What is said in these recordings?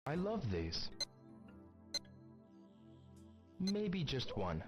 I love these. Maybe just one.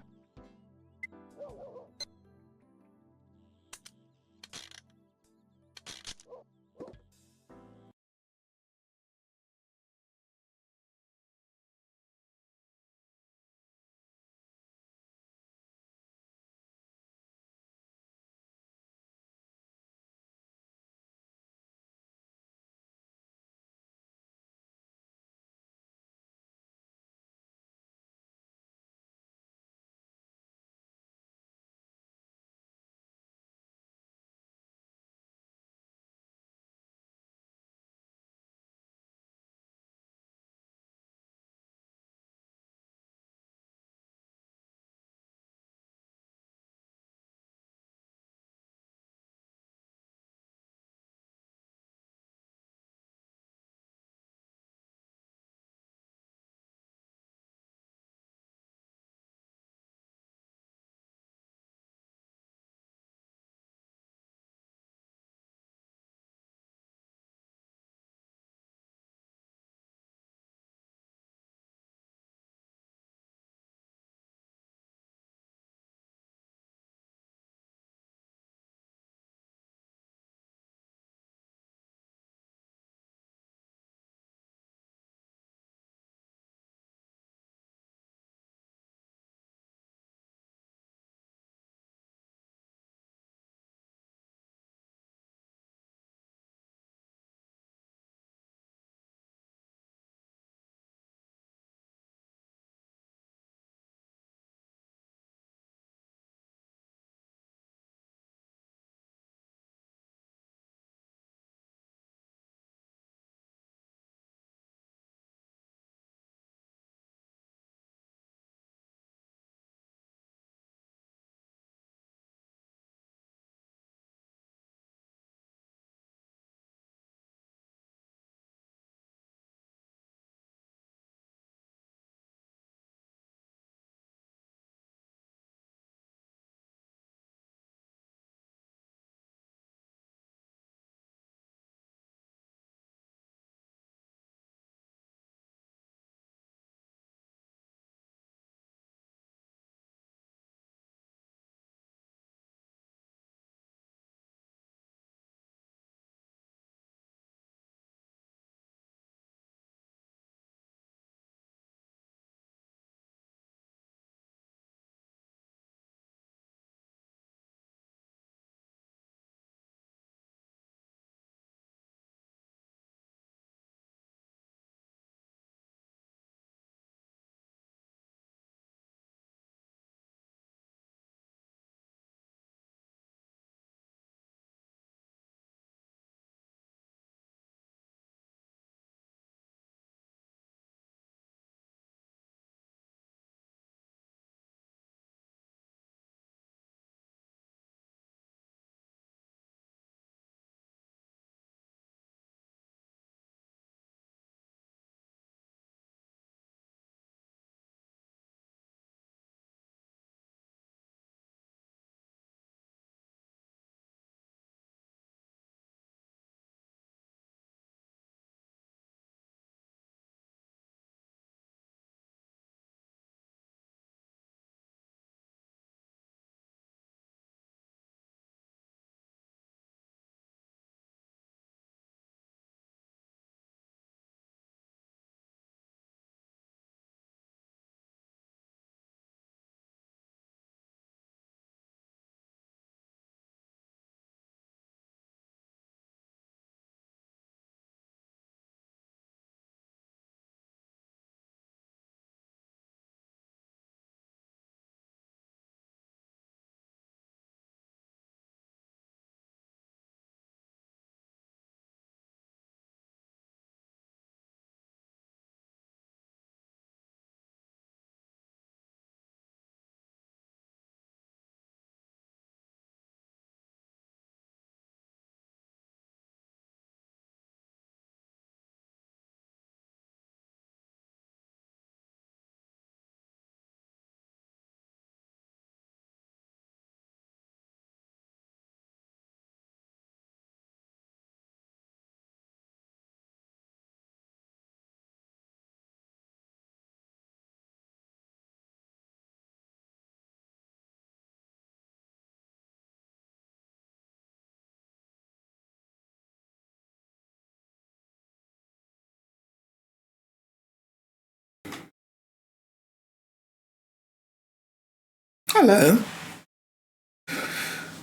Hello.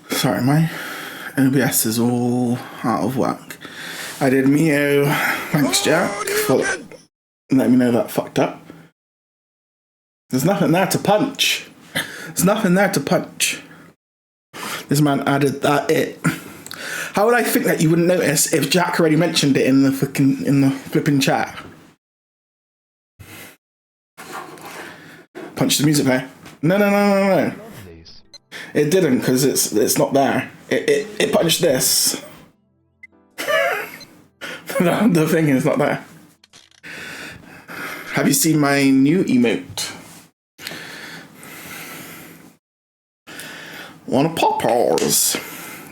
Sorry, my OBS is all out of whack. I did MIO. Thanks, Jack, for letting me know that fucked up. There's nothing there to punch. There's nothing there to punch. This man added that it. How would I think that you wouldn't notice if Jack already mentioned it in the flipping chat? Punch the music player. No. It didn't, because it's not there. It punched this. The thing is not there. Have you seen my new emote? Want poppers?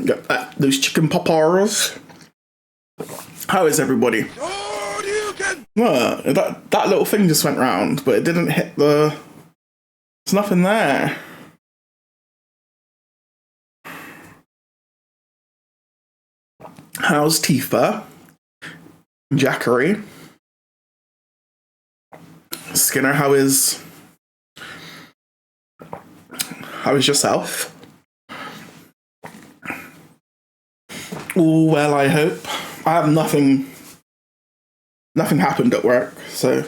Got those chicken poppers. How is everybody? Well, that little thing just went round, but it didn't hit the. There's nothing there. How's Tifa? Jackery? Skinner, how is yourself? All well, I hope. I have nothing happened at work, so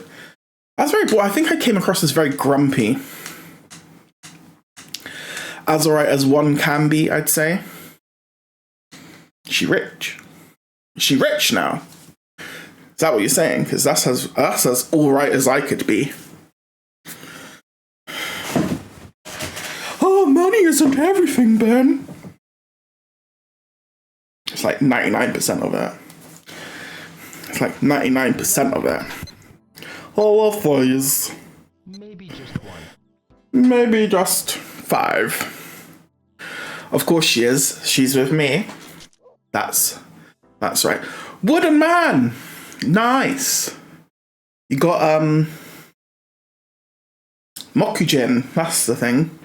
I was very bored. I think I came across as very grumpy. As alright as one can be, I'd say. She rich now. Is that what you're saying? Because that's as alright as I could be. Oh, money isn't everything, Ben. It's like 99% of it. It's like 99% of it. Oh, well, please. Maybe just one. Maybe just 5. Of course she is. She's with me. That's right. Wooden man! Nice! You got, Mokujin. That's the thing.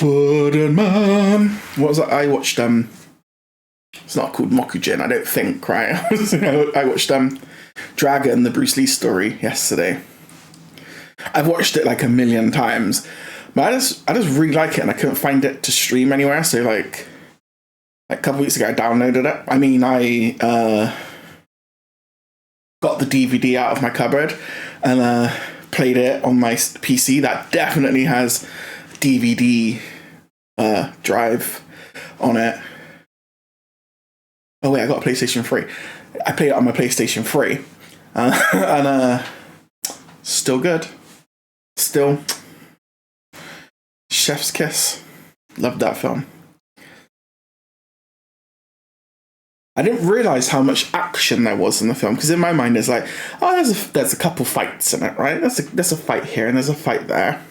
Wooden man! What was that? I watched, it's not called Mokujin, I don't think, right? I watched, Dragon, the Bruce Lee story, yesterday. I've watched it like a million times. But I just really like it, and I couldn't find it to stream anywhere. So like a couple weeks ago, I downloaded it. I mean, I got the DVD out of my cupboard and played it on my PC. That definitely has DVD drive on it. Oh wait, I got a PlayStation 3. I played it on my PlayStation 3, and still good. Still. Chef's kiss. Loved that film. I didn't realise how much action there was in the film, because in my mind it's like, oh, there's a couple fights in it, right? There's a fight here and there's a fight there.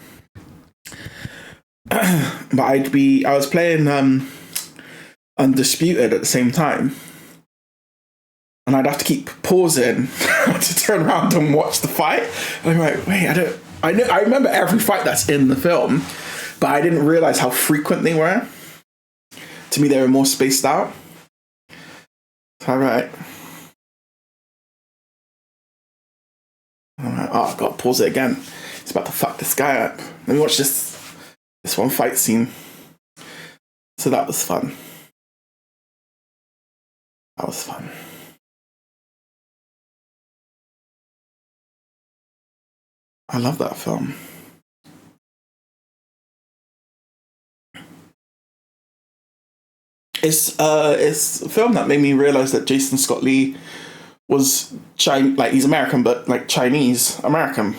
But I was playing Undisputed at the same time, and I'd have to keep pausing to turn around and watch the fight. And I'm like, wait, I remember every fight that's in the film, but I didn't realise how frequent they were. To me, they were more spaced out. Alright. Oh, I've got to pause it again. It's about to fuck this guy up. Let me watch this one fight scene. So that was fun. That was fun. I love that film. It's a film that made me realise that Jason Scott Lee was he's American, but like Chinese American.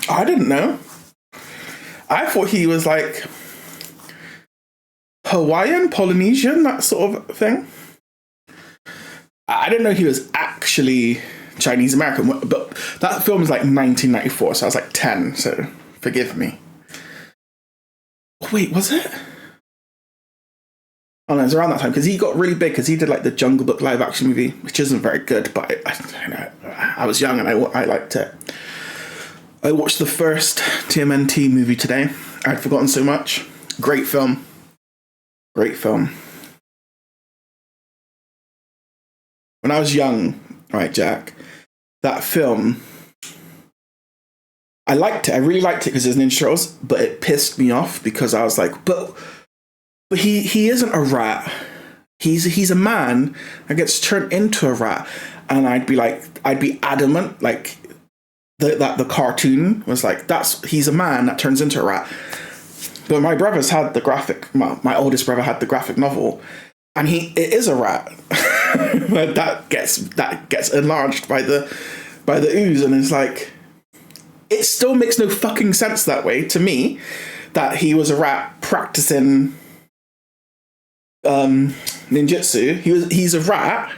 I didn't know. I thought he was like Hawaiian, Polynesian, that sort of thing. I didn't know he was actually Chinese American, but that film was like 1994, so I was like 10, so forgive me. Wait, was it? Oh no, it was around that time, because he got really big, because he did like the Jungle Book live action movie, which isn't very good, but I was young and I liked it. I watched the first TMNT movie today. I'd forgotten so much. Great film. Great film. When I was young, right, Jack, that film I liked it. I really liked it because it's Ninja Turtles, but it pissed me off because I was like, but he isn't a rat. He's a man that gets turned into a rat, and I'd be adamant like that the cartoon was like he's a man that turns into a rat. But my brothers had the graphic. My oldest brother had the graphic novel, and it is a rat. But that gets enlarged by the ooze, and it's like it still makes no fucking sense that way to me that he was a rat practicing ninjutsu. He's a rat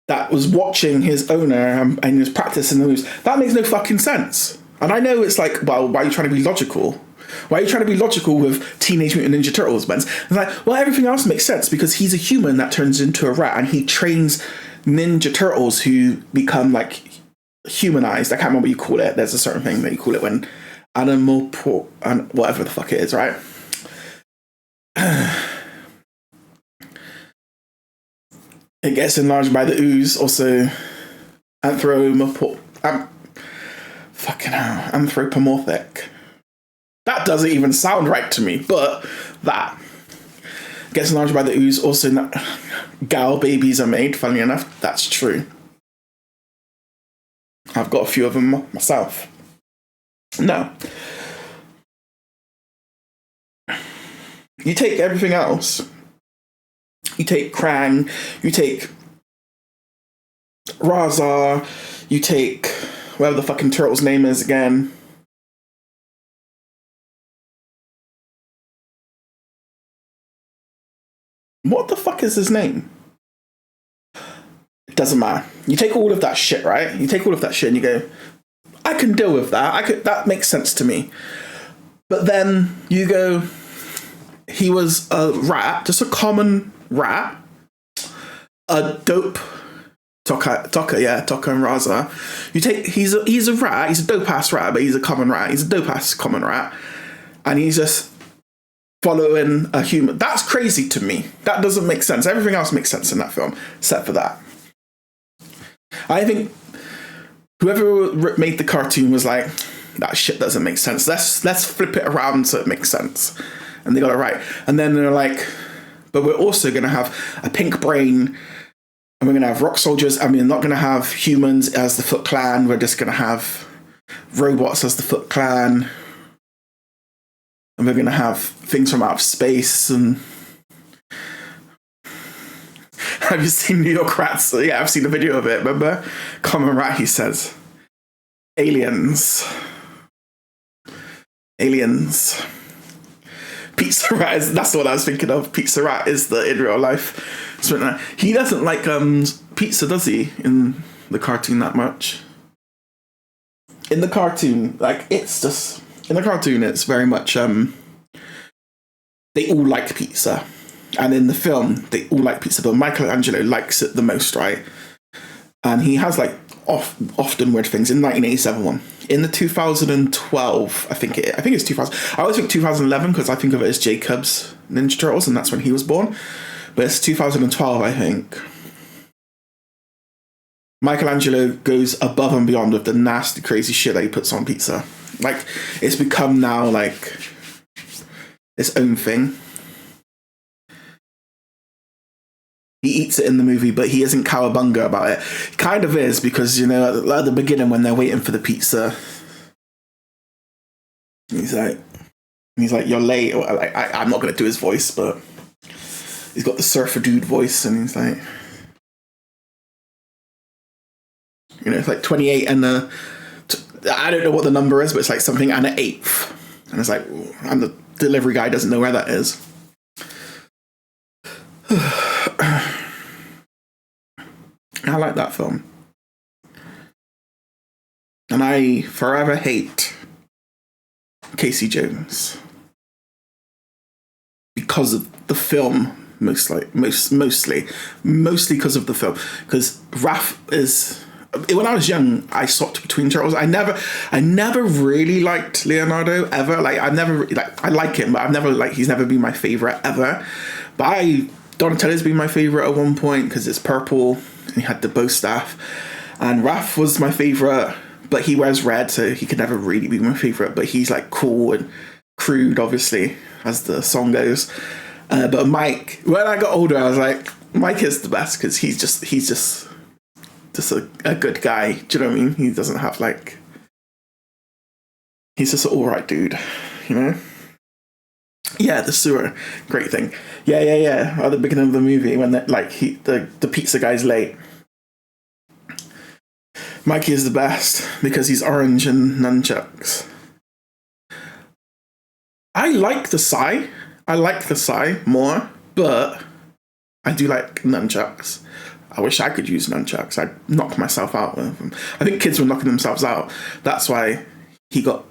that was watching his owner and he was practicing the moves. That makes no fucking sense. And I know it's like, well, why are you trying to be logical? Why are you trying to be logical with Teenage Mutant Ninja Turtles, man? It's like, well, everything else makes sense because he's a human that turns into a rat and he trains Ninja Turtles who become like humanized. I can't remember what you call it. There's a certain thing that you call it when and whatever the fuck it is, right? It gets enlarged by the ooze. Also, anthropomorphic. That doesn't even sound right to me, but that gets enlarged by the ooze. Also, gal babies are made. Funnily enough, that's true. I've got a few of them myself. No. You take everything else. You take Krang, you take Raza, you take whatever the fucking turtle's name is again. What the fuck is his name? It doesn't matter. You take all of that shit, right? You take all of that shit and you go, I can deal with that. That makes sense to me. But then you go, he was a rat, just a common rat, a dope Tokka and Raza. You take he's a rat, he's a dope ass rat, but he's a common rat. He's a dope ass common rat, and he's just following a human. That's crazy to me. That doesn't make sense. Everything else makes sense in that film, except for that. I think whoever made the cartoon was like, that shit doesn't make sense. Let's flip it around so it makes sense. And they got it right. And then they're like, but we're also going to have a pink brain, and we're going to have rock soldiers, and we're not going to have humans as the Foot Clan. We're just going to have robots as the Foot Clan. And we're going to have things from outer space. And have you seen New York Rats? Yeah, I've seen a video of it. Remember? Common Rat, he says. Aliens. Pizza Rat that's what I was thinking of. Pizza Rat is in real life. So he doesn't like pizza, does he? In the cartoon that much. In the cartoon, it's very much they all like pizza. And in the film, they all like pizza, but Michelangelo likes it the most, right? And he has like often weird things. In 1987 one, in the 2012, I think it's 2000. I always think 2011 because I think of it as Jacob's Ninja Turtles, and that's when he was born. But it's 2012, I think. Michelangelo goes above and beyond with the nasty, crazy shit that he puts on pizza. Like, it's become now like its own thing. He eats it in the movie, but he isn't cowabunga about it. He kind of is, because, you know, at the beginning when they're waiting for the pizza, he's like, you're late. Or, I'm not going to do his voice, but he's got the surfer dude voice, and he's like, you know, it's like 28 and I don't know what the number is, but it's like something and an eighth. And it's like, and the delivery guy doesn't know where that is. I like that film. And I forever hate Casey Jones. Because of the film, mostly because of the film. Because Raph is... When I was young, I swapped between Turtles. I never really liked Leonardo ever. Like, I like him, but he's never been my favorite ever. But Donatello's been my favorite at one point because it's purple and he had the bow staff. And Raph was my favorite but he wears red, so he could never really be my favorite. But he's like cool and crude, obviously, as the song goes. But Mike, when I got older, I was like, Mike is the best because he's just a good guy. Do you know what I mean? He doesn't have like, he's just an all right dude, you know. Yeah, the sewer, great thing. Yeah. At the beginning of the movie, when the pizza guy's late, Mikey is the best because he's orange and nunchucks. I like the Psy more, but I do like nunchucks. I wish I could use nunchucks. I'd knock myself out with them. I think kids were knocking themselves out. That's why he got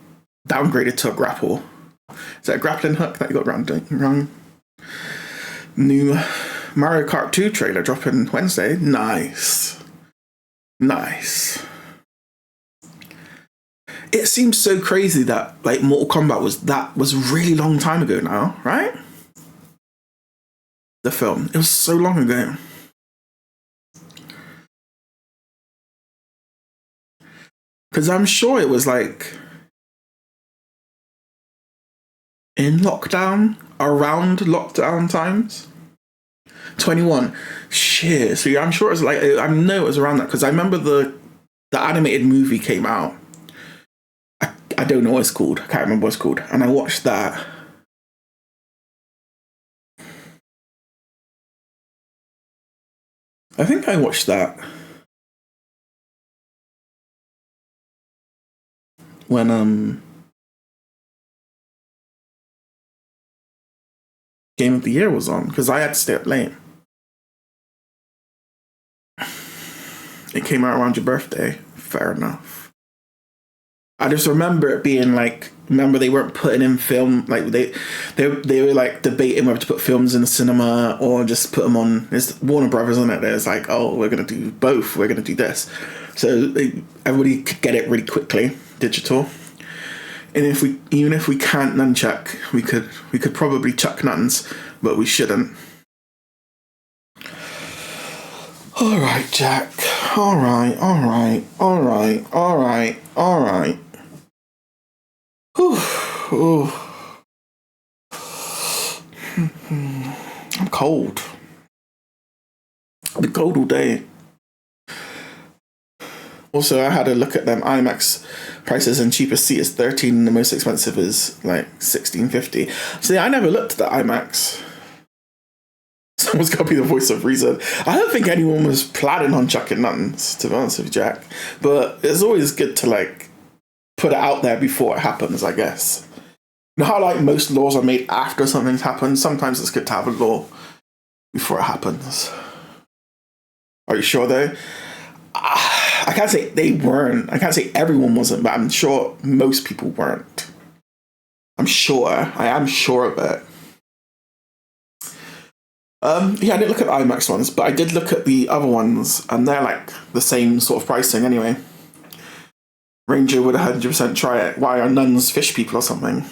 downgraded to a grapple. Is that a grappling hook that you got wrong? New Mario Kart 2 trailer dropping Wednesday. Nice. It seems so crazy that like Mortal Kombat was really long time ago now, right? The film. It was so long ago. Because I'm sure it was like in lockdown, around lockdown times. 21. Shit. So yeah, I'm sure it was like, I know it was around that because I remember the animated movie came out. I don't know what it's called. I can't remember what it's called. And I watched that. I think I watched that when Game of the Year was on because I had to stay up late. It came out around your birthday. Fair enough. I just remember it being like, remember they weren't putting in film, like they were like debating whether to put films in the cinema or just put them on. It's Warner Brothers on it. There's like, oh, we're gonna do both. We're gonna do this. So everybody could get it really quickly, digital. And even if we can't nunchuck, we could probably chuck nuns, but we shouldn't. All right, Jack. All right. Whew. I'm cold. I've been cold all day. Also, I had a look at them IMAX prices, and cheapest seat is 13, and the most expensive is like 16.50. See, I never looked at the IMAX. Someone's got to be the voice of reason. I don't think anyone was planning on chucking nuns, to be honest with you, Jack. But it's always good to like put it out there before it happens, I guess. You know how like most laws are made after something's happened? Sometimes it's good to have a law before it happens. Are you sure though? I can't say they weren't. I can't say everyone wasn't, but I'm sure most people weren't. I'm sure. I am sure of it. Yeah, I didn't look at the IMAX ones, but I did look at the other ones, and they're like the same sort of pricing anyway. Ranger would 100% try it. Why are nuns fish people or something?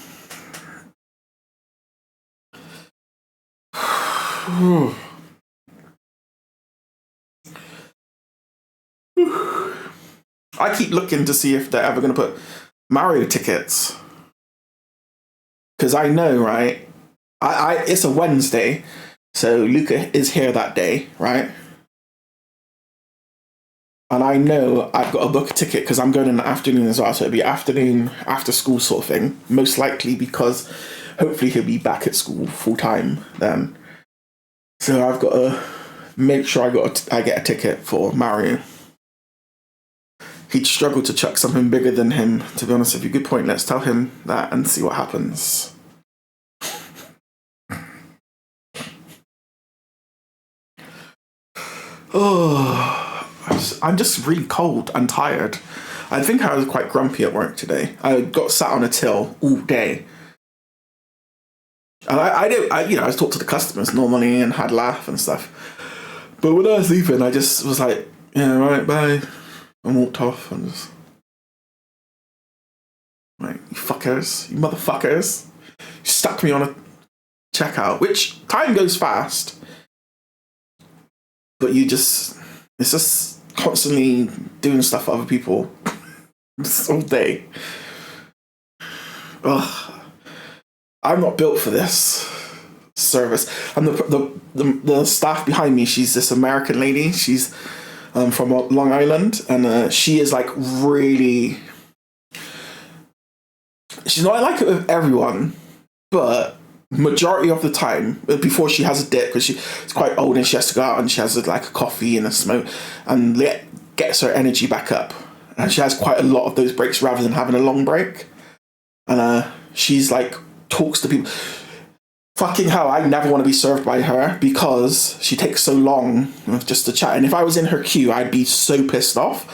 I keep looking to see if they're ever going to put Mario tickets. Because I know, right? It's a Wednesday, so Luca is here that day, right? And I know I've got to book a ticket because I'm going in the afternoon as well. So it'll be afternoon, after school sort of thing. Most likely because hopefully he'll be back at school full time then. So I've got to make sure I get a ticket for Mario. He'd struggle to chuck something bigger than him, to be honest with you. Good point. Let's tell him that and see what happens. Oh, I'm just really cold and tired. I think I was quite grumpy at work today. I got sat on a till all day. And I was talked to the customers normally and had a laugh and stuff. But when I was leaving, I just was like, yeah, right, bye. And walked off and just like, you fuckers, you motherfuckers. You stuck me on a checkout, which time goes fast. But it's just constantly doing stuff for other people. all day. Ugh. I'm not built for this service. And the staff behind me, she's this American lady. She's from Long Island, and she is like really. She's not like it with everyone, but majority of the time, before she has a dip, because she's quite old and she has to go out and she has like a coffee and a smoke, and gets her energy back up. And she has quite a lot of those breaks rather than having a long break. And she's like talks to people. Fucking hell, I never want to be served by her because she takes so long just to chat. And if I was in her queue, I'd be so pissed off.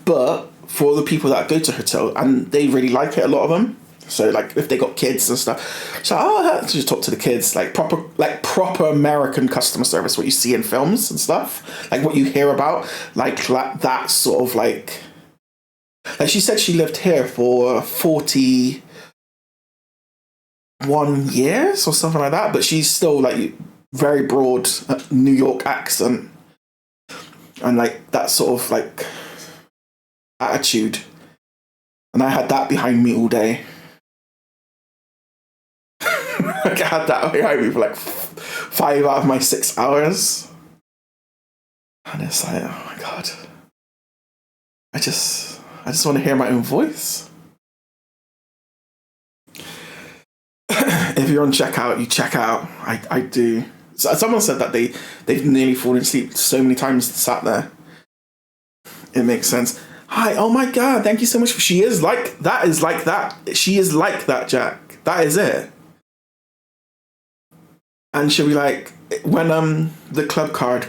But for the people that go to her till, and they really like it, a lot of them. So like if they got kids and stuff, so I just talk to the kids, like proper American customer service, what you see in films and stuff, like what you hear about, like that sort of like she said she lived here for 41 years or something like that, but she's still like very broad New York accent and like that sort of like attitude, and I had that behind me all day. Like I had that behind me for like 5 out of my 6 hours. And it's like, oh my God. I just want to hear my own voice. If you're on checkout, you check out. I do. So someone said that they've nearly fallen asleep so many times sat there. It makes sense. Hi, oh my God, thank you so much. She is like that. Is like that. She is like that, Jack. That is it. And she'll be like, when the club card,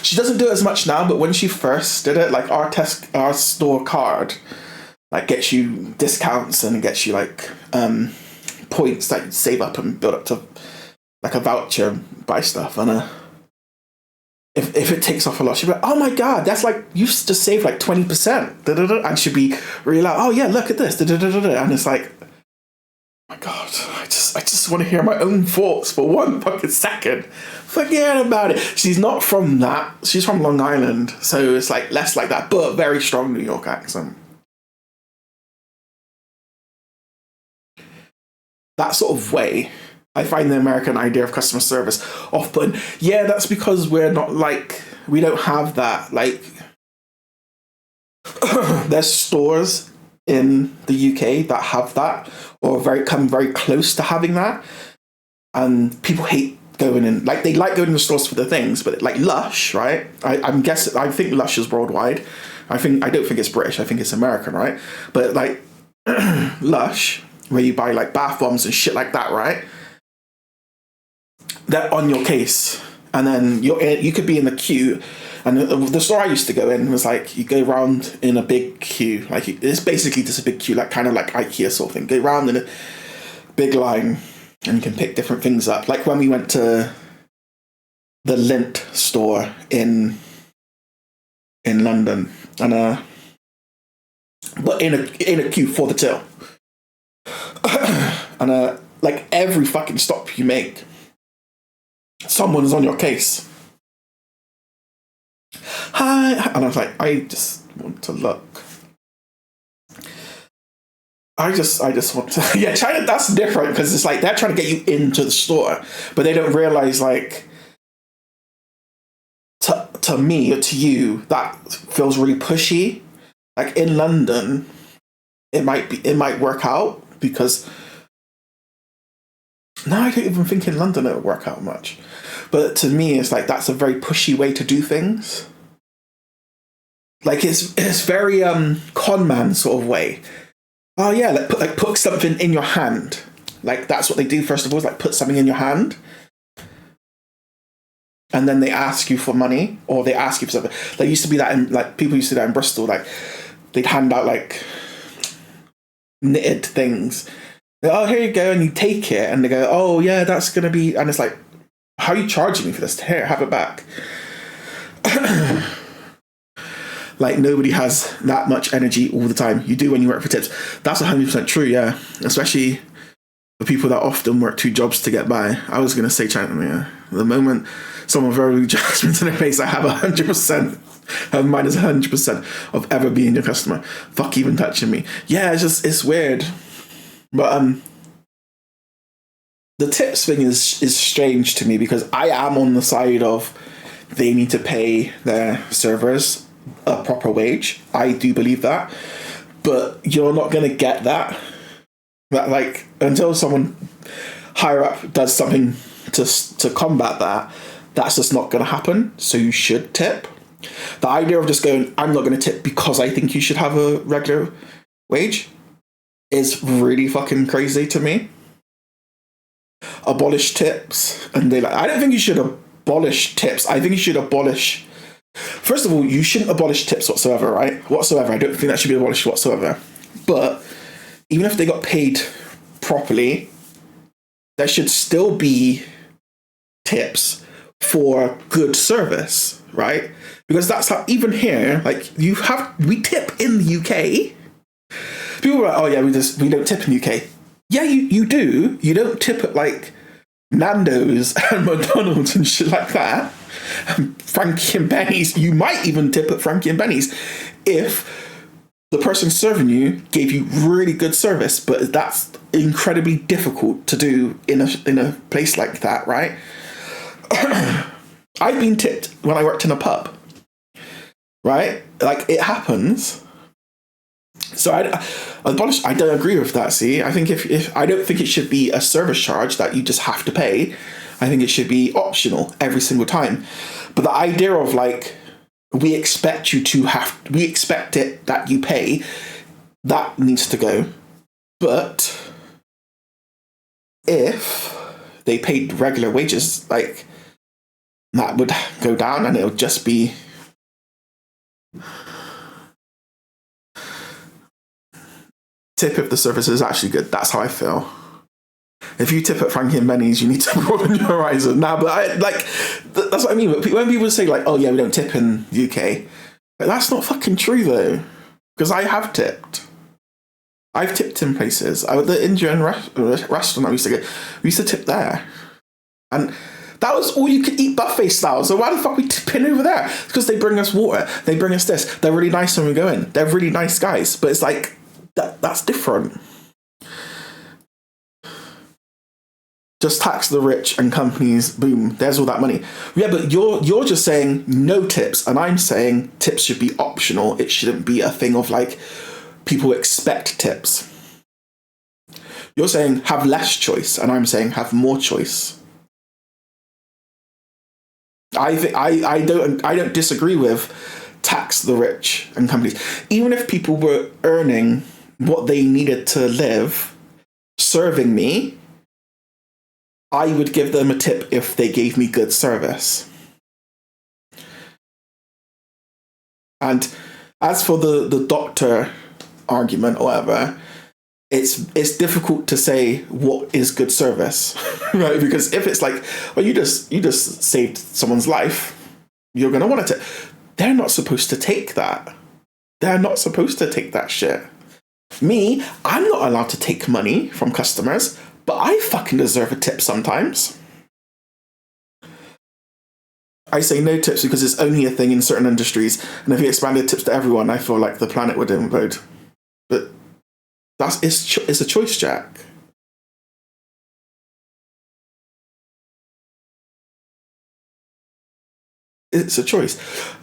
she doesn't do it as much now, but when she first did it, like our store card, like gets you discounts and gets you like points that you save up and build up to like a voucher and buy stuff. And if it takes off a lot, she'll be like, oh my God, that's like, you just saved like 20%. And she'll be really like, oh yeah, look at this. And it's like, my God, I just want to hear my own thoughts for 1 fucking second. Forget about it. She's not from that. She's from Long Island, so it's like less like that, but very strong New York accent. That sort of way, I find the American idea of customer service off-putting. Yeah, that's because we don't have that. Like, there's stores in the UK that have that, or come very close to having that, and people hate going in. Like they like going to the stores for the things, but like Lush, right? I think Lush is worldwide. I don't think it's British. I think it's American, right? But like Lush, where you buy like bath bombs and shit like that, right? They're on your case, and then you could be in the queue. And the store I used to go in was like, you go around in a big queue. Like, it's basically just a big queue, like kind of like IKEA sort of thing. Go around in a big line and you can pick different things up. Like when we went to the lint store in London, and but in a queue for the till. And like every fucking stop you make, someone's on your case. Hi, and I was like, I just want to look. I just want to. Yeah, China. That's different because it's like they're trying to get you into the store, but they don't realize like to me or to you that feels really pushy. Like in London, it might work out because. No, I don't even think in London it would work out much. But to me, it's like that's a very pushy way to do things. Like it's very con man sort of way. Oh yeah, like put something in your hand. Like that's what they do first of all, is like put something in your hand. And then they ask you for money, or they ask you for something. There used to be that like people used to do that in Bristol, like they'd hand out like knitted things. Oh, here you go, and you take it, and they go, oh yeah, that's gonna be, and it's like, how are you charging me for this? Here, have it back. Like nobody has that much energy all the time. You do when you work for tips. That's 100% true, yeah. Especially for people that often work 2 jobs to get by. I was gonna say China, yeah. The moment someone very judged me to their face, I have 100%. Minus 100% of ever being your customer. Fuck even touching me. Yeah, it's weird. But the tips thing is strange to me because I am on the side of they need to pay their servers a proper wage. I do believe that. But you're not gonna get that. Like until someone higher up does something to combat that, that's just not gonna happen. So you should tip. The idea of just going, I'm not going to tip because I think you should have a regular wage is really fucking crazy to me. Abolish tips. And I don't think you should abolish tips. I think you should abolish... First of all, you shouldn't abolish tips whatsoever, right? Whatsoever. I don't think that should be abolished whatsoever. But even if they got paid properly, there should still be tips for good service, right? Because that's how, even here, like we tip in the UK. People are like, oh yeah, we don't tip in the UK. Yeah, you do. You don't tip at like Nando's and McDonald's and shit like that. Frankie and Benny's. You might even tip at Frankie and Benny's if the person serving you gave you really good service. But that's incredibly difficult to do in a place like that, right? I've been tipped when I worked in a pub, right? Like it happens. So I don't agree with that. See, I think if I don't think it should be a service charge that you just have to pay. I think it should be optional every single time. But the idea of like we expect it that you pay, that needs to go. But if they paid regular wages, like that would go down and it would just be tip if the service is actually good. That's how I feel. If you tip at Frankie and Benny's, you need to broaden your horizon. Now, but that's what I mean. But when people say like, "Oh yeah, we don't tip in the UK," that's not fucking true though, because I have tipped. I've tipped in places. The Indian restaurant I used to go, we used to tip there, and that was all you could eat buffet style. So why the fuck are we tipping over there? It's because they bring us water. They bring us this. They're really nice when we go in. They're really nice guys. But it's like that's different. Just tax the rich and companies, boom, there's all that money. Yeah, but you're just saying no tips, and I'm saying tips should be optional. It shouldn't be a thing of like people expect tips. You're saying have less choice, and I'm saying have more choice. I don't disagree with tax the rich and companies. Even if people were earning what they needed to live, serving me, I would give them a tip if they gave me good service. And as for the doctor argument or whatever, it's difficult to say what is good service, right? Because if it's like, well, you just saved someone's life, you're gonna want it to. They're not supposed to take that. They're not supposed to take that shit. Me, I'm not allowed to take money from customers. But I fucking deserve a tip sometimes. I say no tips because it's only a thing in certain industries. And if you expanded tips to everyone, I feel like the planet would implode. But it's a choice, Jack. It's a choice.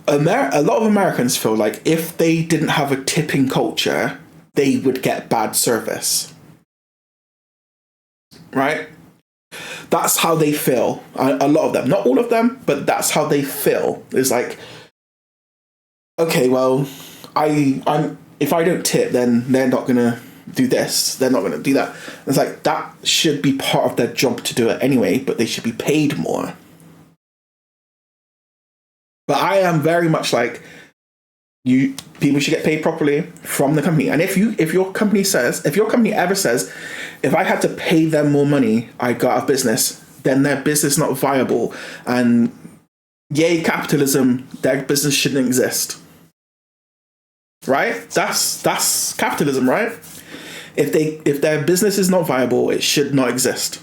A lot of Americans feel like if they didn't have a tipping culture, they would get bad service. Right? That's how they feel. A lot of them, not all of them, but that's how they feel. It's like, okay, well, I'm if I don't tip, then they're not gonna do this. They're not gonna do that. It's like that should be part of their job to do it anyway, but they should be paid more. But I am very much like people should get paid properly from the company. And if your company ever says, if I had to pay them more money, I go out of business, then their business is not viable. And yay, capitalism, their business shouldn't exist. Right? That's capitalism, right? If their business is not viable, it should not exist.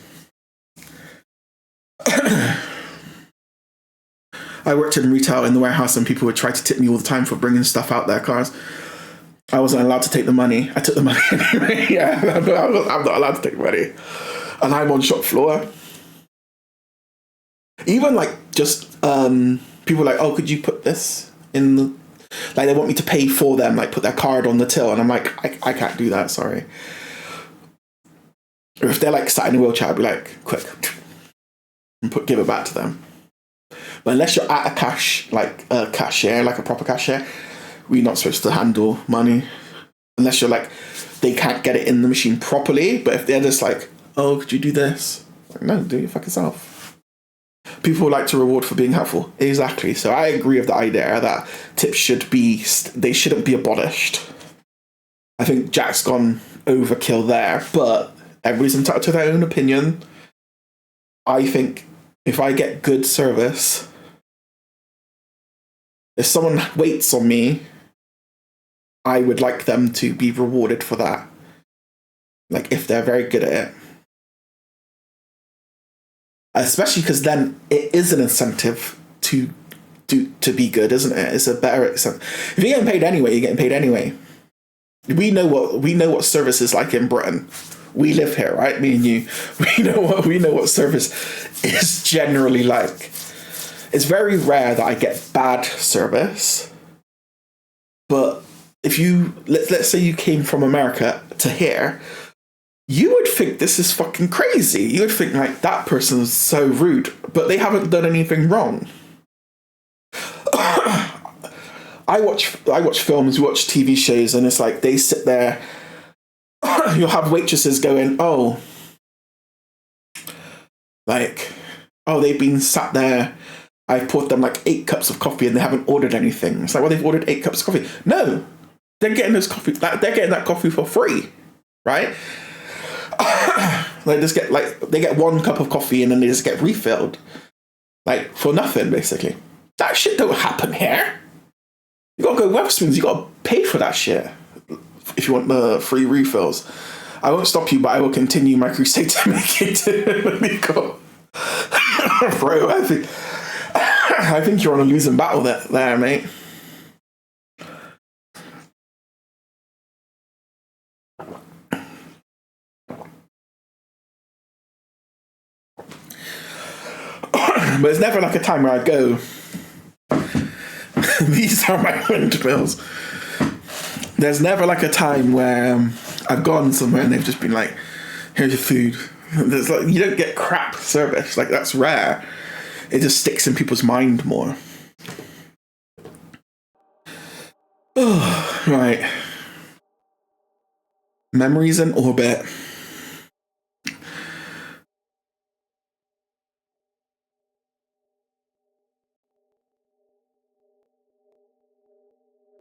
I worked in retail in the warehouse, and people would try to tip me all the time for bringing stuff out their cars. I wasn't allowed to take the money. I took the money anyway. Yeah, I'm not allowed to take the money. And I'm on shop floor. Even like just people like, oh, could you put this in the... Like they want me to pay for them, like put their card on the till. And I'm like, I can't do that, sorry. Or if they're like sat in a wheelchair, I'd be like, quick. And give it back to them. But unless you're at a cashier, like a proper cashier, we're not supposed to handle money. Unless you're like, they can't get it in the machine properly. But if they're just like, oh, could you do this? Like, no, do it fucking self. People like to reward for being helpful. Exactly. So I agree with the idea that tips shouldn't be abolished. I think Jack's gone overkill there, but everybody's entitled to their own opinion. I think if I get good service, if someone waits on me, I would like them to be rewarded for that. Like if they're very good at it. Especially because then it is an incentive to be good, isn't it? It's a better incentive. If you're getting paid anyway, you're getting paid anyway. We know what service is like in Britain. We live here, right? Me and you. We know what service is generally like. It's very rare that I get bad service. But if you let's say you came from America to here, you would think this is fucking crazy. You would think like that person's so rude, but they haven't done anything wrong. I watch films, watch TV shows, and it's like they sit there. You'll have waitresses going, oh, they've been sat there. I poured them like 8 cups of coffee and they haven't ordered anything. It's like, well, they've ordered 8 cups of coffee. No, they're getting those coffee. They're getting that coffee for free, right? They get 1 cup of coffee and then they just get refilled, like for nothing, basically. That shit don't happen here. You gotta go Wetherspoons. You gotta pay for that shit if you want the free refills. I won't stop you, but I will continue my crusade to make it illegal. Bro, I think you're on a losing battle there, mate. But it's never like a time where I go, these are my windmills. There's never like a time where I've gone somewhere and they've just been like, here's your food. There's like, you don't get crap service. Like, that's rare. It just sticks in people's mind more. Oh, right. Memories in orbit.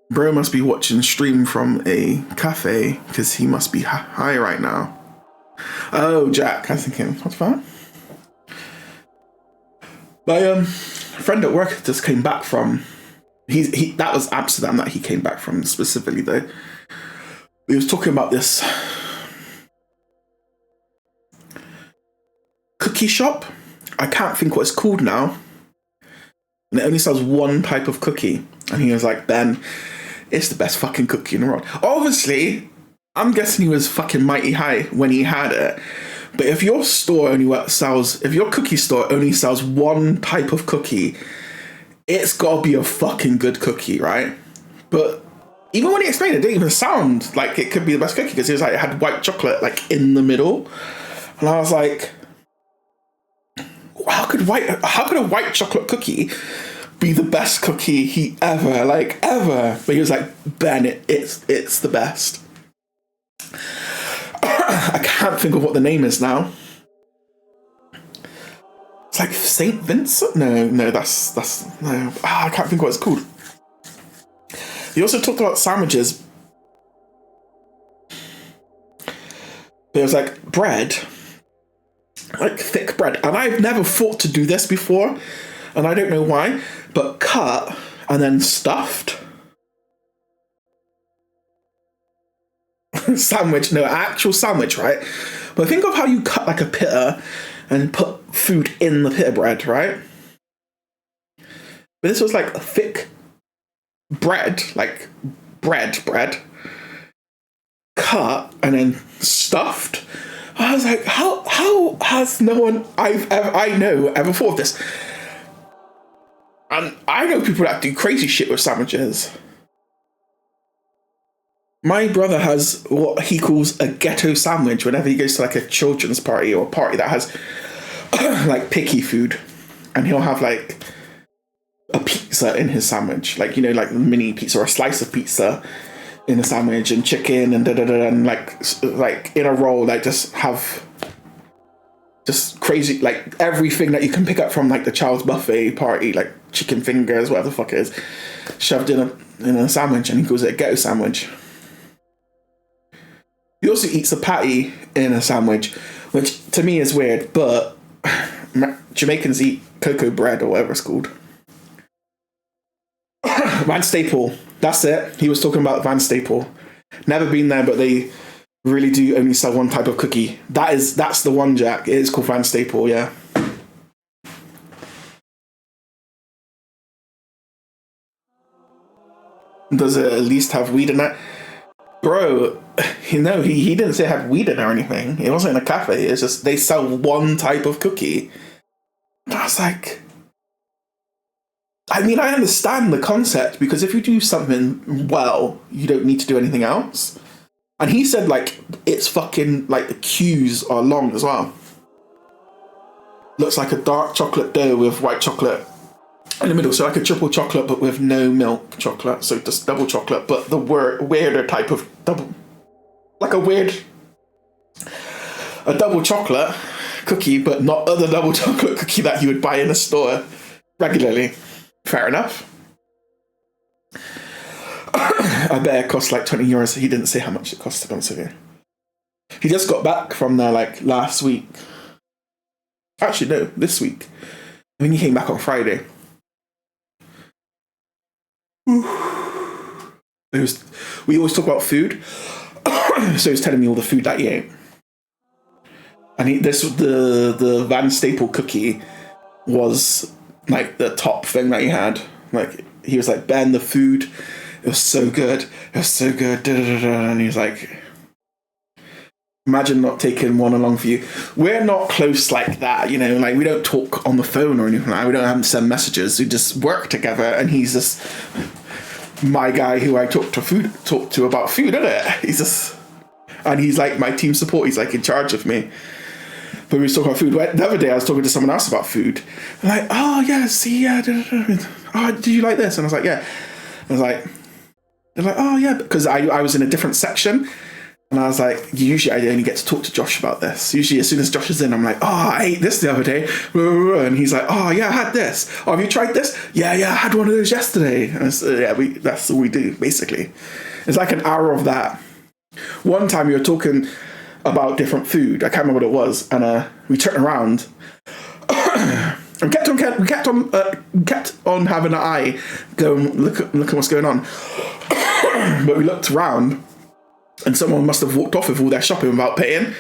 Bro must be watching stream from a cafe because he must be high right now. Oh, Jack, I was thinking, what's that? My friend at work just came back from. That was Amsterdam that he came back from specifically though. He was talking about this cookie shop. I can't think what it's called now. And it only sells 1 type of cookie. And he was like, Ben, it's the best fucking cookie in the world. Obviously, I'm guessing he was fucking mighty high when he had it. But if your cookie store only sells 1 type of cookie, it's gotta be a fucking good cookie, right? But even when he explained it, it didn't even sound like it could be the best cookie because it was like it had white chocolate like in the middle. And I was like, how could a white chocolate cookie be the best cookie he ever? But he was like, Ben, it's the best. I can't think of what the name is now. It's like St. Vincent? No, that's no. I can't think what it's called. He also talked about sandwiches. But it was like bread, like thick bread. And I've never thought to do this before, and I don't know why, but cut and then stuffed. Sandwich, no, actual sandwich, right? But think of how you cut like a pita and put food in the pita bread, right? But this was like a thick bread, like bread, cut and then stuffed. I was like, how has no one I know ever thought of this? And I know people that do crazy shit with sandwiches. My brother has what he calls a ghetto sandwich whenever he goes to like a children's party or a party that has like picky food, and he'll have like a pizza in his sandwich, like, you know, like a mini pizza or a slice of pizza in a sandwich, and chicken and and like in a roll, like just have just crazy, like everything that you can pick up from like the child's buffet party, like chicken fingers, whatever the fuck it is, shoved in a sandwich, and he calls it a ghetto sandwich. He also eats a patty in a sandwich, which to me is weird, but Jamaicans eat cocoa bread or whatever it's called. Van Staple, that's it. He was talking about Van Staple. Never been there, but they really do only sell one type of cookie. That's the one, Jack. It is called Van Staple, yeah. Does it at least have weed in it? Bro, you know, he didn't say it had weed in it or anything. It wasn't in a cafe. It's just they sell one type of cookie. I was like, I mean, I understand the concept, because if you do something well, you don't need to do anything else. And he said, like, it's fucking, like, the queues are long as well. Looks like a dark chocolate dough with white chocolate in the middle. So like a triple chocolate, but with no milk chocolate. So just double chocolate, but the weirder type of double. Like a double chocolate cookie, but not other double chocolate cookie that you would buy in a store regularly. Fair enough. I bet it cost like €20. He didn't say how much it cost, to be honest with you. He just got back from there like last week. Actually, no, this week. I think he came back on Friday. We always talk about food. So he's telling me all the food that he ate. And the Van Staple cookie was like the top thing that he had. Like, he was like, Ben, the food, it was so good. It was so good. And he was like, imagine not taking one along for you. We're not close like that, you know, like we don't talk on the phone or anything like that. We don't have to send messages. We just work together, and he's just my guy who I talk to about food, isn't it? And he's like my team support. He's like in charge of me. But we were talking about food. The other day I was talking to someone else about food. I'm like, oh yeah, see, yeah, oh, do you like this? And I was like, yeah. I was like, they're like, oh yeah, because I was in a different section. And I was like, usually I only get to talk to Josh about this. Usually as soon as Josh is in, I'm like, oh, I ate this the other day. And he's like, oh yeah, I had this. Oh, have you tried this? Yeah, I had one of those yesterday. And that's all we do, basically. It's like an hour of that. One time we were talking about different food. I can't remember what it was. And we turned around. And we kept on having an eye going, look at what's going on. But we looked around, and someone must have walked off with all their shopping without paying.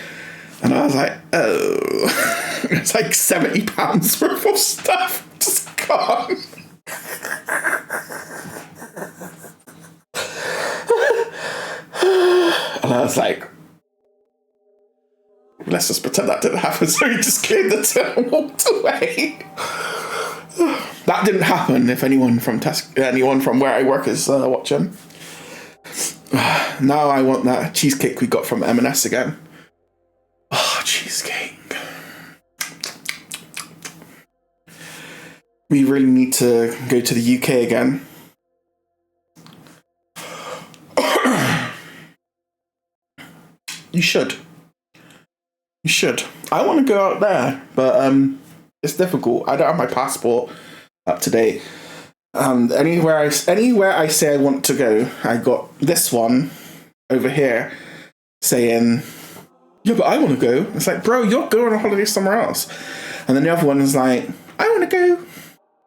And I was like, oh. It's like £70 worth of stuff just gone. And I was like, let's just pretend that didn't happen. So he just cleared the till and walked away. That didn't happen. If anyone from where I work is watching. Now I want that cheesecake we got from M&S again. Oh, cheesecake. We really need to go to the UK again. You should. I want to go out there, but it's difficult. I don't have my passport up to date. And anywhere I say I want to go, I got this one over here saying, yeah, but I want to go. It's like, bro, you're going on holiday somewhere else. And then the other one is like, I want to go.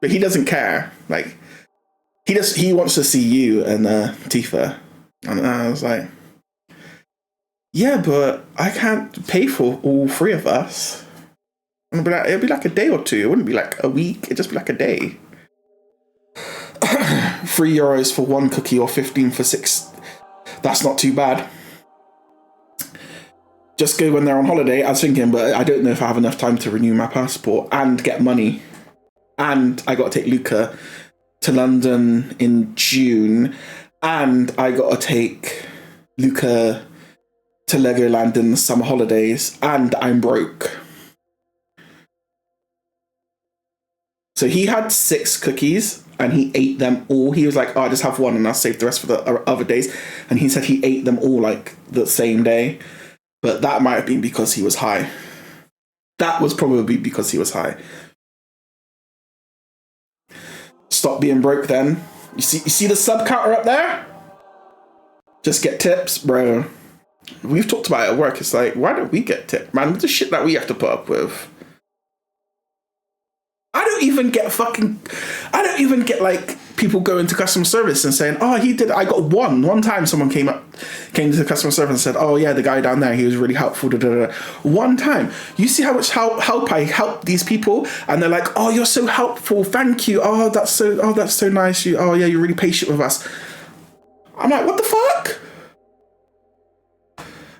But he doesn't care. Like, he wants to see you and Tifa. And I was like, yeah, but I can't pay for all three of us. And it'd be like a day or two. It wouldn't be like a week. It'd just be like a day. €3 for 1 cookie or 15 for 6. That's not too bad. Just go when they're on holiday. I was thinking, but I don't know if I have enough time to renew my passport and get money. And I got to take Luca to London in June. And I got to take Luca to Legoland in the summer holidays. And I'm broke. So he had 6 cookies and he ate them all. He was like, oh, I just have one and I'll save the rest for the other days. And he said he ate them all like the same day. But that might have been because he was high. That was probably because he was high. Stop being broke then. You see the sub counter up there? Just get tips, bro. We've talked about it at work. It's like, why don't we get tips, man? With the shit that we have to put up with. I don't even get like people going to customer service and saying, oh, I got one time someone came to the customer service and said, oh yeah, the guy down there, he was really helpful. One time. You see how much help I help these people, and they're like, oh, you're so helpful, thank you. Oh, that's so nice. Oh yeah, you're really patient with us. I'm like, what the fuck?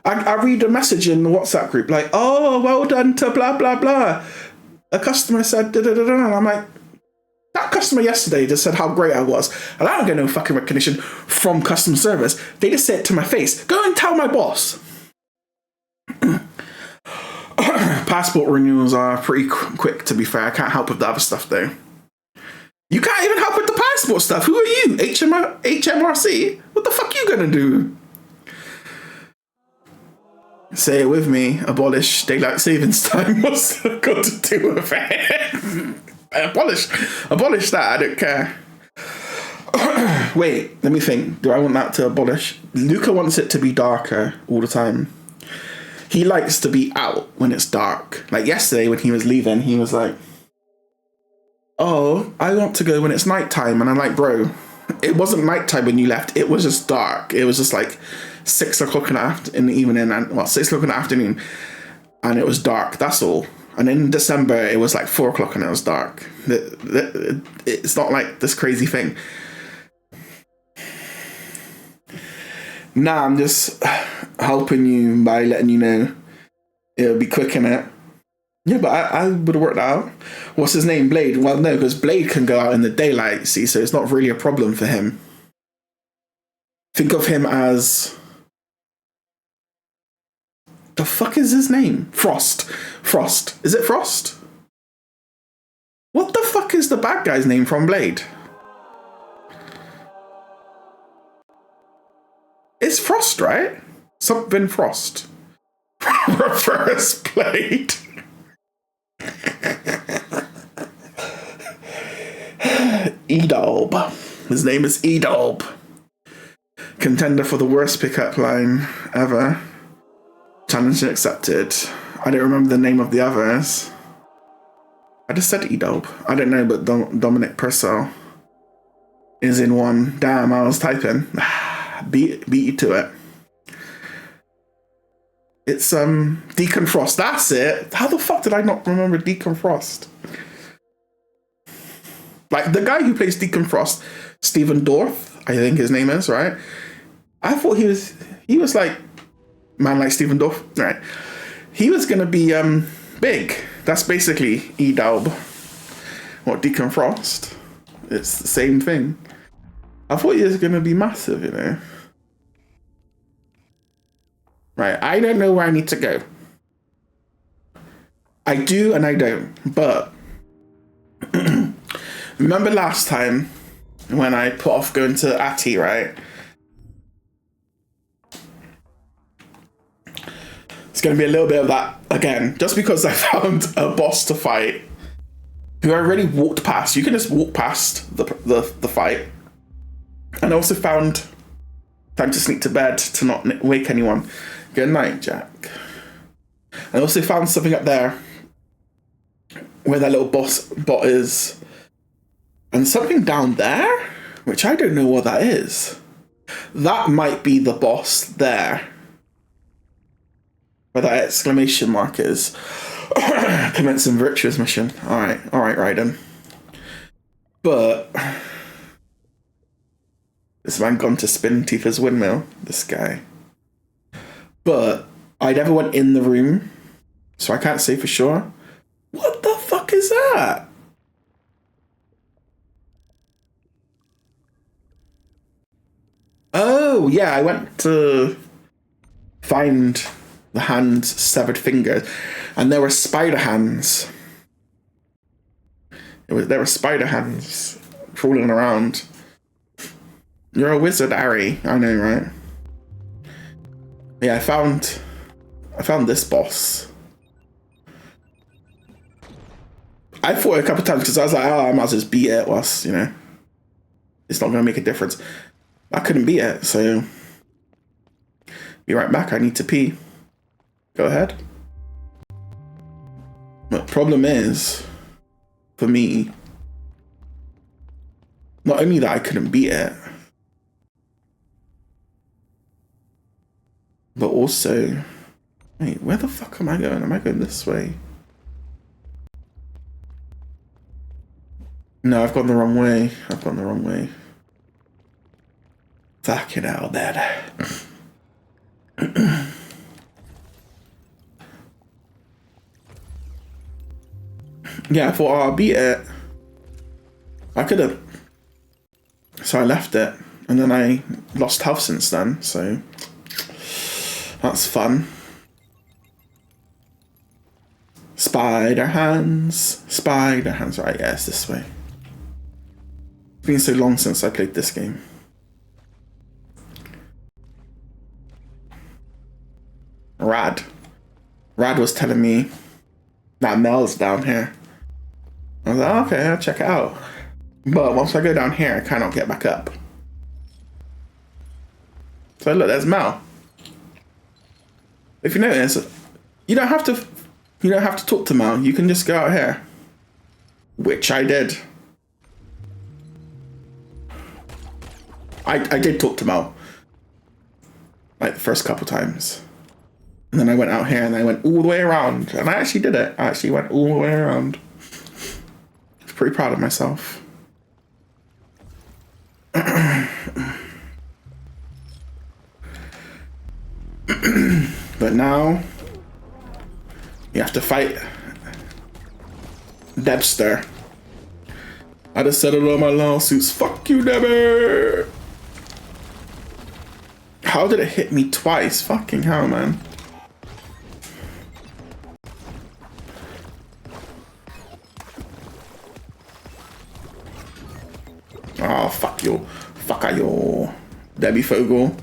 I read a message in the WhatsApp group like, oh, well done to blah blah blah. A customer said, da, da, da, da, and I'm like, that customer yesterday just said how great I was, and I don't get no fucking recognition from customer service. They just say it to my face. Go and tell my boss. Passport renewals are pretty quick, to be fair. I can't help with the other stuff, though. You can't even help with the passport stuff. Who are you? HMRC? What the fuck are you gonna do? Say it with me. Abolish daylight savings time. What's that got to do with it? Abolish that. I don't care. Wait, let me think. Do I want that to abolish? Luca wants it to be darker all the time. He likes to be out when it's dark. Like yesterday when he was leaving, he was like, oh, I want to go when it's nighttime. And I'm like, bro, it wasn't nighttime when you left. It was just dark. It was just like 6 o'clock in the evening, and 6 o'clock in the afternoon, and it was dark. That's all. And in December, it was like 4 o'clock and it was dark. It's not like this crazy thing. Nah, I'm just helping you by letting you know it'll be quick in it. Yeah, but I would have worked out. What's his name? Blade? Well, no, because Blade can go out in the daylight, see, so it's not really a problem for him. Think of him as... the fuck is his name? Frost. Is it Frost? What the fuck is the bad guy's name from Blade? It's Frost, right? Something Frost. Reverse Blade. Edolb. His name is Edolb. Contender for the worst pickup line ever. Challenge accepted. I don't remember the name of the others. I just said Edolb. I don't know, but Dominic Purcell is in one. Damn, I was typing. Beat you to it. It's Deacon Frost. That's it. How the fuck did I not remember Deacon Frost? Like the guy who plays Deacon Frost, Stephen Dorff, I think his name is, right? I thought he was like man like Stephen Dorff, right? He was gonna be big. That's basically Edolb. What, Deacon Frost? It's the same thing. I thought he was gonna be massive, you know. Right, I don't know where I need to go. I do and I don't, but remember last time when I put off going to Atty, right? It's going to be a little bit of that again, just because I found a boss to fight who I already walked past. You can just walk past the fight. And I also found time to sneak to bed to not wake anyone. Good night, Jack. I also found something up there where that little bot is. And something down there, which I don't know what that is. That might be the boss there. Where that exclamation mark is. Commencing virtuous mission. Alright, Raiden. But This man gone to Spin Tifa's windmill. This guy. But I never went in the room, so I can't say for sure. What the fuck is that? Oh, yeah, I went to find the hand's severed fingers, and there were spider hands. There were spider hands crawling around. You're a wizard, Ari. I know, right? Yeah, I found this boss. I fought it a couple of times because I was like, oh, I might as well just beat it whilst, you know, it's not going to make a difference. I couldn't beat it, so be right back. I need to pee. Go ahead. But the problem is, for me, not only that I couldn't beat it, but also, wait, where the fuck am I going? Am I going this way? No, I've gone the wrong way. I've gone the wrong way. Fucking hell, Dad. Yeah, I thought, oh, I'll beat it. I couldn't. So I left it. And then I lost health since then, so that's fun. Spider hands. Spider hands. Right, yeah, it's this way. It's been so long since I played this game. Rad was telling me that Mel's down here. I was like, okay, I'll check it out. But once I go down here, I cannot get back up. So look, there's Mel. If you notice, you don't have to talk to Mel. You can just go out here, which I did. I did talk to Mel, like the first couple times. And then I went out here and I went all the way around. And I actually did it. I actually went all the way around. I was pretty proud of myself. But now, you have to fight Debster. I just settled all my lawsuits. Fuck you, Debby! How did it hit me twice? Fucking hell, man. Oh, fuck you. Fuck you, Debbie Fogel.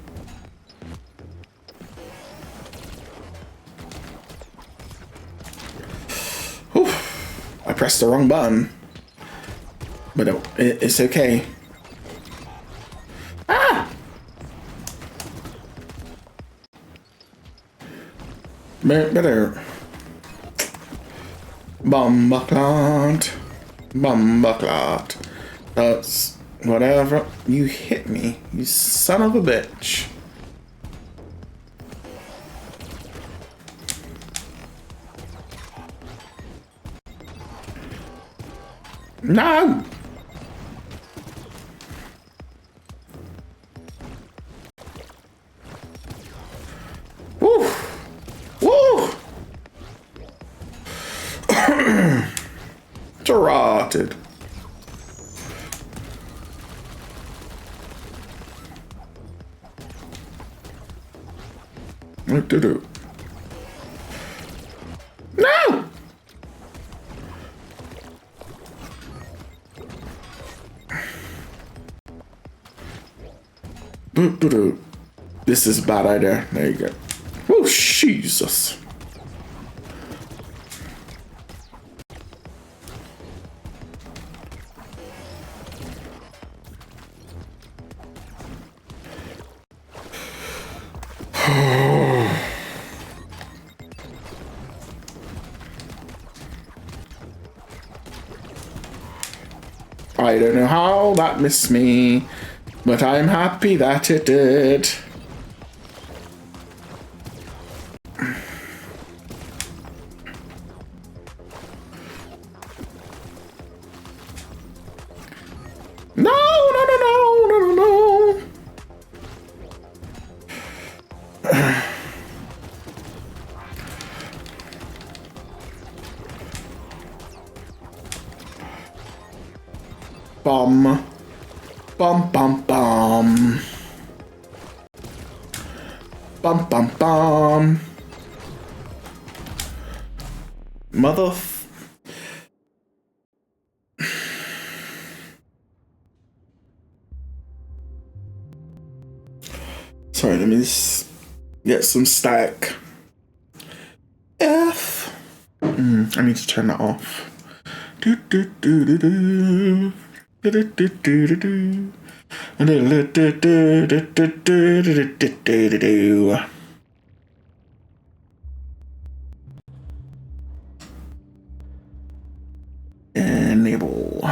Whew. I pressed the wrong button. But it's okay. Ah! Better. Bumbleclot. Bumbleclot. That's whatever. You hit me, you son of a bitch. No! Woo! Woo! Gerarded. What to do? No! This is a bad idea. There you go. Oh, Jesus. I don't know how that missed me, but I'm happy that it did. No, no, no, no, no, no, no. Bum. Bum bum bum. Bum bum bum. Mother. Sorry, let me just get some static. F. I need to turn that off. Do do do do do. Do do do do do. Enable.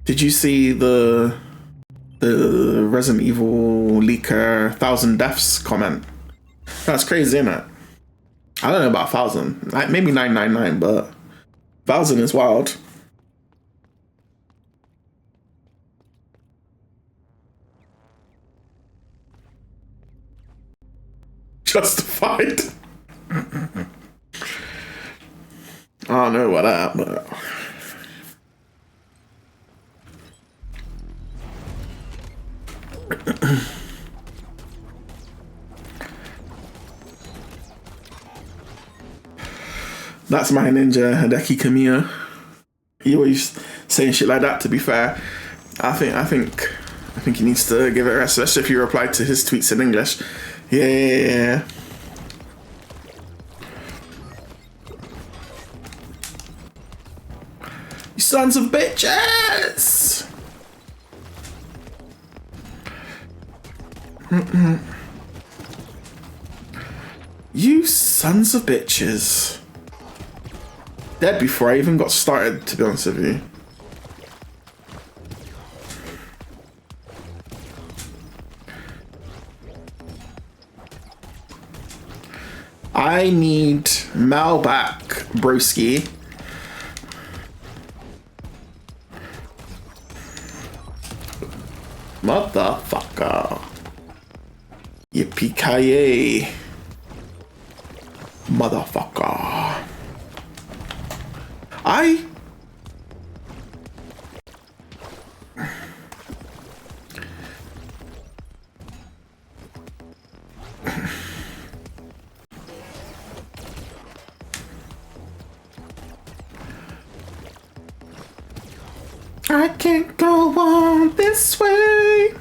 Did you see the Resident Evil leaker 1,000 deaths comment? That's crazy, isn't it? I don't know about 1,000, like maybe 999, but 1,000 is wild. Justified. I don't know about that, but that's my ninja Hideki Kamiya. He always saying shit like that. To be fair, I think he needs to give it a rest, especially if you replied to his tweets in English. Yeah. You sons of bitches! You sons of bitches. Dead before I even got started, to be honest with you. I need Mal back, broski. Motherfucker. Yippee-ki-yay. Motherfucker. I can't go on this way.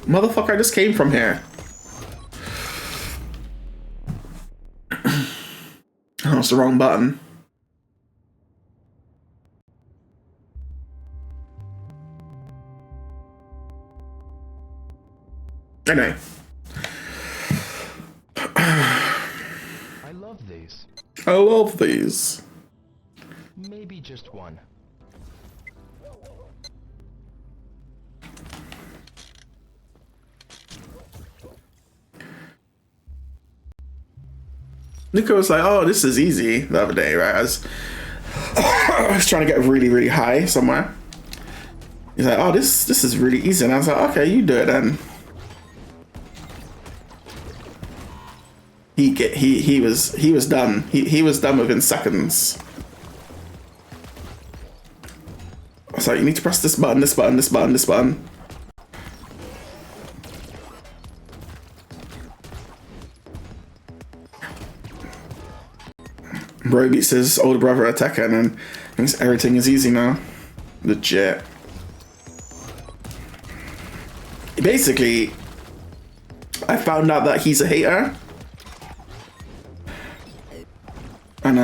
Motherfucker, I just came from here. Oh, it's the wrong button. Anyway. I love these. I love these. Maybe just one. Nico was like, oh, this is easy the other day, right? I was trying to get really, really high somewhere. He's like, oh, this is really easy. And I was like, okay, you do it then. He was done. He was done within seconds. I was like, you need to press this button, this button, this button, this button. Bro beats his older brother at Tekken and thinks everything is easy now. Legit. Basically, I found out that he's a hater. And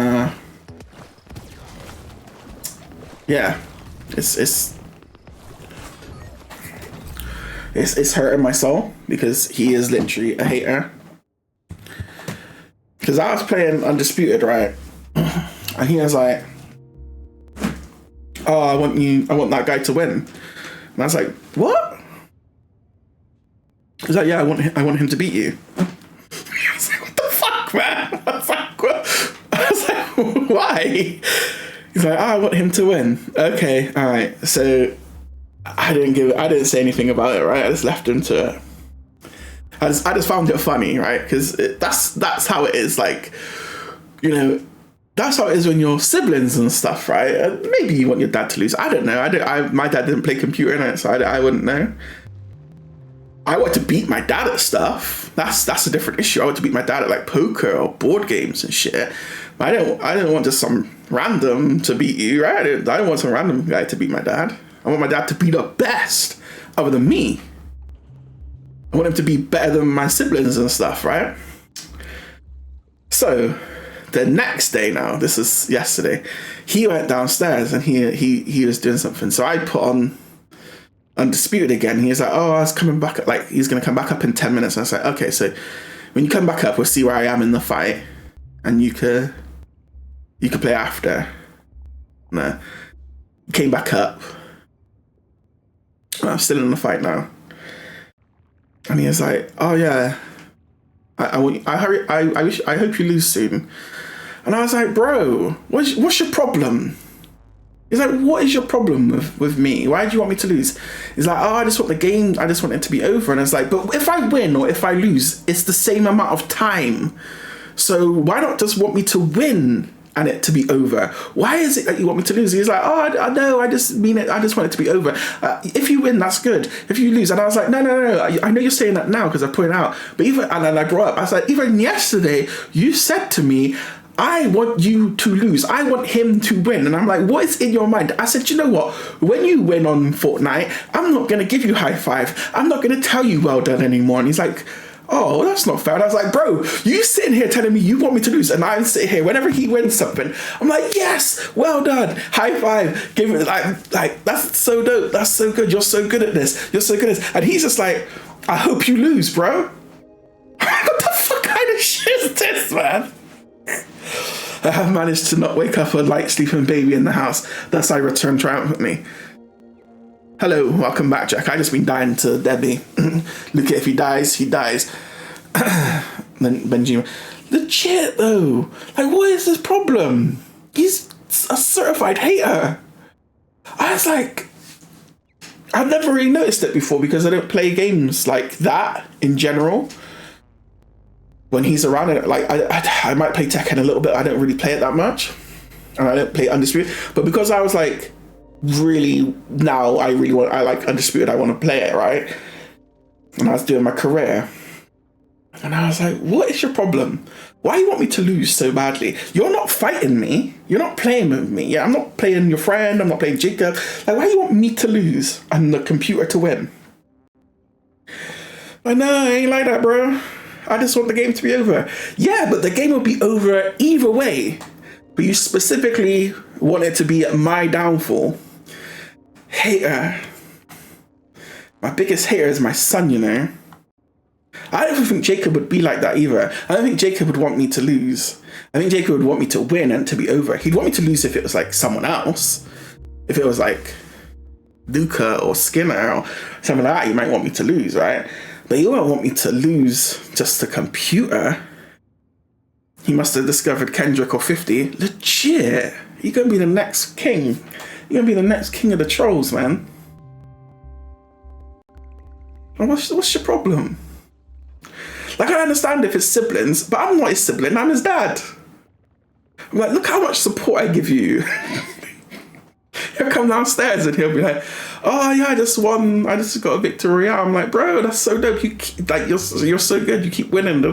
yeah, it's hurting my soul because he is literally a hater. Because I was playing Undisputed, right? And he was like, oh, I want that guy to win. And I was like, what? He's like, yeah, I want him to beat you. I was like, what the fuck, man? I was like, what? I was like, why? He's He's like, oh, I want him to win. Okay, all right. So I didn't say anything about it, right? I just left him to it. I just found it funny, right? Because that's how it is. Like, you know, that's how it is when you're siblings and stuff, right? Maybe you want your dad to lose. I don't know. My dad didn't play computer in it, so I wouldn't know. I want to beat my dad at stuff. That's a different issue. I want to beat my dad at like poker or board games and shit. But I don't want just some random to beat you, right? I don't want some random guy to beat my dad. I want my dad to be the best other than me. I want him to be better than my siblings and stuff, right? So the next day now, this is yesterday, he went downstairs and he was doing something. So I put on Undisputed again. He was like, oh, I was coming back up, like he's gonna come back up in 10 minutes. And I was like, okay, so when you come back up, we'll see where I am in the fight and you could play after. No. He came back up. I'm still in the fight now. And he was like, oh yeah, I hope you lose soon. And I was like, bro, what's your problem? He's like, what is your problem with me? Why do you want me to lose? He's like, oh, I just want the game, I just want it to be over. And I was like, but if I win or if I lose, it's the same amount of time. So why not just want me to win and it to be over? Why is it that you want me to lose? He's like, oh, I know, I just mean it, I just want it to be over. If you win, that's good. If you lose, and I was like, no, I know you're saying that now because I pointed out, but even, and then I brought up, I was like, even yesterday, you said to me, I want you to lose. I want him to win. And I'm like, what is in your mind? I said, you know what? When you win on Fortnite, I'm not going to give you high five. I'm not going to tell you well done anymore. And he's like, oh, that's not fair. And I was like, bro, you sitting here telling me you want me to lose, and I'm sitting here whenever he wins something, I'm like, yes, well done, high five, give it, like that's so dope, that's so good, you're so good at this, you're so good at this. And he's just like, I hope you lose, bro. What the fuck kind of shit is this, man? I have managed to not wake up a light sleeping baby in the house, thus I return triumphantly. Hello, welcome back, Jack. I just been dying to Debbie. Look at, if he dies, he dies. Then Benjima. Legit though. Like, what is his problem? He's a certified hater. I was like, I've never really noticed it before because I don't play games like that in general. When he's around it, like I might play Tekken a little bit. I don't really play it that much, and I don't play Undisputed. But because I was like, really now I like Undisputed, I want to play it, right? And I was doing my career and I was like, what is your problem? Why you want me to lose so badly? You're not fighting me, you're not playing with me. Yeah, I'm not playing your friend, I'm not playing Jacob. Like, why you want me to lose and the computer to win? I know, I ain't like that, bro. I just want the game to be over. Yeah, but the game will be over either way. But you specifically want it to be my downfall. Hater. My biggest hater is my son, you know. I don't think Jacob would be like that either. I don't think Jacob would want me to lose. I think Jacob would want me to win and to be over. He'd want me to lose if it was like someone else. If it was like Luca or Skinner or something like that, he might want me to lose, right? But he won't want me to lose just the computer. He must have discovered Kendrick or 50. Legit. You're going to be the next king. You're going to be the next king of the trolls, man. What's your problem? Like, I understand if it's siblings, but I'm not his sibling, I'm his dad. I'm like, look how much support I give you. He'll come downstairs and he'll be like, oh yeah, I just won, I just got a victory. I'm like, bro, that's so dope. You're so good, you keep winning.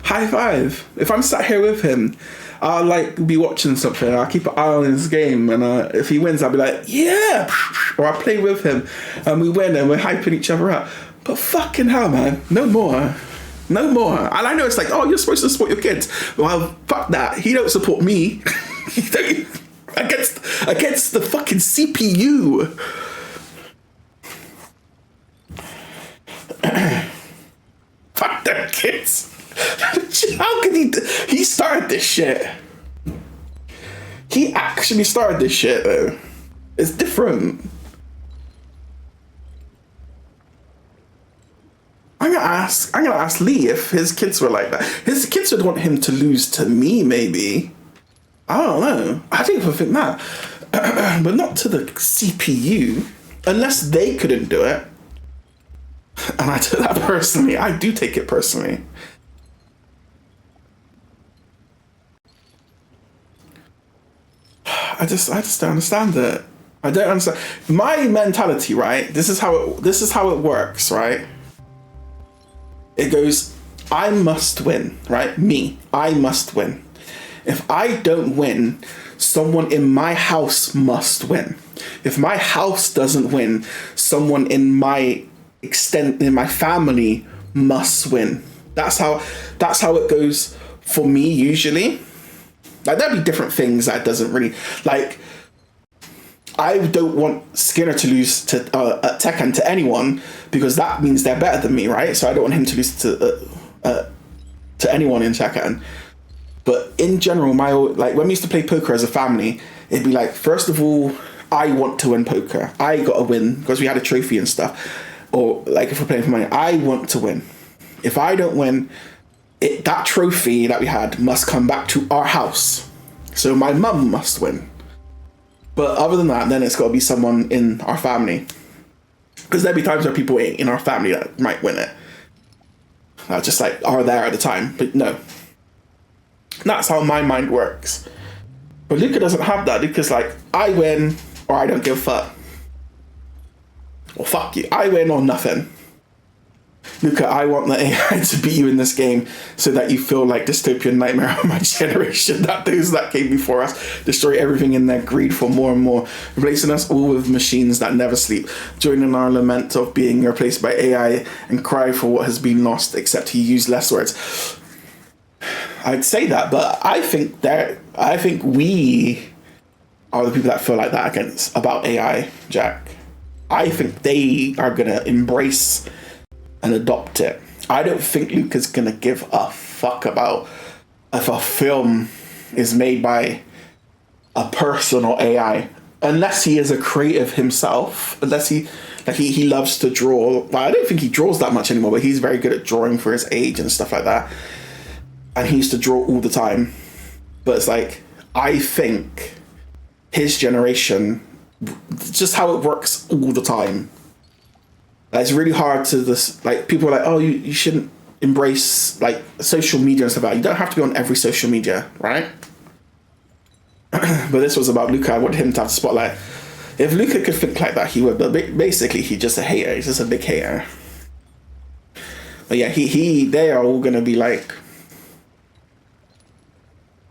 High five. If I'm sat here with him, I'll like be watching something, I'll keep an eye on his game, and if he wins, I'll be like, yeah, or I'll play with him and we win and we're hyping each other up. But fucking hell, man, no more. No more. And I know it's like, oh, you're supposed to support your kids. Well, fuck that. He don't support me. Against the fucking CPU. Fuck them kids. How could he started this shit. He actually started this shit though. It's different. I'm gonna ask Lee if his kids were like that. His kids would want him to lose to me, maybe. I don't know. I didn't even think that. But not to the CPU, unless they couldn't do it. And I took that personally. I do take it personally. I just don't understand it. I don't understand. My mentality, right? This is how it works, right? It goes, I must win, right? Me, I must win. If I don't win, someone in my house must win. If my house doesn't win, someone in my family must win. That's how it goes for me usually. Like, there'll be different things that doesn't really, like, I don't want Skinner to lose to Tekken to anyone, because that means they're better than me, right? So I don't want him to lose to anyone in Tekken. But in general, like, when we used to play poker as a family, it'd be like, first of all, I want to win poker. I got to win because we had a trophy and stuff. Or like, if we're playing for money, I want to win. If I don't win, that trophy that we had must come back to our house. So my mum must win. But other than that, then it's got to be someone in our family. Because there'll be times where people in our family that might win it. That just like are there at the time. But no. That's how my mind works. But Luca doesn't have that. Luca's like, I win or I don't give a fuck. Or fuck you. I win or nothing. Luca, I want the AI to beat you in this game so that you feel like dystopian nightmare of my generation, that those that came before us destroy everything in their greed for more and more, replacing us all with machines that never sleep, joining our lament of being replaced by AI and cry for what has been lost, except he used less words. I'd say that, but I think we are the people that feel like that about AI, Jack. I think they are gonna embrace and adopt it. I don't think Luca's gonna give a fuck about if a film is made by a person or AI, unless he is a creative himself. Unless he loves to draw. Well, I don't think he draws that much anymore, but he's very good at drawing for his age and stuff like that. And he used to draw all the time. But it's like, I think his generation, just how it works all the time. It's really hard to like, people are like, oh, you shouldn't embrace like social media and stuff like that. You don't have to be on every social media, right? But this was about Luca. I wanted him to have the spotlight. If Luca could think like that, he would. But basically, he's just a hater. He's just a big hater. But yeah, they are all gonna be like,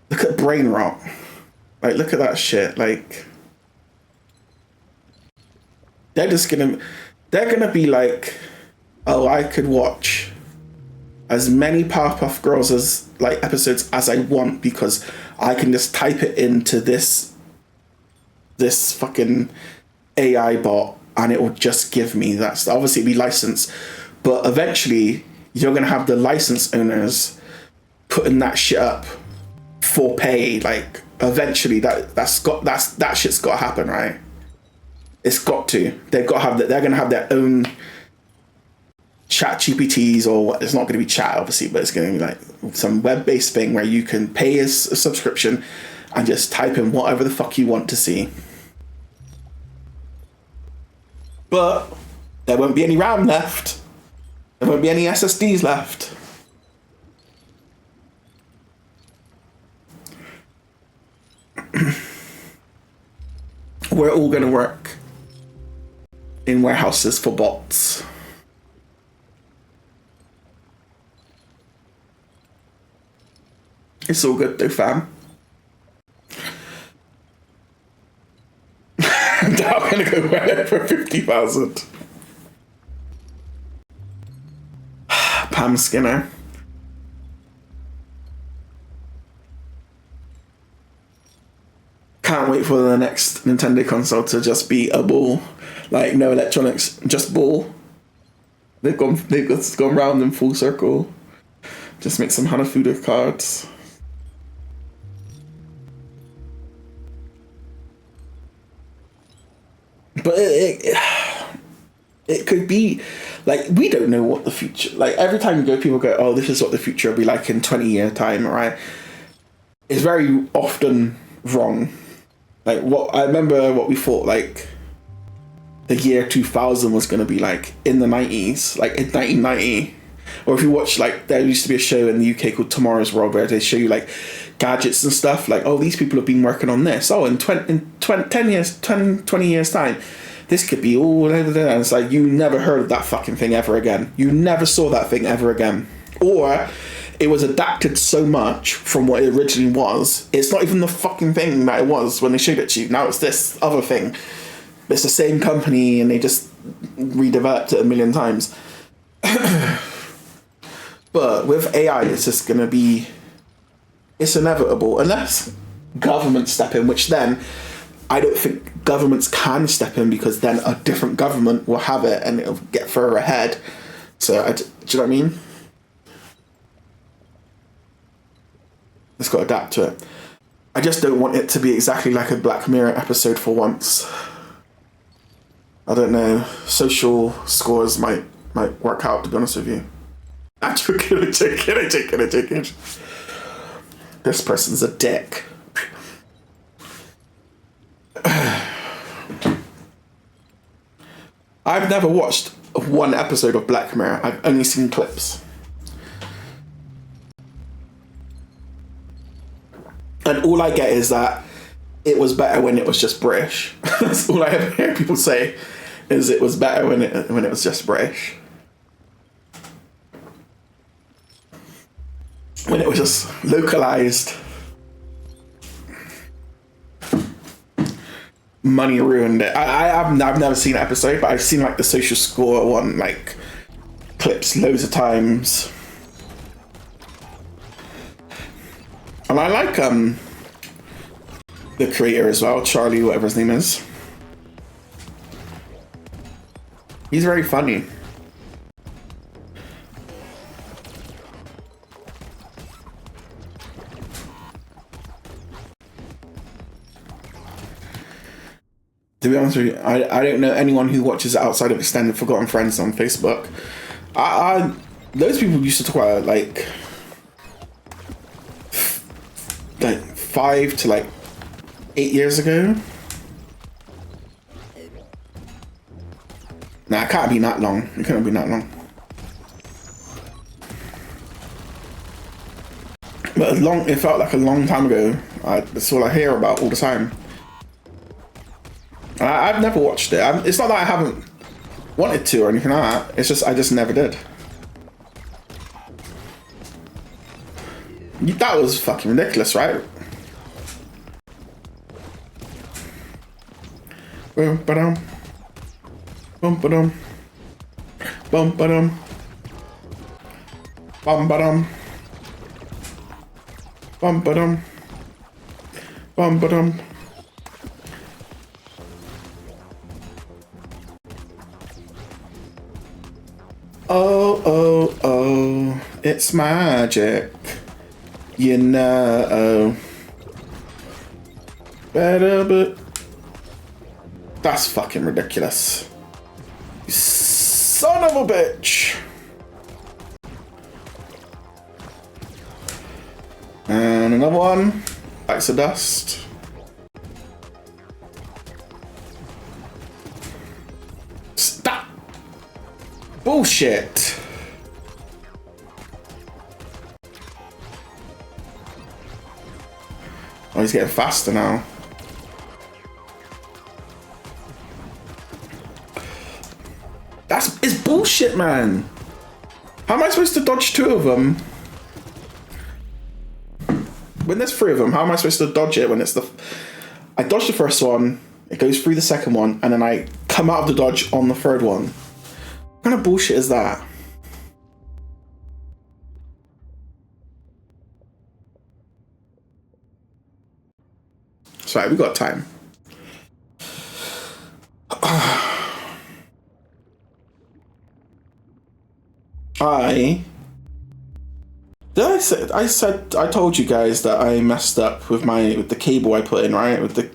look at brain rot. Like, look at that shit. Like, they're gonna be like, oh, I could watch as many Powerpuff Girls as like episodes as I want because I can just type it into this fucking AI bot and it will just give me that. Obviously it'll be licensed, but eventually you're gonna have the license owners putting that shit up for pay. Like, eventually that shit's gotta happen, right? It's got to. They've got to have that. They're going to have their own chat GPTs, or what? It's not going to be chat, obviously, but it's going to be like some web-based thing where you can pay a subscription and just type in whatever the fuck you want to see. But there won't be any RAM left. There won't be any SSDs left. We're all going to work in warehouses for bots. It's all good though, fam. I'm gonna go wear it for 50,000. Pam Skinner. Can't wait for the next Nintendo console to just be a ball. Like, no electronics, just ball. They've gone round in full circle. Just make some Hanafuda cards. But it could be, like, we don't know what the future, like, every time you go, people go, oh, this is what the future will be like in 20-year time, right? It's very often wrong. Like what I remember, what we thought like the year 2000 was going to be like in the 90s, like in 1990. Or if you watch, like, there used to be a show in the UK called Tomorrow's World where they show you like gadgets and stuff. Like, oh, these people have been working on this. Oh, in 10 years, 20 years time, this could be all. And it's like, you never heard of that fucking thing ever again. You never saw that thing ever again. Or it was adapted so much from what it originally was. It's not even the fucking thing that it was when they showed it to you. Now it's this other thing. It's the same company and they just redeveloped it a million times. But with AI, it's just going to be... It's inevitable. Unless governments step in, which then I don't think governments can step in because then a different government will have it and it'll get further ahead. So, do you know what I mean? It's got to adapt to it. I just don't want it to be exactly like a Black Mirror episode for once. I don't know. Social scores might work out, to be honest with you. I'm joking. This person's a dick. I've never watched one episode of Black Mirror. I've only seen clips. And all I get is that it was better when it was just British. That's all I ever hear people say, is it was better when it was just British. When it was just localized. Money ruined it. I've never seen an episode, but I've seen like the social score one, like clips loads of times. And I like the creator as well, Charlie, whatever his name is. He's very funny. To be honest with you, I don't know anyone who watches it outside of Extended Forgotten Friends on Facebook. Those people used to talk about it like 5 to like 8 years ago. Nah, it can't be that long. It couldn't be that long. But it felt like a long time ago. That's all I hear about all the time. I've never watched it. It's not that I haven't wanted to or anything like that. It's just I just never did. That was fucking ridiculous, right? Boom, ba-dum. Boom, ba-dum. Boom, ba-dum. Bum, ba-dum. Bum, ba-dum. Bum, ba-dum. Oh, oh, oh, it's magic, you know. Better, but that's fucking ridiculous. You son of a bitch. And another one, back to dust. Stop. Bullshit. Oh, he's getting faster now. It's bullshit, man. How am I supposed to dodge 2 of them? When there's 3 of them, how am I supposed to dodge it when it's I dodge the first one, it goes through the second one, and then I come out of the dodge on the third one? What kind of bullshit is that? It's right, we got time. I told you guys that I messed up with the cable I put in, right? With the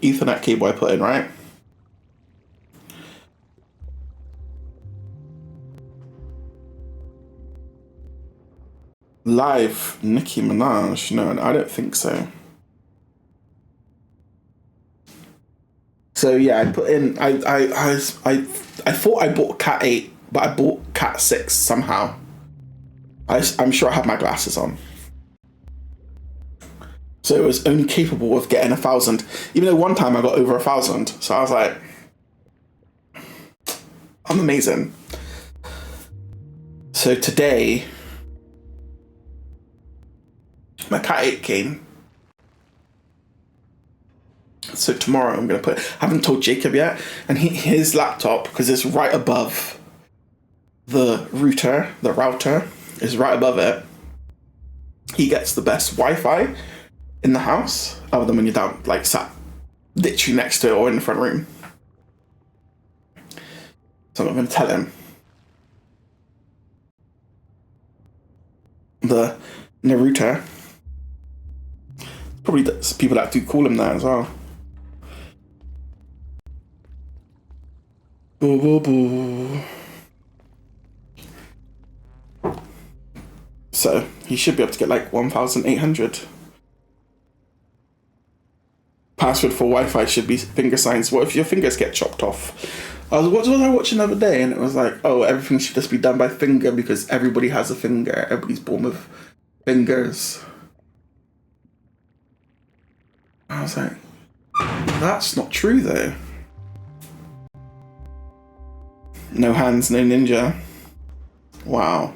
Ethernet cable I put in, right? Live Nicki Minaj? No, I don't think so. So yeah, I put in. I thought I bought Cat 8, but I bought Cat 6 somehow. I'm sure I had my glasses on. So it was only capable of getting 1,000, even though one time I got over 1,000. So I was like, I'm amazing. So today, my Cat 8 came. So tomorrow I'm going to put, I haven't told Jacob yet, and his laptop, because it's right above the router is right above it. He gets the best Wi-Fi in the house, other than when you're down, like sat literally next to it or in the front room. So I'm going to tell him the router. Probably people that do call him that as well. Boo boo boo. So he should be able to get like 1,800. Password for Wi-Fi should be finger signs. What if your fingers get chopped off? What was I watching the other day? And it was like, oh, everything should just be done by finger because everybody has a finger. Everybody's born with fingers. I was like, that's not true though. No hands, no ninja. Wow.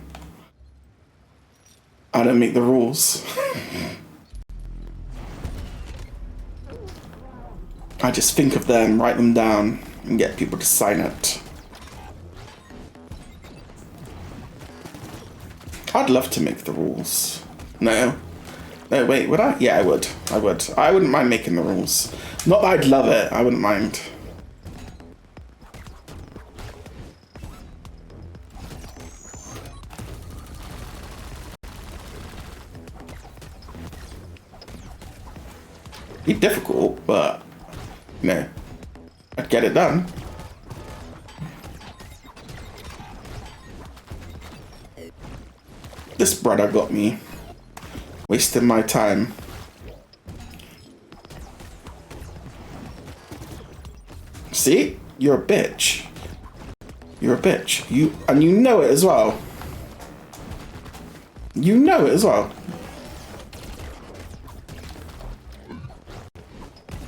I don't make the rules. I just think of them, write them down, and get people to sign it. I'd love to make the rules. No, wait, would I? Yeah, I would. I wouldn't mind making the rules. Not that I'd love it, I wouldn't mind. Be difficult, but I'd get it done. This brother got me wasting my time. See? You're a bitch. You're a bitch. You know it as well. You know it as well.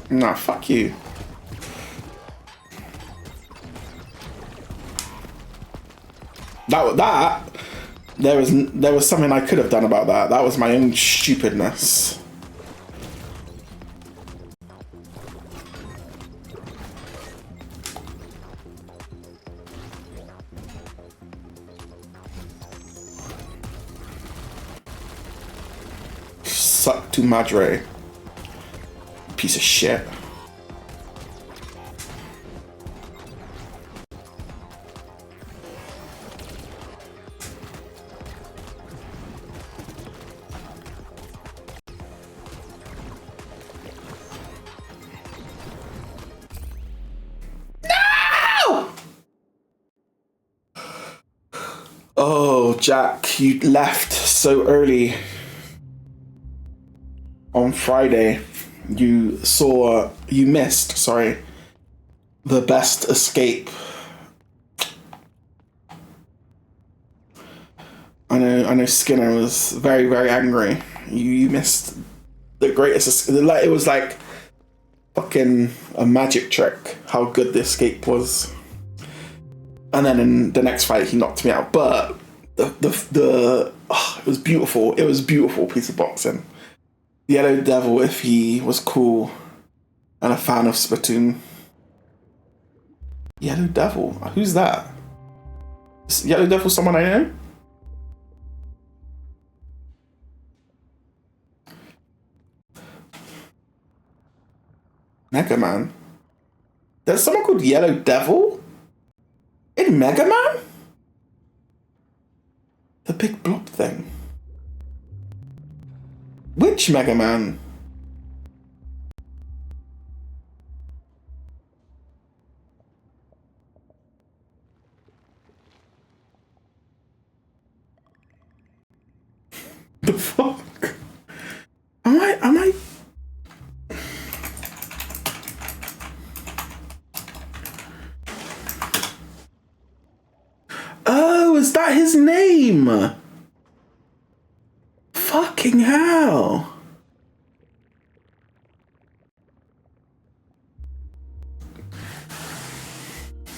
Nah, fuck you. There was something I could have done about that. That was my own stupidness. Suck to madre. Piece of shit. Oh, Jack, you left so early. On Friday, you missed, the best escape. I know Skinner was very, very angry. You missed the greatest, it was like fucking a magic trick how good the escape was. And then in the next fight, he knocked me out. But it was beautiful. It was a beautiful piece of boxing. Yellow Devil, if he was cool and a fan of Splatoon. Yellow Devil? Who's that? Is Yellow Devil someone I know? Mega Man? There's someone called Yellow Devil? In Mega Man? The big blob thing. Which Mega Man? the fuck? Am I? Oh, is that his name? Fucking hell.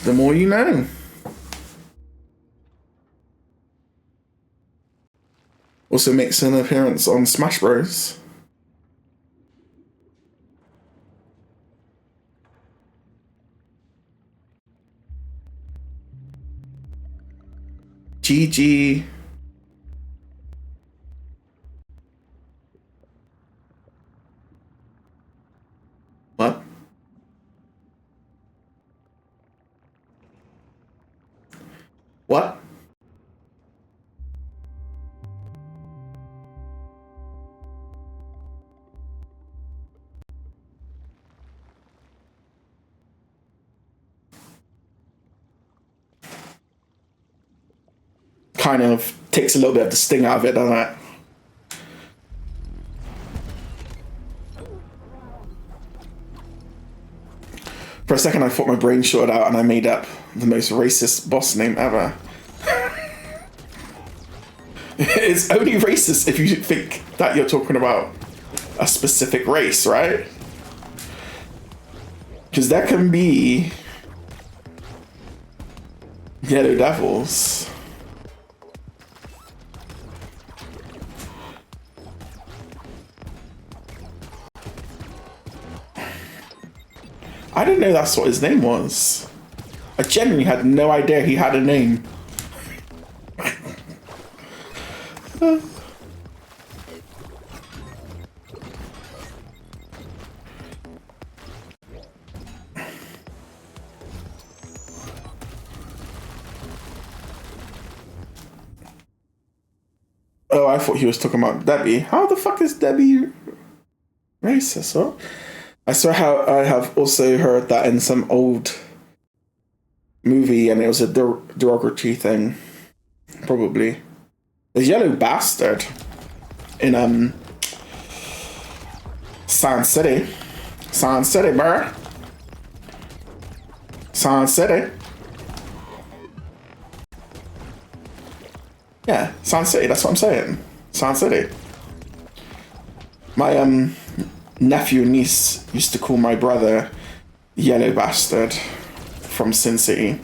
The more you know. Also makes an appearance on Smash Bros. GG. What? What? Kind of takes a little bit of the sting out of it, doesn't it? For a second, I thought my brain shorted out and I made up the most racist boss name ever. It's only racist if you think that you're talking about a specific race, right? Because there can be yellow devils. I didn't know that's what his name was. I genuinely had no idea he had a name. Oh, I thought he was talking about Debbie. How the fuck is Debbie racist, huh? I swear how I have also heard that in some old movie and it was a derogatory thing. Probably. There's Yellow Bastard in Sound City. Sound City, bruh. Sound City. Yeah, Sound City, that's what I'm saying. Sound City. My nephew and niece used to call my brother Yellow Bastard from Sin City.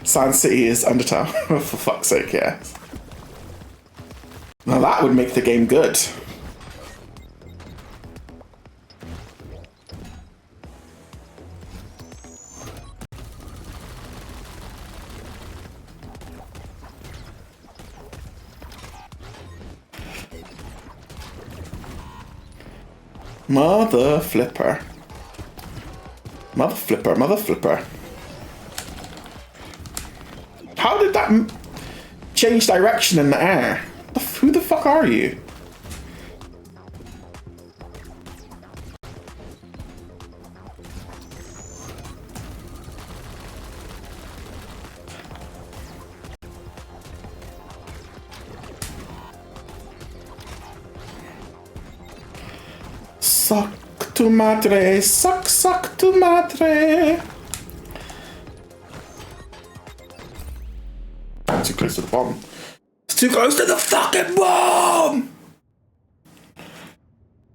Sound City is Undertale, for fuck's sake, yeah. Now that would make the game good. Mother flipper. Mother flipper, mother flipper. How did that change direction in the air? Who the fuck are you? Suck tu madre, suck tu madre. Too close to the bomb. It's too close to the fucking bomb!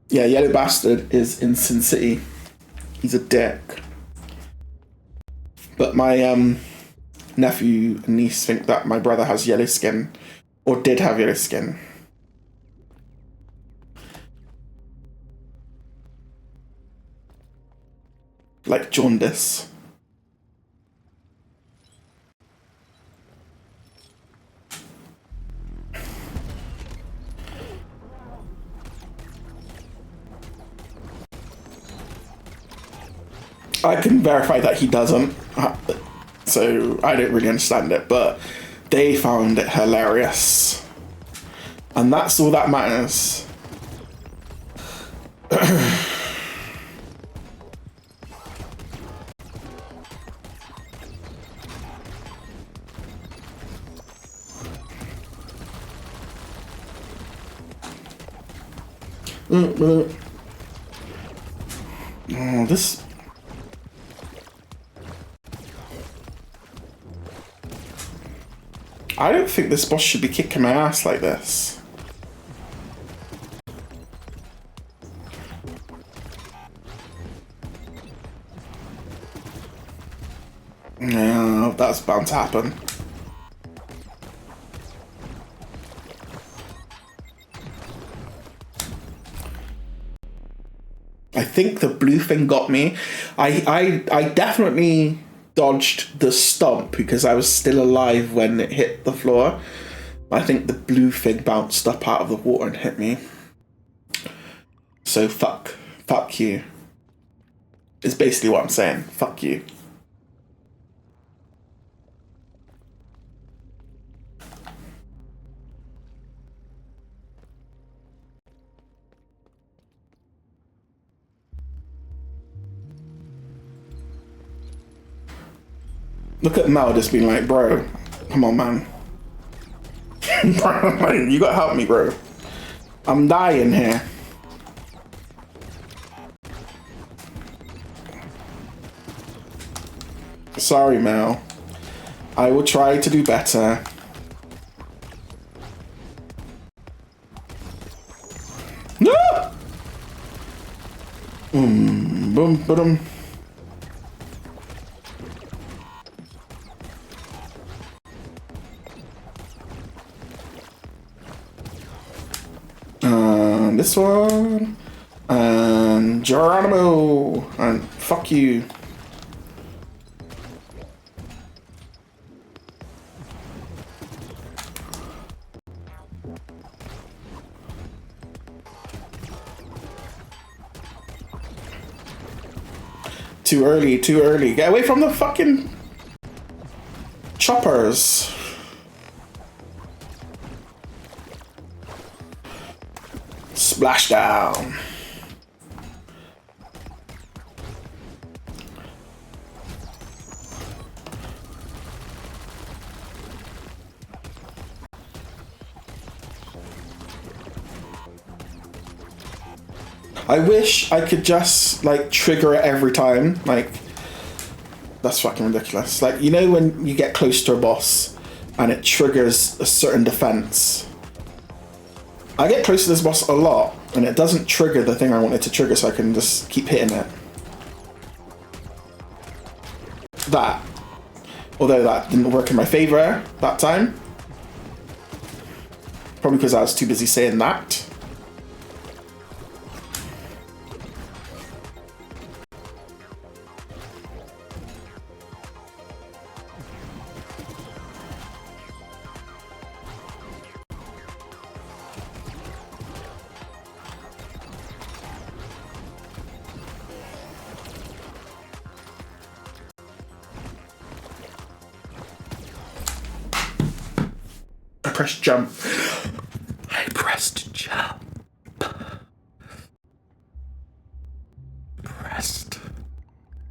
Yeah, Yellow Bastard is in Sin City. He's a dick. But my nephew and niece think that my brother has yellow skin. Or did have yellow skin. Like jaundice. I can verify that he doesn't, so I don't really understand it, but they found it hilarious. And that's all that matters. Oh, this. I don't think this boss should be kicking my ass like this. No, that's bound to happen. I think the blue thing got me. I definitely dodged the stomp because I was still alive when it hit the floor. I think the blue thing bounced up out of the water and hit me. So fuck you. Is basically what I'm saying. Fuck you. Look at Mel just being like, bro, come on, man. Bro, you gotta help me, bro. I'm dying here. Sorry, Mel. I will try to do better. No! Boom, boom. This one, and Geronimo, and fuck you. Too early, too early. Get away from the fucking choppers. Splashdown. I wish I could just like trigger it every time. Like, that's fucking ridiculous. Like, you know when you get close to a boss and it triggers a certain defense? I get close to this boss a lot, and it doesn't trigger the thing I wanted to trigger, so I can just keep hitting it. That. Although that didn't work in my favor that time. Probably because I was too busy saying that. I pressed jump. I pressed jump. Pressed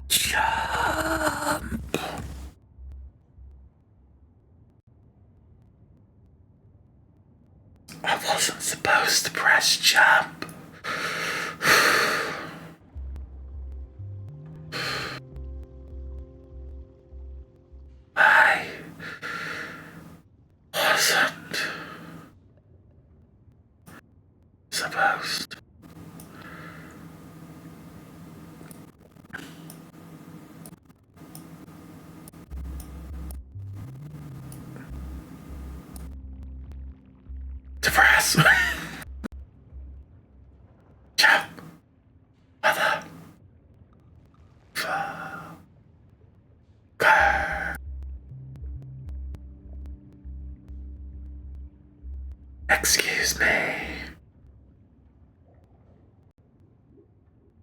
jump. I wasn't supposed to press jump. I wasn't supposed to press jump. Mother. Excuse me.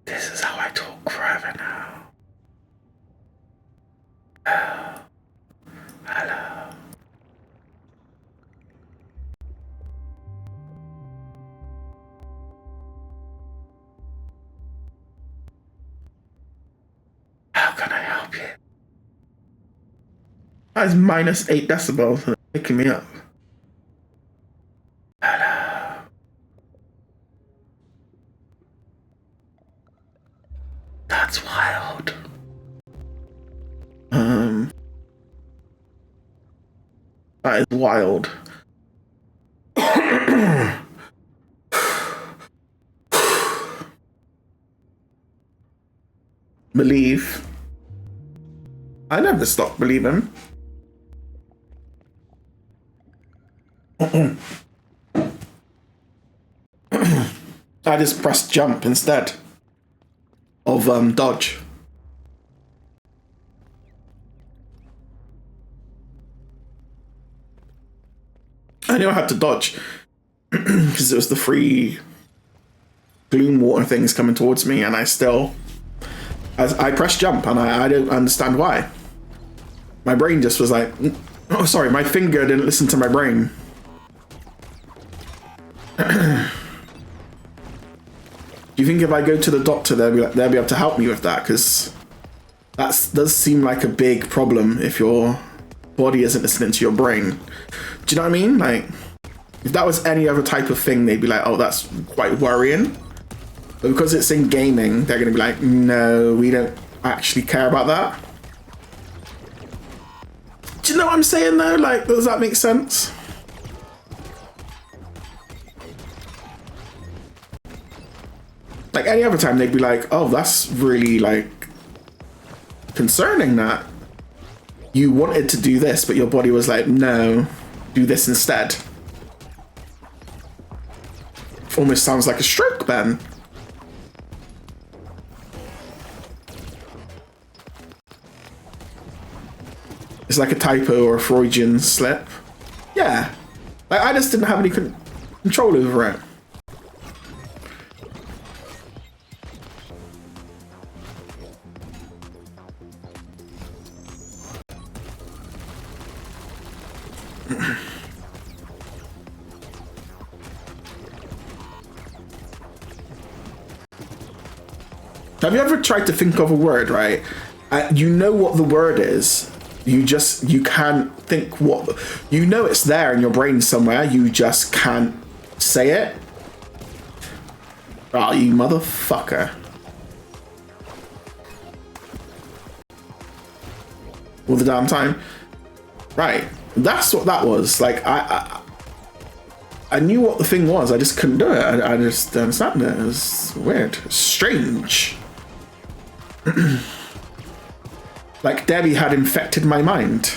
This is how I talk forever now. Oh. Hello. How can I help you? That is minus 8 decibels. Picking me up. Hello. That's wild. That is wild. Believe. I never stopped believing. I just pressed jump instead of dodge. I knew I had to dodge because it was the free gloom water things coming towards me, and I pressed jump, and I don't understand why. My brain just was like, oh, sorry, my finger didn't listen to my brain. Do you think if I go to the doctor, they'll be able to help me with that? Because that does seem like a big problem if your body isn't listening to your brain. Do you know what I mean? Like, if that was any other type of thing, they'd be like, oh, that's quite worrying. But because it's in gaming, they're going to be like, no, we don't actually care about that. Do you know what I'm saying though? Like, does that make sense? Like any other time, they'd be like, oh, that's really like concerning that you wanted to do this, but your body was like, no, do this instead. Almost sounds like a stroke, Ben. It's like a typo or a Freudian slip. Yeah. Like, I just didn't have any control over it. Have you ever tried to think of a word, right? You know what the word is. You can't think what... You know it's there in your brain somewhere. You just can't say it. Oh, you motherfucker. All the damn time. Right. That's what that was. Like, I knew what the thing was. I just couldn't do it. I just don't understand it. It was weird. Strange. Like Debbie had infected my mind.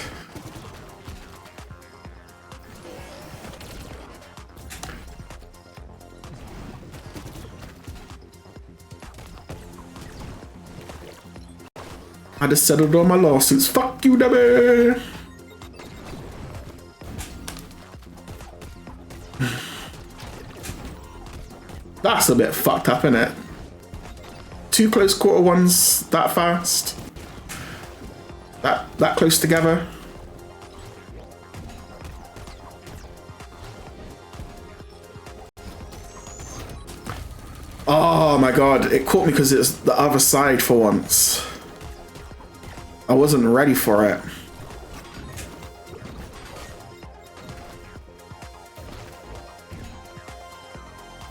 I just settled all my lawsuits. Fuck you, Debbie! That's a bit fucked up, innit? Two close quarter ones that fast. That close together. Oh my god, it caught me because it's the other side for once. I wasn't ready for it.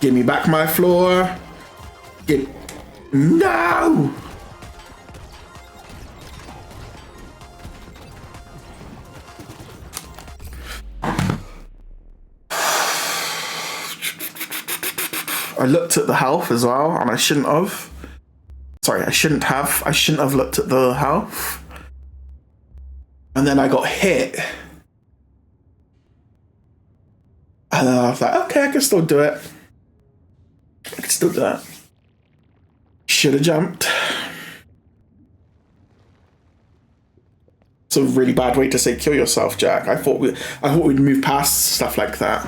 Give me back my floor. No! I looked at the health as well, and I shouldn't have. Sorry, I shouldn't have. I shouldn't have looked at the health. And then I got hit. And then I was like, okay, I can still do it. I can still do that. Should have jumped. It's a really bad way to say kill yourself, Jack. I thought we'd move past stuff like that.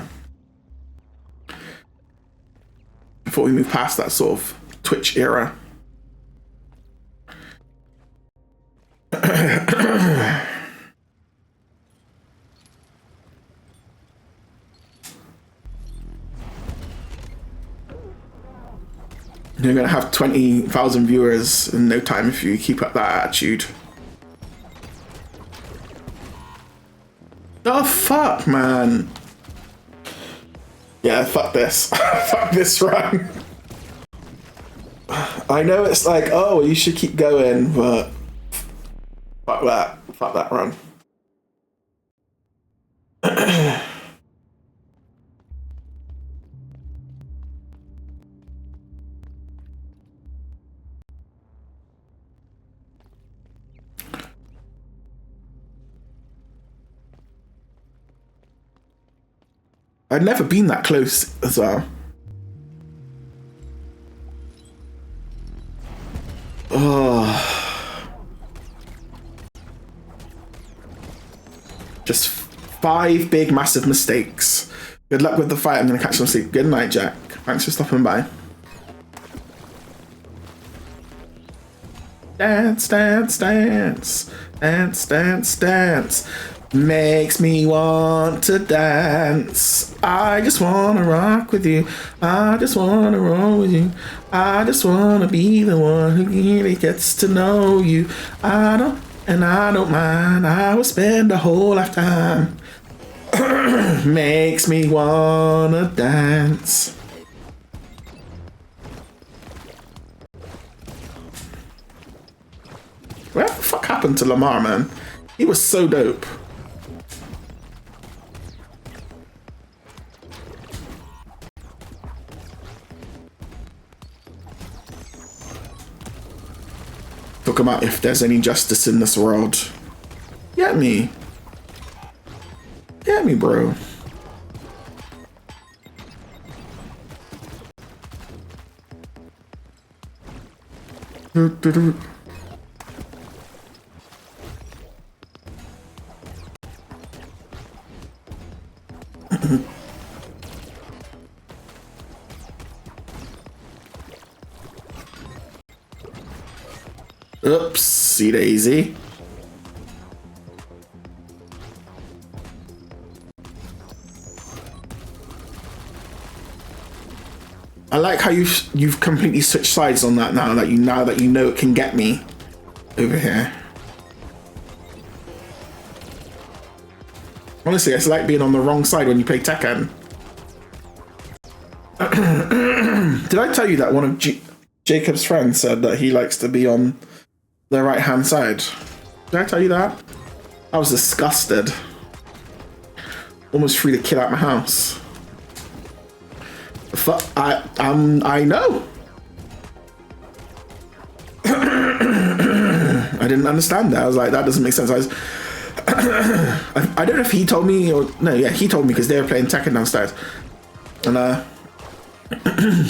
I thought we moved past that sort of Twitch era. You're gonna have 20,000 viewers in no time if you keep up that attitude. Oh fuck, man. Yeah, fuck this. Fuck this run. I know it's like, oh, you should keep going, but fuck that. Fuck that run. I'd never been that close as well. Oh. Just 5 big, massive mistakes. Good luck with the fight. I'm going to catch some sleep. Good night, Jack. Thanks for stopping by. Dance, dance, dance. Dance, dance, dance. Makes me want to dance. I just wanna rock with you. I just wanna roll with you. I just wanna be the one who really gets to know you. I don't mind. I will spend a whole lifetime. Makes me wanna dance. What the fuck happened to Lamar, man? He was so dope. Talk about if there's any justice in this world. Get me. Get me, bro. Oopsie daisy. I like how you've completely switched sides on that now that you know it can get me over here. Honestly, it's like being on the wrong side when you play Tekken. Did I tell you that one of Jacob's friends said that he likes to be on the right hand side? Did I tell you that? I was disgusted. Almost threw the kid out of my house. I know. I didn't understand that. I was like, that doesn't make sense. I don't know if he told me or no. Yeah, he told me because they were playing Tekken downstairs, and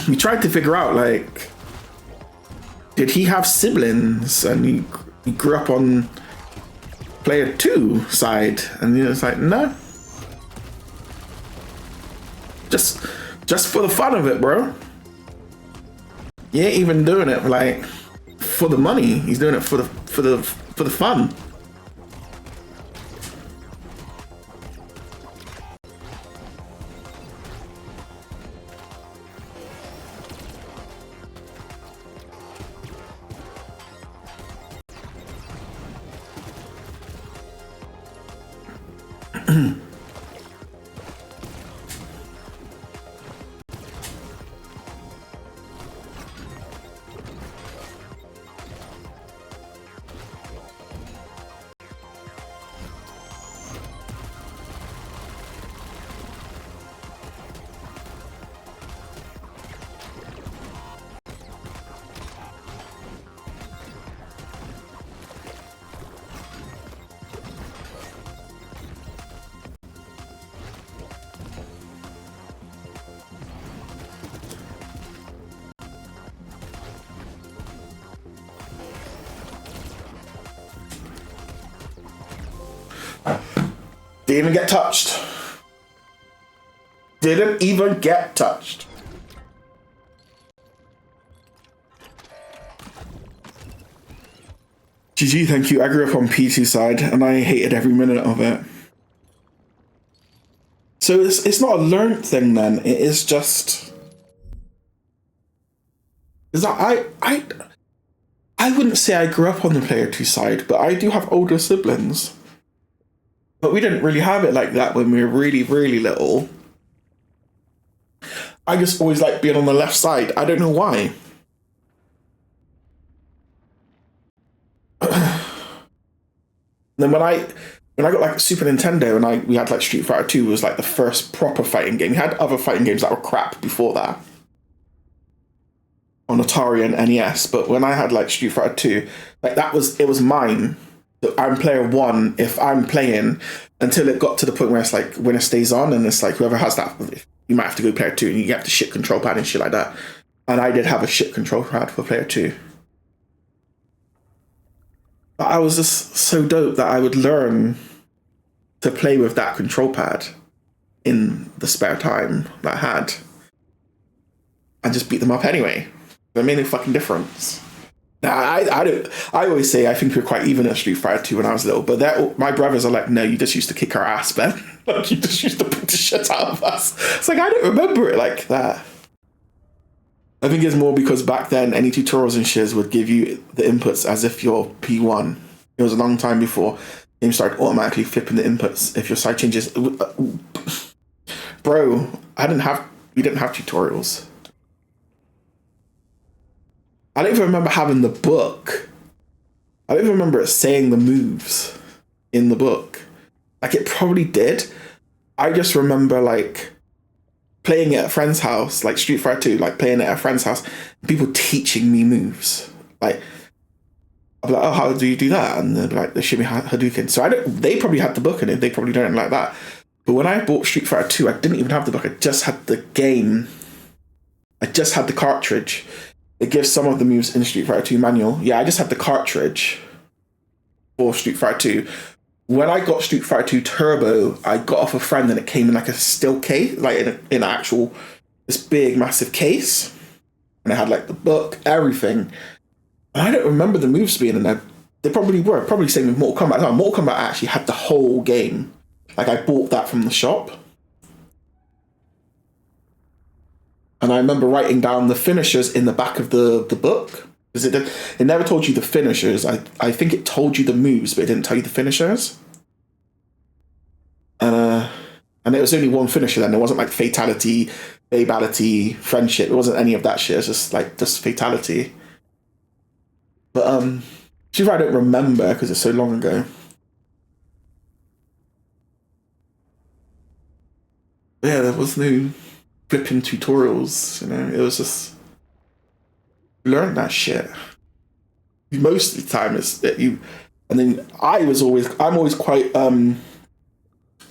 we tried to figure out like, did he have siblings? And he grew up on player 2 side, and he was like, no, just for the fun of it, bro. He ain't even doing it like for the money. He's doing it for the fun. Didn't even get touched. Didn't even get touched. GG, thank you. I grew up on P2 side and I hated every minute of it. So it's not a learned thing then. It is just. Is that I wouldn't say I grew up on the player 2 side, but I do have older siblings. But we didn't really have it like that when we were really, really little. I just always liked being on the left side. I don't know why. then when I got like Super Nintendo and we had like Street Fighter 2 was like the first proper fighting game. We had other fighting games that were crap before that on Atari and NES, but when I had like Street Fighter 2, like it was mine. So I'm player one if I'm playing, until it got to the point where it's like winner stays on, and it's like whoever has that, you might have to go player two, and you have to shit control pad and shit like that. And I did have a shit control pad for player two. But I was just so dope that I would learn to play with that control pad in the spare time that I had, and just beat them up anyway. It made no fucking difference. Now, I always say I think we were quite even at Street Fighter 2 when I was little, but my brothers are like, no, you just used to kick our ass, man. Like, you just used to beat the shit out of us. It's like, I don't remember it like that. I think it's more because back then, any tutorials and shiz would give you the inputs as if you're P1. It was a long time before games started automatically flipping the inputs if your side changes. Bro, we didn't have tutorials. I don't even remember having the book. I don't even remember it saying the moves in the book. Like, it probably did. I just remember, like, playing it at a friend's house, like Street Fighter 2, like playing it at a friend's house, people teaching me moves. Like, I'd be like, oh, how do you do that? And they'd be like, they show me Hadouken. So they probably had the book in it. They probably don't like that. But when I bought Street Fighter 2, I didn't even have the book. I just had the game. I just had the cartridge. It gives some of the moves in Street Fighter 2 manual. Yeah, I just had the cartridge for Street Fighter 2. When I got Street Fighter 2 Turbo, I got off a friend and it came in like a still case, like in an actual, this big, massive case. And it had like the book, everything. And I don't remember the moves being in there. They probably were. Probably same with Mortal Kombat. No, Mortal Kombat actually had the whole game. Like, I bought that from the shop. And I remember writing down the finishers in the back of the book. Because it never told you the finishers. I think it told you the moves, but it didn't tell you the finishers. And it was only one finisher then. It wasn't like fatality, babality, friendship. It wasn't any of that shit. It was just fatality. But she's right, I don't remember because it's so long ago. But yeah, there was no flipping tutorials, you know. It was just learn that shit. Most of the time it's that you, and then I'm always quite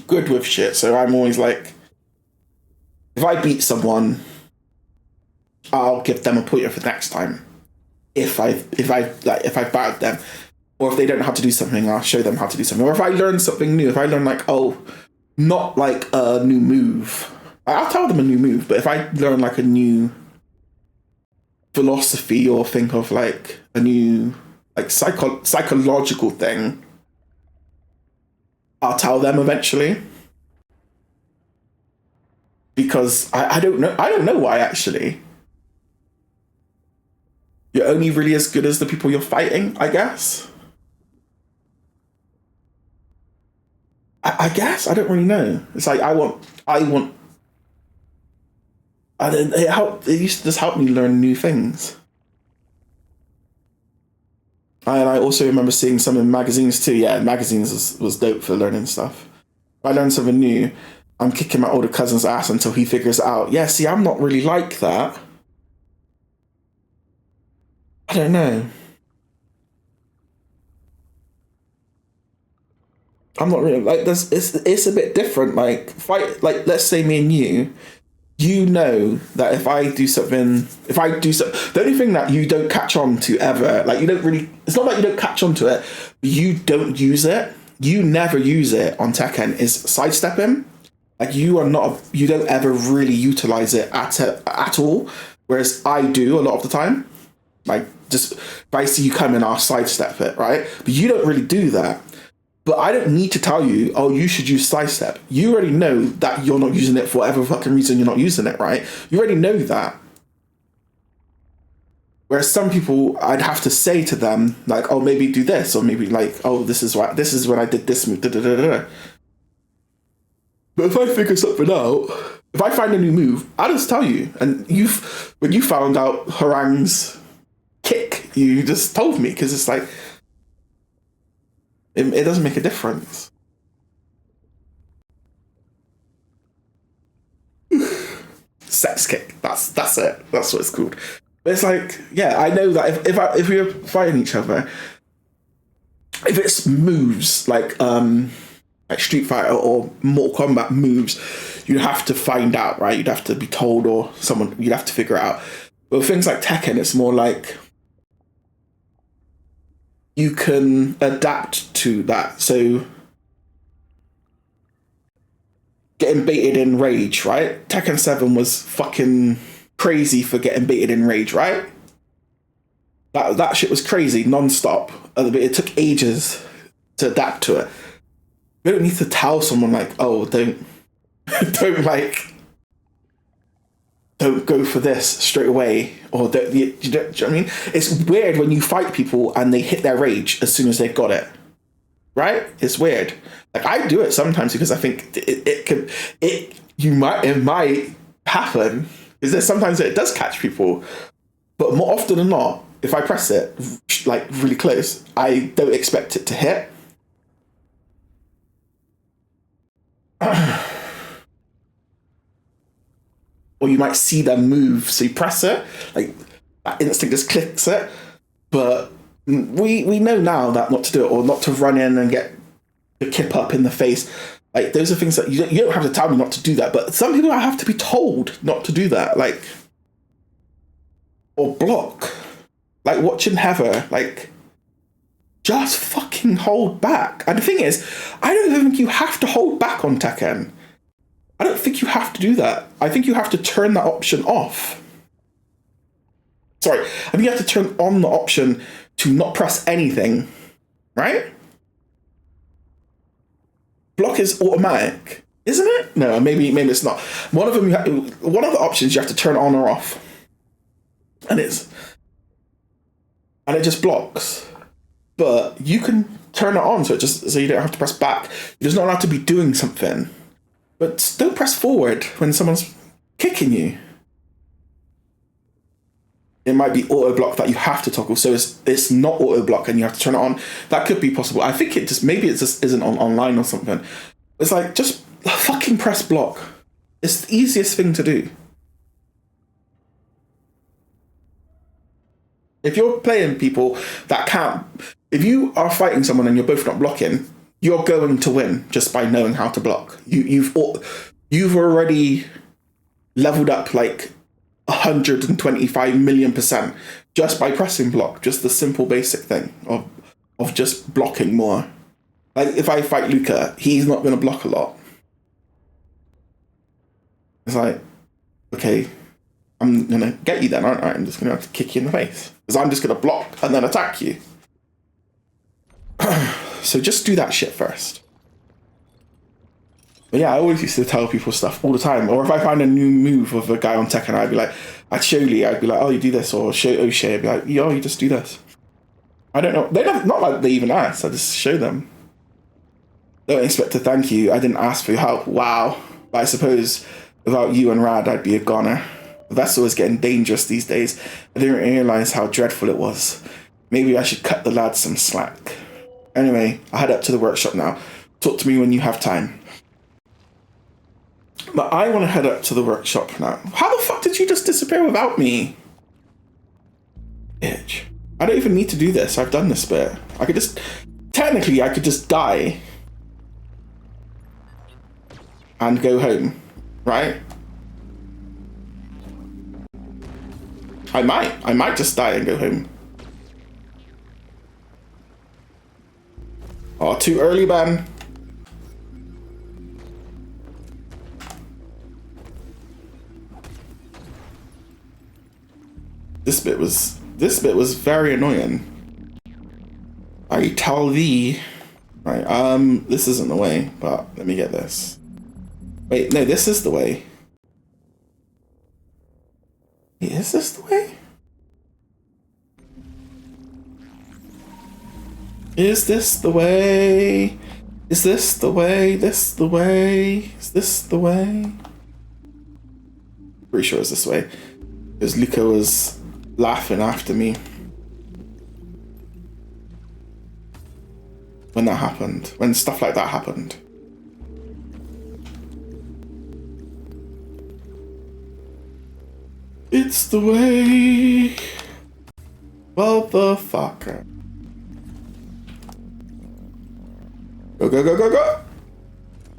good with shit. So I'm always like, if I beat someone, I'll give them a pointer for next time. If I battered them, or if they don't know how to do something, I'll show them how to do something. Or if I learn something new, if I learn like, oh, not like a new move, I'll tell them a new move. But if I learn like a new philosophy or think of like a new like psychological thing, I'll tell them eventually. Because I don't know why actually. You're only really as good as the people you're fighting, I guess. I guess I don't really know. It's like I want, and then it used to just help me learn new things. And I also remember seeing some in magazines too. Yeah, magazines was dope for learning stuff. If I learn something new, I'm kicking my older cousin's ass until he figures it out. Yeah, see, I'm not really like that. I don't know. I'm not really like this. It's a bit different. Like let's say me and you know that if I do something, the only thing that you don't catch on to ever, like you don't really, it's not like you don't catch on to it, but you don't use it. You never use it on Tekken is sidestepping. Like you don't ever really utilize it at all. Whereas I do a lot of the time. Like, just if I see you coming, I'll sidestep it, right? But you don't really do that. But I don't need to tell you, oh, you should use sidestep. You already know that you're not using it for whatever fucking reason you're not using it, right? You already know that. Whereas some people, I'd have to say to them, like, oh, maybe do this, or maybe like, oh, this is when I did this move, da da da da. But if I figure something out, if I find a new move, I'll just tell you. And when you found out Harang's kick, you just told me, because it's like, It doesn't make a difference. Sex kick. That's it. That's what it's called. But it's like, yeah, I know that if we're fighting each other, if it's moves like Street Fighter or Mortal Kombat moves, you'd have to find out, right? You'd have to be told, or you'd have to figure it out. But with things like Tekken, it's more like you can adapt to that. So getting baited in rage, right? Tekken 7 was fucking crazy for getting baited in rage, right? That shit was crazy, non-stop. It took ages to adapt to it. You don't need to tell someone like, oh, don't go for this straight away, or do you know what I mean? It's weird when you fight people and they hit their rage as soon as they've got it, right? It's weird. Like, I do it sometimes because I think it might happen, because there's sometimes it does catch people, but more often than not, if I press it like really close, I don't expect it to hit. Or you might see them move, so you press it, like that instinct just clicks it. But we know now that not to do it, or not to run in and get the kip up in the face. Like, those are things that you don't have to tell me not to do that, but some people have to be told not to do that, like, or block. Like watching Heather, like, just fucking hold back. And the thing is, I don't even think you have to hold back on Tekken. I don't think you have to do that. I think you have to turn that option off. Sorry, I think you have to turn on the option to not press anything, right? Block is automatic, isn't it? No, maybe it's not. One of the options you have to turn on or off, and it just blocks. But you can turn it on so you don't have to press back. You're just not allowed to be doing something. But don't press forward when someone's kicking you. It might be auto block that you have to toggle, so it's not auto block and you have to turn it on. That could be possible. I think it just isn't online or something. It's like, just fucking press block. It's the easiest thing to do. If you're playing people that can't, if you are fighting someone and you're both not blocking, you're going to win just by knowing how to block. You've already leveled up like 125 million% just by pressing block. Just the simple basic thing of just blocking more. Like, if I fight Luca, he's not going to block a lot. It's like, okay, I'm going to get you then, aren't I? I'm just going to have to kick you in the face, because I'm just going to block and then attack you. So just do that shit first. But yeah, I always used to tell people stuff all the time. Or if I find a new move of a guy on Tekken, I'd be like, I'd show Lee, I'd be like, oh, you do this. Or show O'Shea, I'd be like, yo, you just do this. I don't know. Not like they even ask, I just show them. Don't expect to thank you. I didn't ask for your help. Wow. But I suppose without you and Rad, I'd be a goner. The vessel is getting dangerous these days. I didn't realise how dreadful it was. Maybe I should cut the lads some slack. Anyway, I head up to the workshop now. Talk to me when you have time. But I want to head up to the workshop now. How the fuck did you just disappear without me? Bitch. I don't even need to do this. I've done this bit. Technically, I could just die and go home, right? I might just die and go home. Oh, too early, Ben. This bit was very annoying. I tell thee. Right, this isn't the way, but let me get this. Wait, no, this is the way. Wait, is this the way? Is this the way? Is this the way? This the way? Is this the way? Pretty sure it's this way. Because Luca was laughing after me. when that happened, when stuff like that happened. It's the way. Motherfucker. Go, go, go, go, go.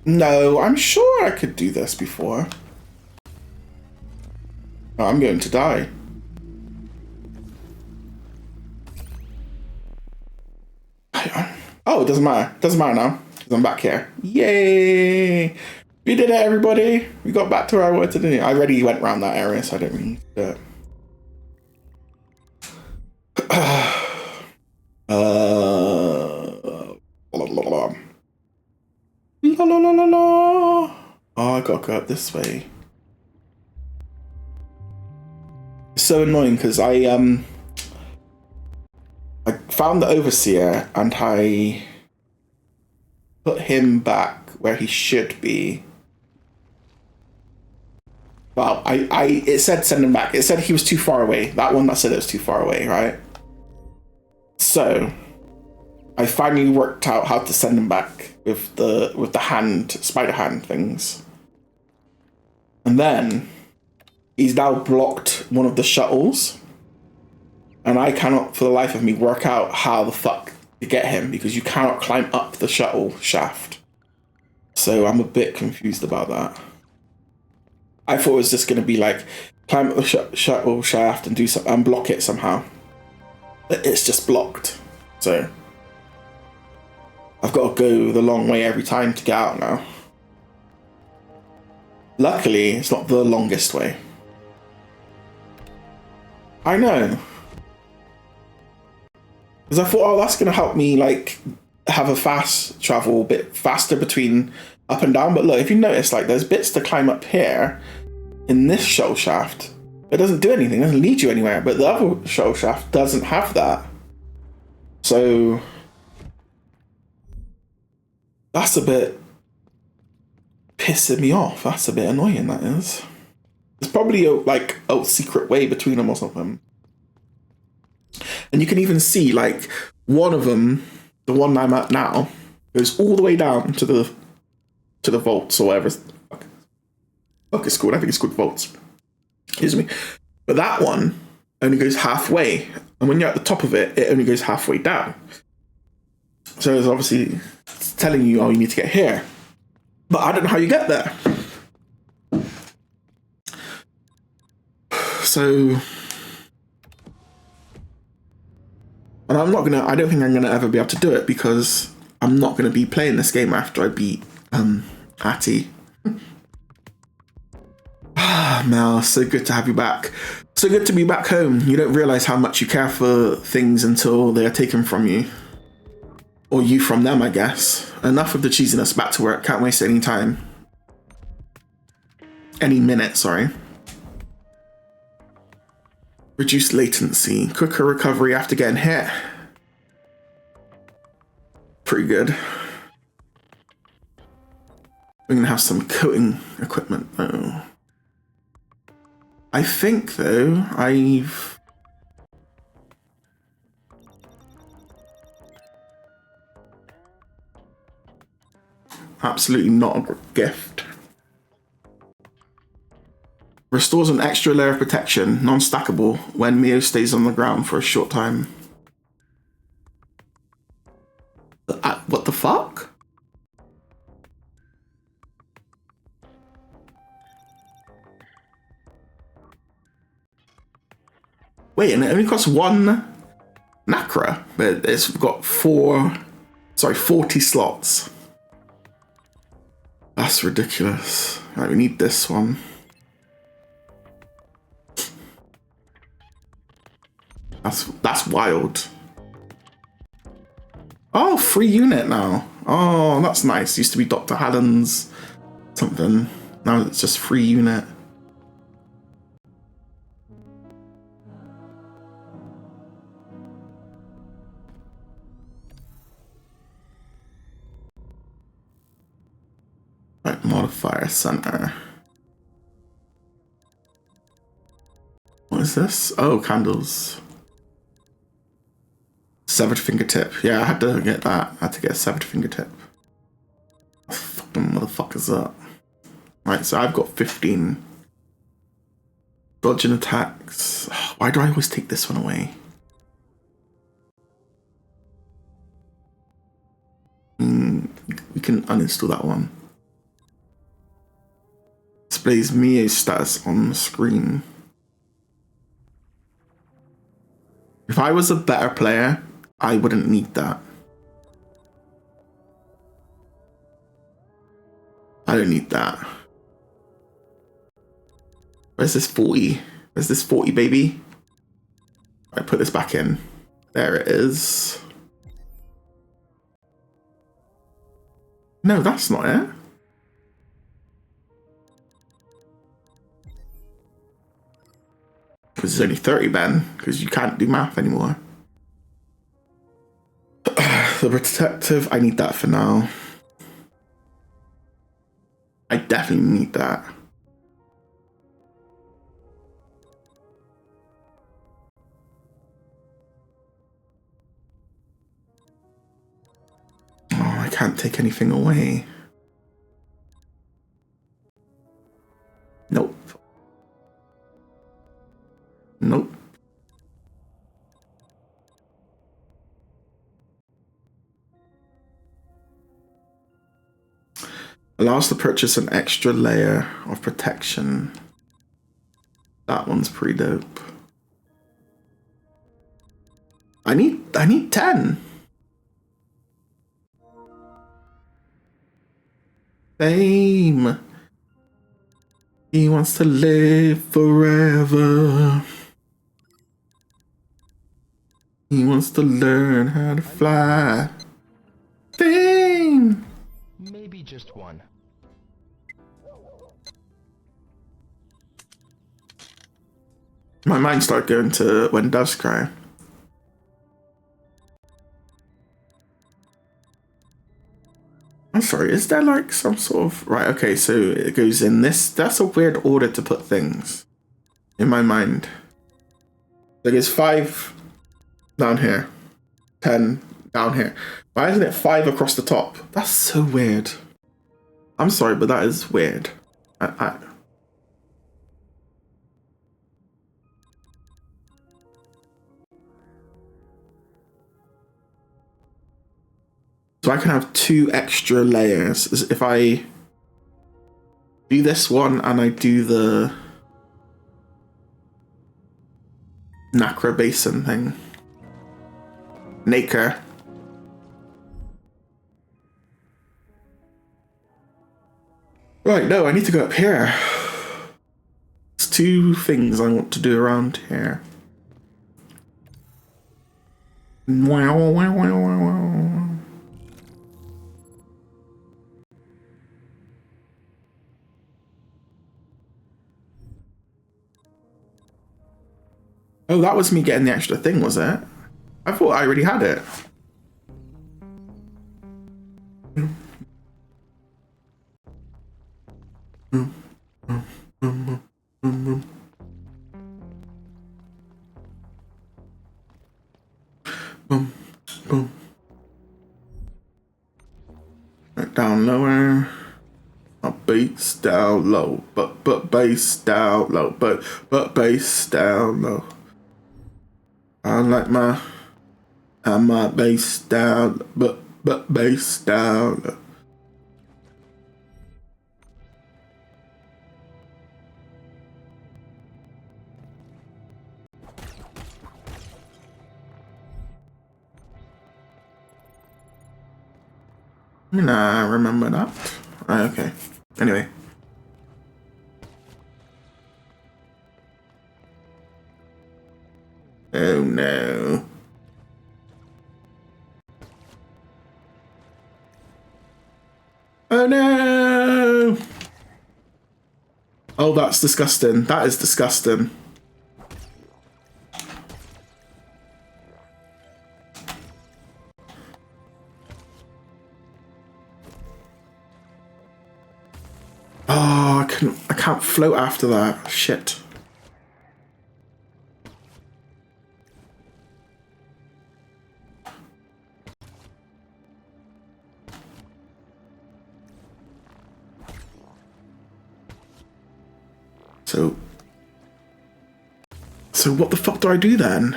No, I'm sure I could do this before. Oh, I'm going to die. Oh, it doesn't matter. Doesn't matter now, because I'm back here. Yay! We did it, everybody. We got back to where I wanted to do. I already went around that area, so I don't really need to do it. La la la la la. Oh, I gotta go up this way. It's so annoying because I found the overseer and I put him back where he should be. Well, it said send him back. It said he was too far away. That one that said it was too far away, right? So I finally worked out how to send him back with the hand, spider hand things. And then he's now blocked one of the shuttles. And I cannot for the life of me work out how the fuck to get him, because you cannot climb up the shuttle shaft. So I'm a bit confused about that. I thought it was just going to be like climb up the shuttle shaft and do something and block it somehow. But it's just blocked. So I've got to go the long way every time to get out now. Luckily, it's not the longest way. I know. Because I thought, oh, that's going to help me like have a fast travel a bit faster between up and down. But look, if you notice, like there's bits to climb up here in this shuttle shaft. It doesn't do anything, it doesn't lead you anywhere. But the other shuttle shaft doesn't have that. So that's a bit pissing me off. That's a bit annoying, that is. There's probably a secret way between them or something. And you can even see like one of them, the one I'm at now, goes all the way down to the vaults or whatever. Fuck it's called. I think it's called vaults. Excuse me. But that one only goes halfway. And when you're at the top of it, it only goes halfway down. So it's obviously telling you, oh, you need to get here. But I don't know how you get there. So, and I don't think I'm gonna ever be able to do it because I'm not gonna be playing this game after I beat Hattie. Mel, so good to have you back. So good to be back home. You don't realize how much you care for things until they are taken from you. Or you from them, I guess. Enough of the cheesiness, back to work. Can't waste any time. Any minute, sorry. Reduced latency. Quicker recovery after getting hit. Pretty good. We're gonna have some coating equipment though. I think though, I've... Absolutely not a gift. Restores an extra layer of protection, non-stackable, when MIO stays on the ground for a short time. What the fuck? Wait, and it only costs one Nacra, but it's got 40 slots. That's ridiculous. Right, we need this one. That's wild. Oh, free unit now. Oh, that's nice. Used to be Dr. Hallen's something. Now it's just free unit. Right, modifier center. What is this? Oh, candles. severed fingertip. Yeah, I had to get that. I had to get a severed fingertip. Fucking motherfuckers up. Right, so I've got 15. Dodging attacks. Why do I always take this one away? We can uninstall that one. Displays MIO status on the screen. If I was a better player, I wouldn't need that. I don't need that. Where's this 40? Where's this 40, baby? I put this back in. There it is. No, that's not it. Because it's only 30, Ben. Because you can't do math anymore. The protective, I need that for now. I definitely need that. Oh, I can't take anything away. Nope. Nope. Allows to purchase an extra layer of protection. That one's pretty dope. I need 10. Fame. He wants to live forever. He wants to learn how to fly. Fame. Maybe just one. My mind started going to When Doves Cry. I'm sorry, is there like some sort of... Right, okay, so it goes in this... That's a weird order to put things in my mind. There is 5 down here, 10 down here. Why isn't it 5 across the top? That's so weird. I'm sorry, but that is weird. So I can have 2 extra layers. If I do this one and I do the Nacra Basin thing. Nacre. Right, no, I need to go up here. There's 2 things I want to do around here. Wow, wow, wow, wow, wow. Oh, that was me getting the extra thing, was it? I thought I already had it. Boom, boom. Right down lower. Bass down low, but bass down low, but bass down low. I like my bass down, but bass down low. Nah, I remember that. Right, okay. Anyway. Oh no. Oh no! Oh, that's disgusting. That is disgusting. Oh, I can't float after that. Shit. So what the fuck do I do then?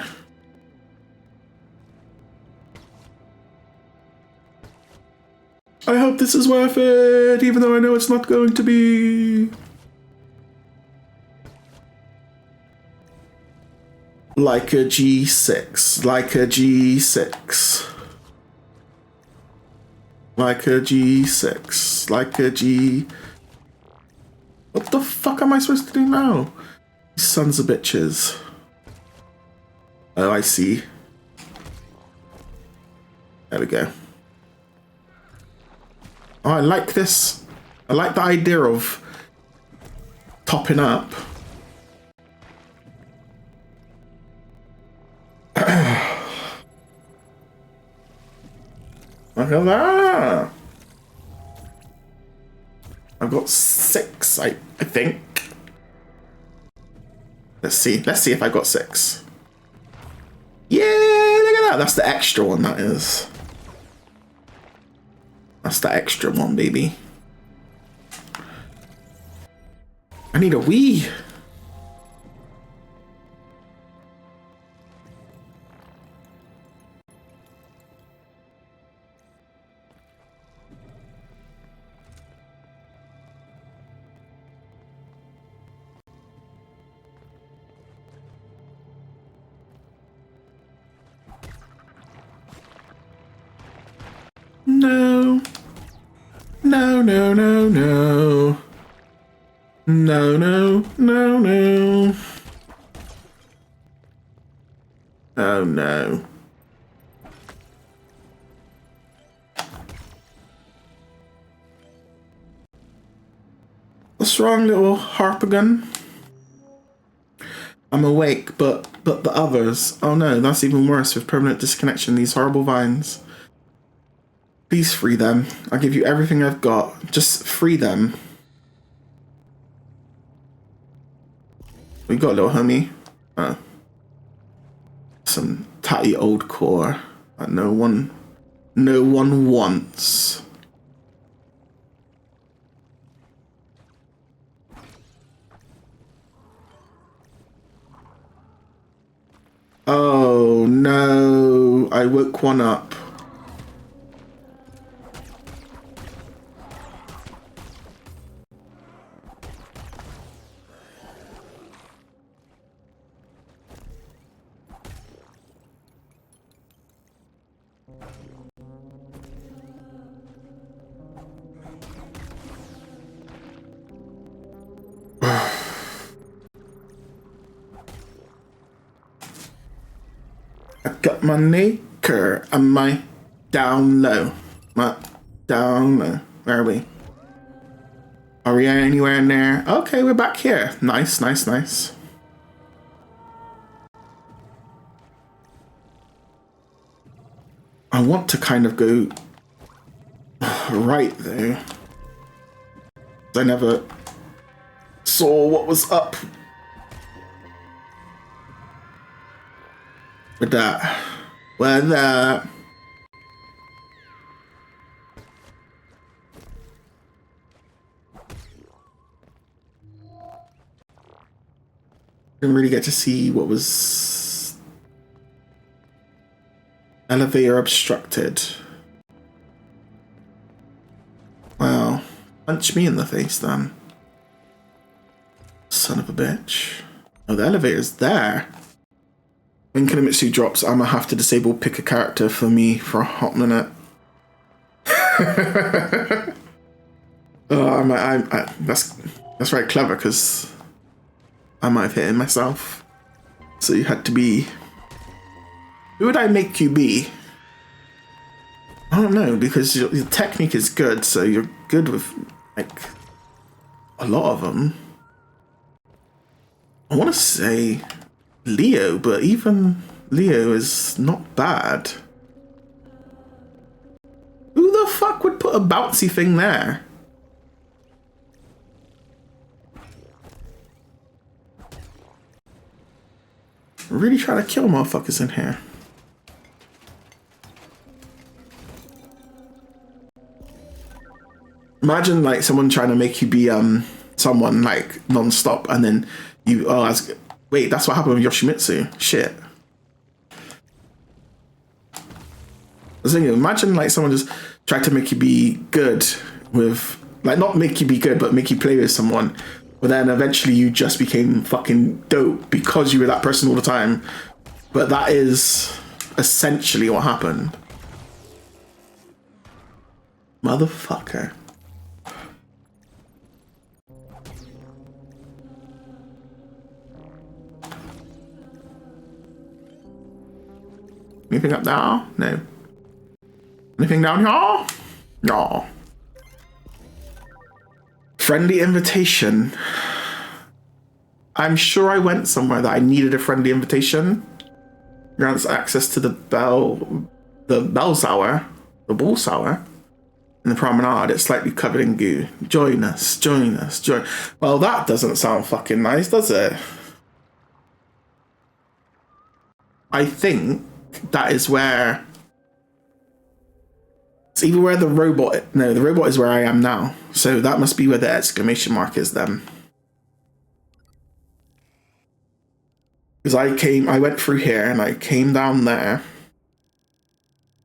I hope this is worth it, even though I know it's not going to be. Like a G6, like a G6. Like a G6, like a G... What the fuck am I supposed to do now? These sons of bitches. Oh, I see. There we go. Oh, I like this. I like the idea of topping up. Look at that. I've got 6, I think. Let's see if I got 6. Yeah, look at that. That's the extra one, that is. That's the extra one, baby. I need a Wii. No. No, no, no, no. No, no, no, no. Oh, no. What's wrong, little harpagon? I'm awake, but the others. Oh no, that's even worse with permanent disconnection, these horrible vines. Please free them. I'll give you everything I've got. Just free them. We got a little homie. Oh. Some tatty old core that no one wants. Oh no, I woke one up. I got my Naker and my down low. My down low. Where are we? Are we anywhere in there? Okay, we're back here. Nice, nice, nice. I want to kind of go right though. I never saw what was up with that. With that. Didn't really get to see what was elevator obstructed. Wow. Punch me in the face then. Son of a bitch. Oh, the elevator's there. When Kinemitsu drops, I'm gonna have to disable pick a character for me for a hot minute. Oh, that's very clever because I might have hit it myself. So you had to be. Who would I make you be? I don't know, because your technique is good, so you're good with like a lot of them. I want to say Leo, but even Leo is not bad. Who the fuck would put a bouncy thing there? Really trying to kill motherfuckers in here. Imagine like someone trying to make you be someone like non-stop, and then you wait, that's what happened with Yoshimitsu. Shit. I was thinking, imagine like someone just tried to make you be good with, like, not make you be good, but make you play with someone, but then eventually you just became fucking dope because you were that person all the time. But that is essentially what happened. Motherfucker. Anything up there? No. Anything down here? No. Friendly invitation. I'm sure I went somewhere that I needed a friendly invitation. Grants access to the bell tower, the ball tower, in the promenade. It's slightly covered in goo. Join us, join us, join. Well, that doesn't sound fucking nice, does it? I think that is where. It's either where the robot. No, the robot is where I am now. So that must be where the exclamation mark is then. Because I went through here and I came down there.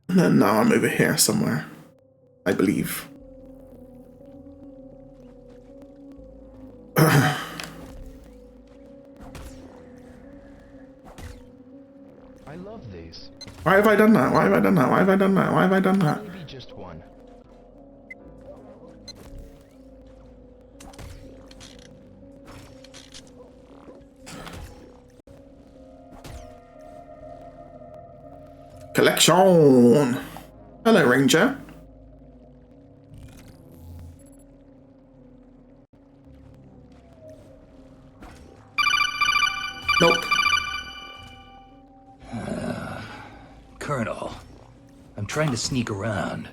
And then now I'm over here somewhere, I believe. I love these. Why have I done that? Why have I done that? Why have I done that? Why have I done that? Maybe just one. Collection. Hello, Ranger. Nope. Colonel, I'm trying to sneak around,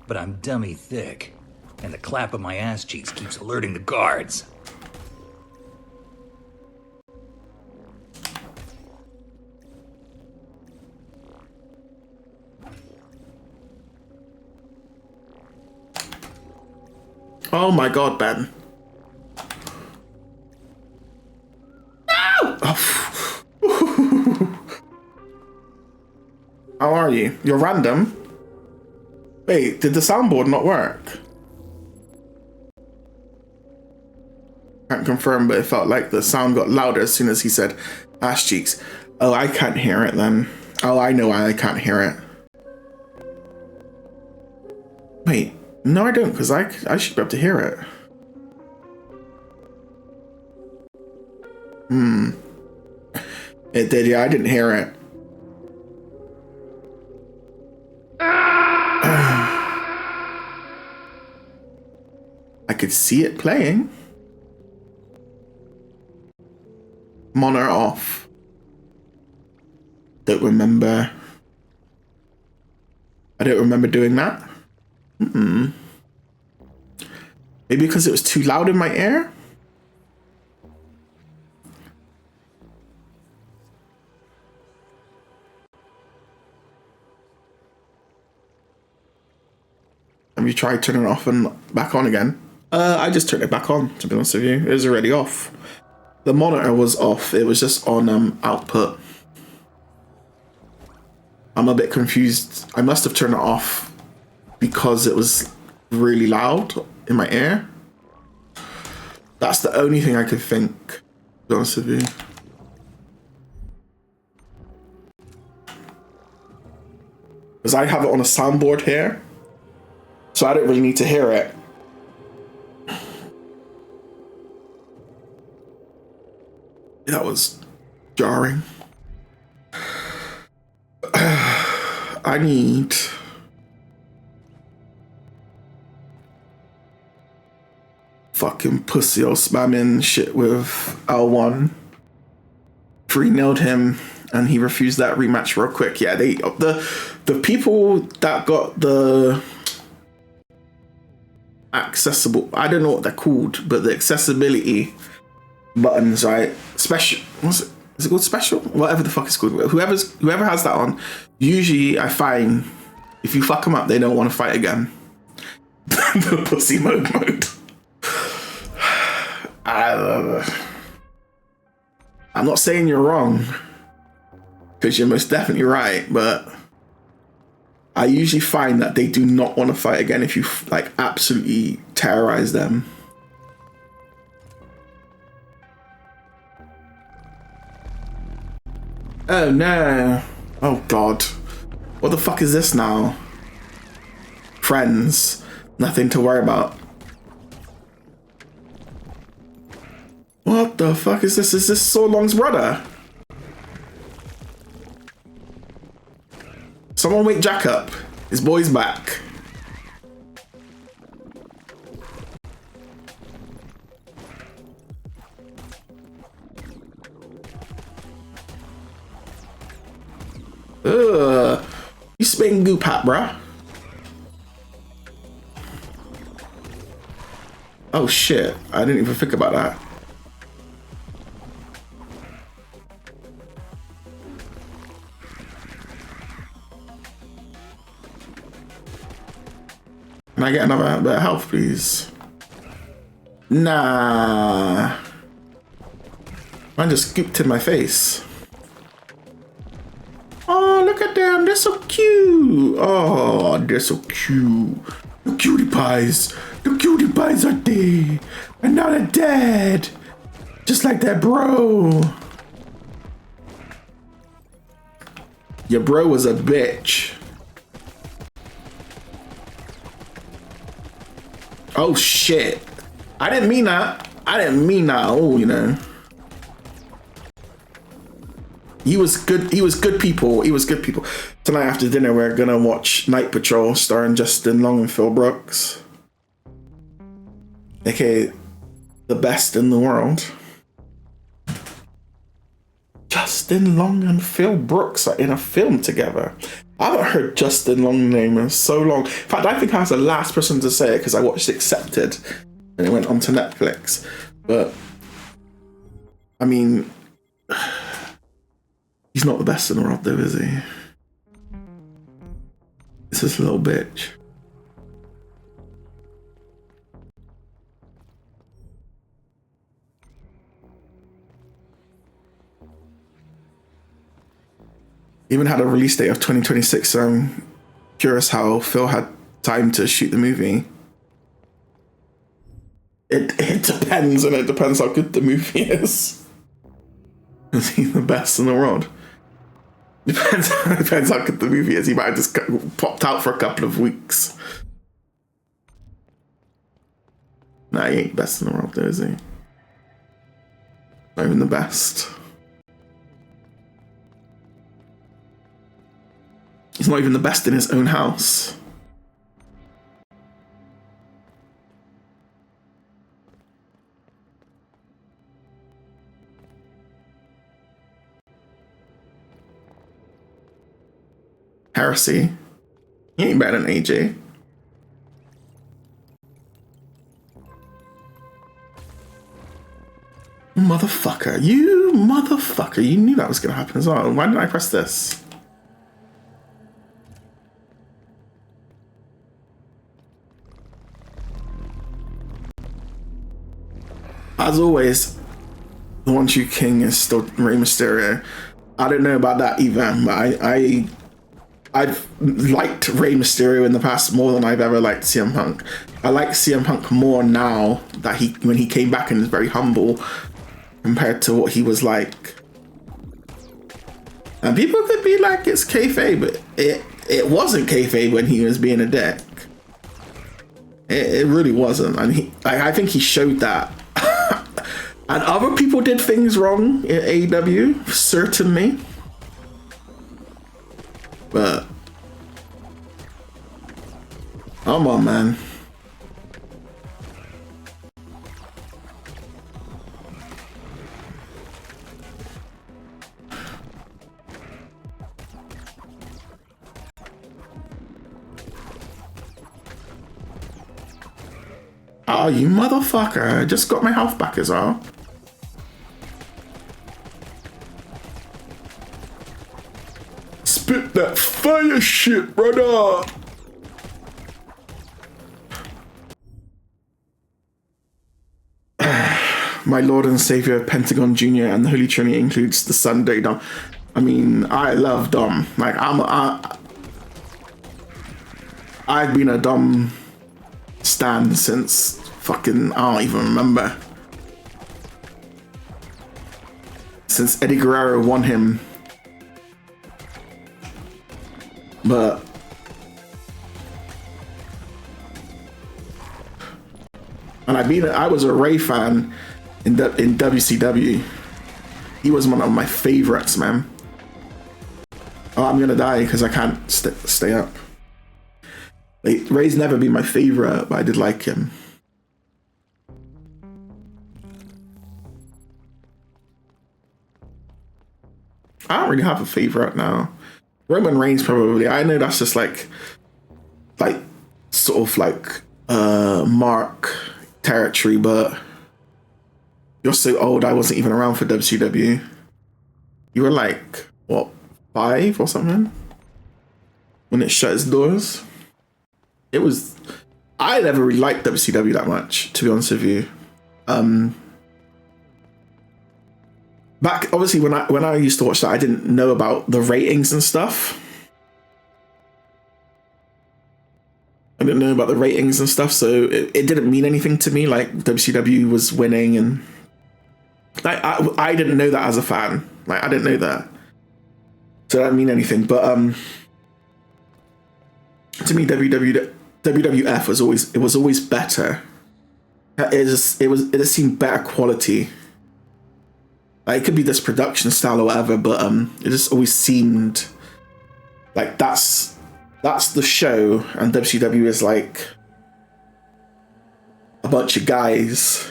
but I'm dummy thick, and the clap of my ass cheeks keeps alerting the guards. Oh my god, Ben. No! Oh. How are you? You're random? Wait, did the soundboard not work? Can't confirm, but it felt like the sound got louder as soon as he said ass cheeks. Oh, I can't hear it then. Oh, I know why I can't hear it. Wait. No, I don't, because I should be able to hear it. It did, yeah, I didn't hear it. I could see it playing. Monitor off. Don't remember. I don't remember doing that. Maybe because it was too loud in my ear? Have you tried turning it off and back on again? I just turned it back on, to be honest with you. It was already off. The monitor was off. It was just on output. I'm a bit confused. I must have turned it off because it was really loud in my ear. That's the only thing I could think, to be honest with you. Because I have it on a soundboard here, so I don't really need to hear it. That was jarring. I need... fucking pussy or spamming shit with L1. 3-0'd him and he refused that rematch real quick. Yeah, the people that got the accessible, I don't know what they're called, but the accessibility buttons, right? Special, what's it? Is it called special? Whatever the fuck it's called. Whoever has that on, usually I find if you fuck them up, they don't want to fight again. The pussy mode. I'm not saying you're wrong, because you're most definitely right, but I usually find that they do not want to fight again if you like absolutely terrorize them. Oh no. Oh god. What the fuck is this now? Friends. Nothing to worry about. What the fuck is this? Is this So Long's brother? Someone wake Jack up. His boy's back. Ugh. You spitting goop hat, bruh. Oh shit. I didn't even think about that. Can I get another bit of health, please? Nah. Man just scooped in my face. Oh, look at them. They're so cute. Oh, they're so cute. The cutie pies. The cutie pies are dead. And now they're dead. Just like that bro. Your bro was a bitch. Oh shit. I didn't mean that. I didn't mean that at all, you know. He was good. He was good people. He was good people. Tonight after dinner, we're gonna watch Night Patrol starring Justin Long and Phil Brooks. AKA the best in the world. Justin Long and Phil Brooks are in a film together. I haven't heard Justin Long's name in so long. In fact, I think I was the last person to say it because I watched Accepted and it went onto Netflix. But I mean, he's not the best in the world though, is he? It's this little bitch. Even had a release date of 2026, so I'm curious how Phil had time to shoot the movie. It depends, and it depends how good the movie is. Is he the best in the world? Depends how good the movie is. He might have just popped out for a couple of weeks. Nah, he ain't best in the world though, is he? Not even the best. He's not even the best in his own house. Heresy. He ain't better than AJ. Motherfucker. You motherfucker. You knew that was going to happen as well. Why didn't I press this? As always, the one true king is still Rey Mysterio. I don't know about that either, but I've liked Rey Mysterio in the past more than I've ever liked CM Punk. I like CM Punk more now that when he came back and is very humble compared to what he was like. And people could be like it's kayfabe, but it wasn't kayfabe when he was being a dick. It really wasn't, and I think he showed that. And other people did things wrong in AEW, certainly. But come on, man. Oh, you motherfucker. I just got my health back as well. Spit that fire shit, brother. my Lord and Savior, Pentagon Jr., and the Holy Trinity includes the Sunday Dom. I mean, I love Dom. Like, I've been a Dom stan since fucking, I don't even remember. Since Eddie Guerrero won him. But and I was a Ray fan in WCW. He was one of my favorites, man. Oh, I'm gonna die because I can't stay up. Like, Ray's never been my favorite, but I did like him. I don't really have a favorite now. Roman Reigns probably. I know that's just like sort of like Mark territory, but you're so old. I wasn't even around for WCW. You were like, what, 5 or something when it shut its doors? It was. I never really liked WCW that much, to be honest with you. Back, obviously, when I used to watch that, I didn't know about the ratings and stuff. I didn't know about the ratings and stuff, so it didn't mean anything to me. Like, WCW was winning, and like I didn't know that as a fan. Like, I didn't know that, so that didn't mean anything. But to me, WWF was always better. It just seemed better quality. Like, it could be this production style or whatever, but it just always seemed like that's the show, and WCW is like a bunch of guys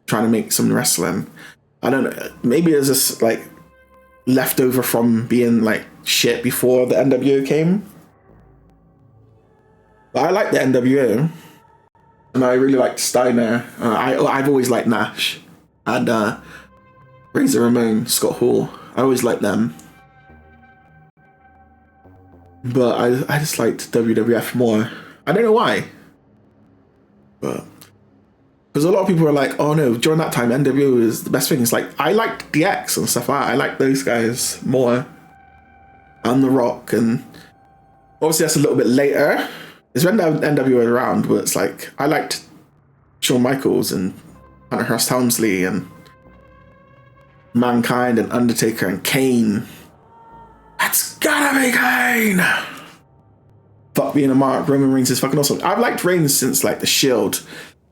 trying to make some wrestling. I don't know. Maybe it's just like leftover from being like shit before the NWO came. But I like the NWO, and I really liked Steiner. I've always liked Nash and Razor Ramon, Scott Hall. I always liked them. But I just liked WWF more. I don't know why. But because a lot of people are like, oh no, during that time NWO is the best thing. It's like, I liked DX and stuff. I like those guys more. And The Rock. And obviously that's a little bit later. It's when NWO was around, but it's like, I liked Shawn Michaels and Hunter Hearst Helmsley and Mankind and Undertaker and Kane. That's gotta be Kane! Fuck being a Mark. Roman Reigns is fucking awesome. I've liked Reigns since like The Shield.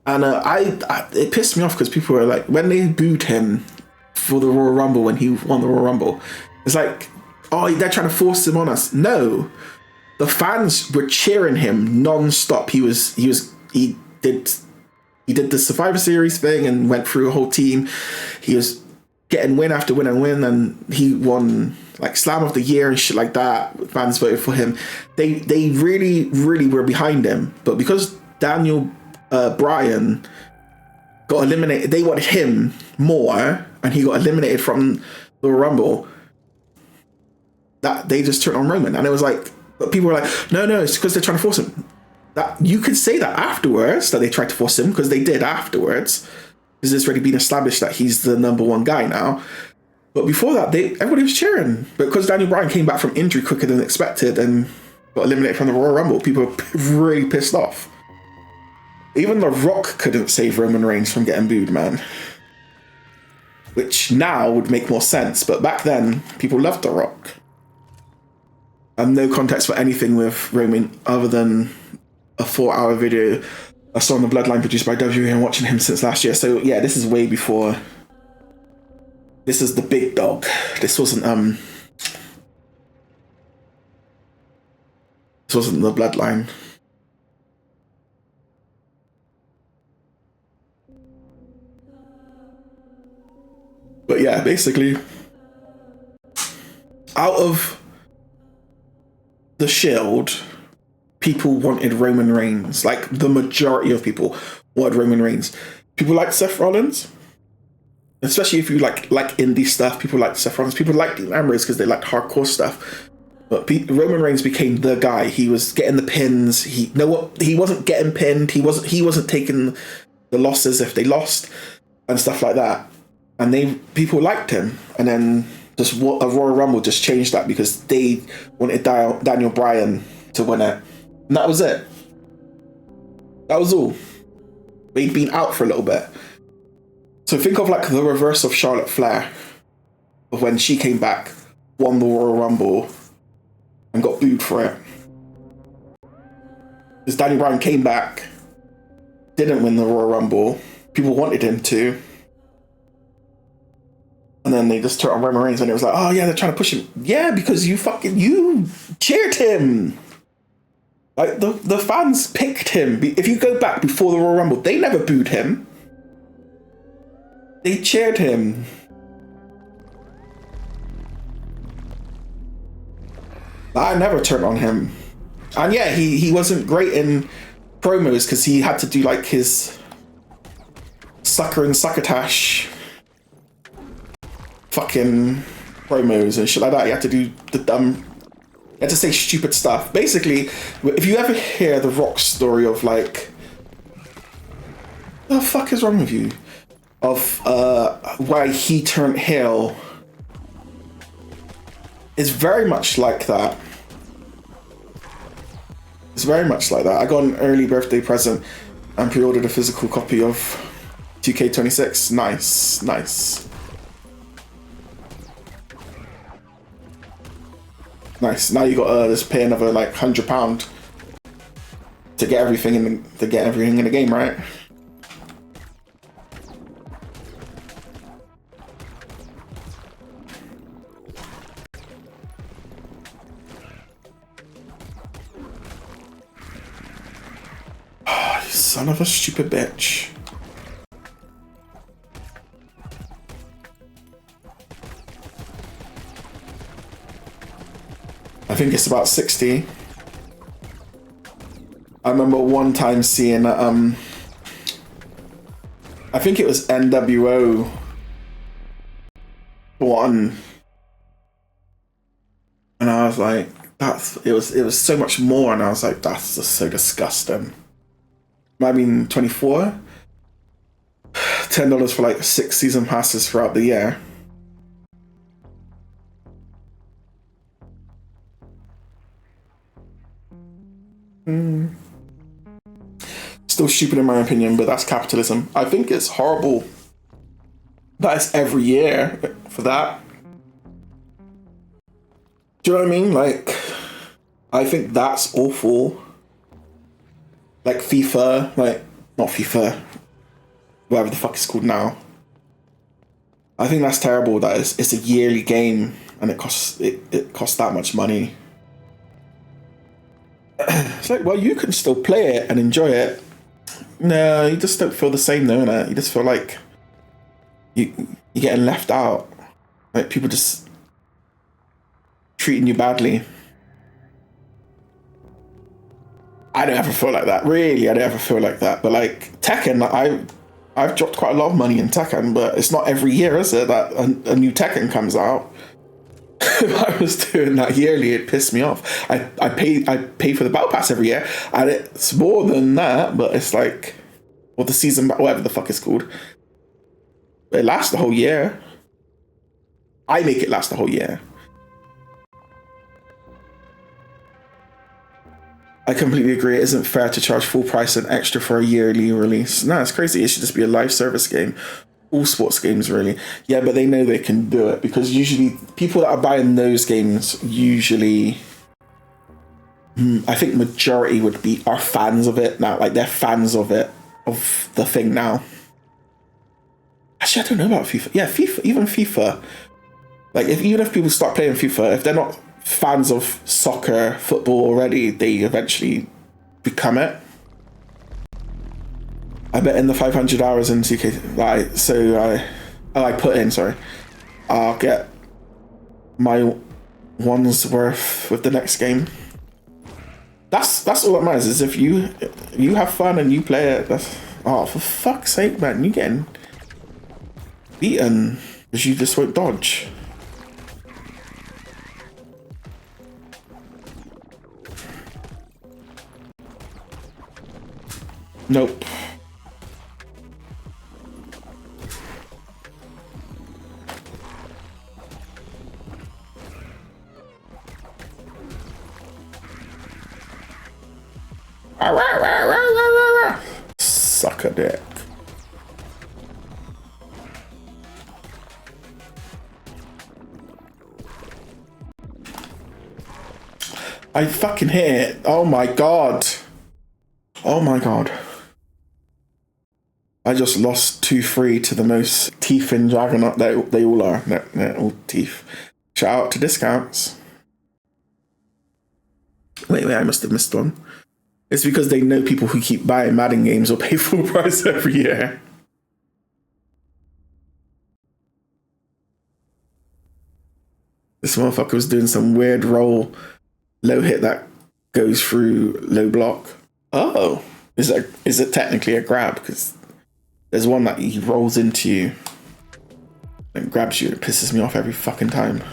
And it pissed me off because people were like, when they booed him for the Royal Rumble, when he won the Royal Rumble, it's like, oh, they're trying to force him on us. No. The fans were cheering him non-stop. He did the Survivor Series thing and went through a whole team. He was getting win after win and win, and he won like Slam of the Year and shit like that. Fans voted for him. They really, really were behind him. But because Daniel Bryan got eliminated, they wanted him more, and he got eliminated from the Rumble. That they just turned on Roman, and it was like, but people were like, no, it's because they're trying to force him. That you could say that afterwards, that they tried to force him, because they did afterwards, because it's already been established that he's the number one guy now. But before that, everybody was cheering. But because Daniel Bryan came back from injury quicker than expected and got eliminated from the Royal Rumble, people were really pissed off. Even The Rock couldn't save Roman Reigns from getting booed, man. Which now would make more sense, but back then, people loved The Rock. And no context for anything with Roman other than a 4-hour video I saw on the Bloodline produced by WWE and watching him since last year. So yeah, this is way before. This is the big dog. This wasn't the Bloodline. But yeah, basically, out of the Shield, people wanted Roman Reigns. Like, the majority of people wanted Roman Reigns. People liked Seth Rollins, especially if you like indie stuff. People liked Seth Rollins. People liked Dean Ambrose because they liked hardcore stuff. But Roman Reigns became the guy. He was getting the pins. He wasn't getting pinned. He wasn't taking the losses if they lost. and stuff like that. And people liked him. And then just a Royal Rumble just changed that because they wanted Daniel Bryan to win it. And that was it. That was all. But he'd been out for a little bit. So think of like the reverse of Charlotte Flair. Of when she came back, won the Royal Rumble, and got booed for it. Because Daniel Bryan came back, didn't win the Royal Rumble. People wanted him to. And then they just turned on Roman Reigns and it was like, oh yeah, they're trying to push him. Yeah, because you cheered him. Like the fans picked him. If you go back before the Royal Rumble, they never booed him. They cheered him. I never turned on him. And yeah, he wasn't great in promos because he had to do like his sucker and succotash fucking promos and shit like that. You had to do the dumb, you had to say stupid stuff. Basically, if you ever hear the Rock story of like, what the fuck is wrong with you? Of why he turned heel, it's very much like that. It's very much like that. I got an early birthday present and pre-ordered a physical copy of 2K26. Nice, nice. Nice. Now you got just pay another like £100 to get everything in the game, right? Oh, you son of a stupid bitch. I think it's about 60. I remember one time seeing I think it was NWO one, and I was like, it was so much more, and I was like, that's just so disgusting. I mean, 24, $10 for like 6 season passes throughout the year. Still stupid in my opinion, but that's capitalism. I think it's horrible that it's every year for that. Do you know what I mean? Like, I think that's awful. Like FIFA, like, not FIFA, whatever the fuck it's called now. I think that's terrible that it's a yearly game and it costs that much money. It's like, well, you can still play it and enjoy it. No, you just don't feel the same though, innit? You just feel like you're getting left out. Like people just treating you badly. I don't ever feel like that. Really, I don't ever feel like that. But like Tekken, I've dropped quite a lot of money in Tekken, but it's not every year, is it, that a new Tekken comes out? If I was doing that yearly, it pissed me off. I pay for the battle pass every year, and it's more than that, but it's like, or the season, whatever the fuck it's called. It lasts the whole year. I make it last the whole year. I completely agree. It isn't fair to charge full price and extra for a yearly release. No, it's crazy. It should just be a live service game. All sports games, really. Yeah, but they know they can do it because usually people that are buying those games usually, I think majority are fans of it now. Like they're fans of it, of the thing now. Actually, I don't know about FIFA. Yeah, FIFA, even FIFA. Like even if people start playing FIFA, if they're not fans of soccer, football already, they eventually become it. I bet in the 500 hours in 2K, I put in, sorry, I'll get my one's worth with the next game. That's all that matters, is if you have fun and you play it. Oh, for fuck's sake, man, you getting beaten because you just won't dodge. Nope. Suck a dick. I fucking hit it. Oh my god. Oh my god. I just lost 2-3 to the most teeth in Dragon. They all are. They're all teeth. Shout out to discounts. Wait, I must have missed one. It's because they know people who keep buying Madden games or pay full price every year. This motherfucker was doing some weird roll, low hit that goes through low block. Oh, is it technically a grab? Because there's one that he rolls into you and grabs you. It pisses me off every fucking time.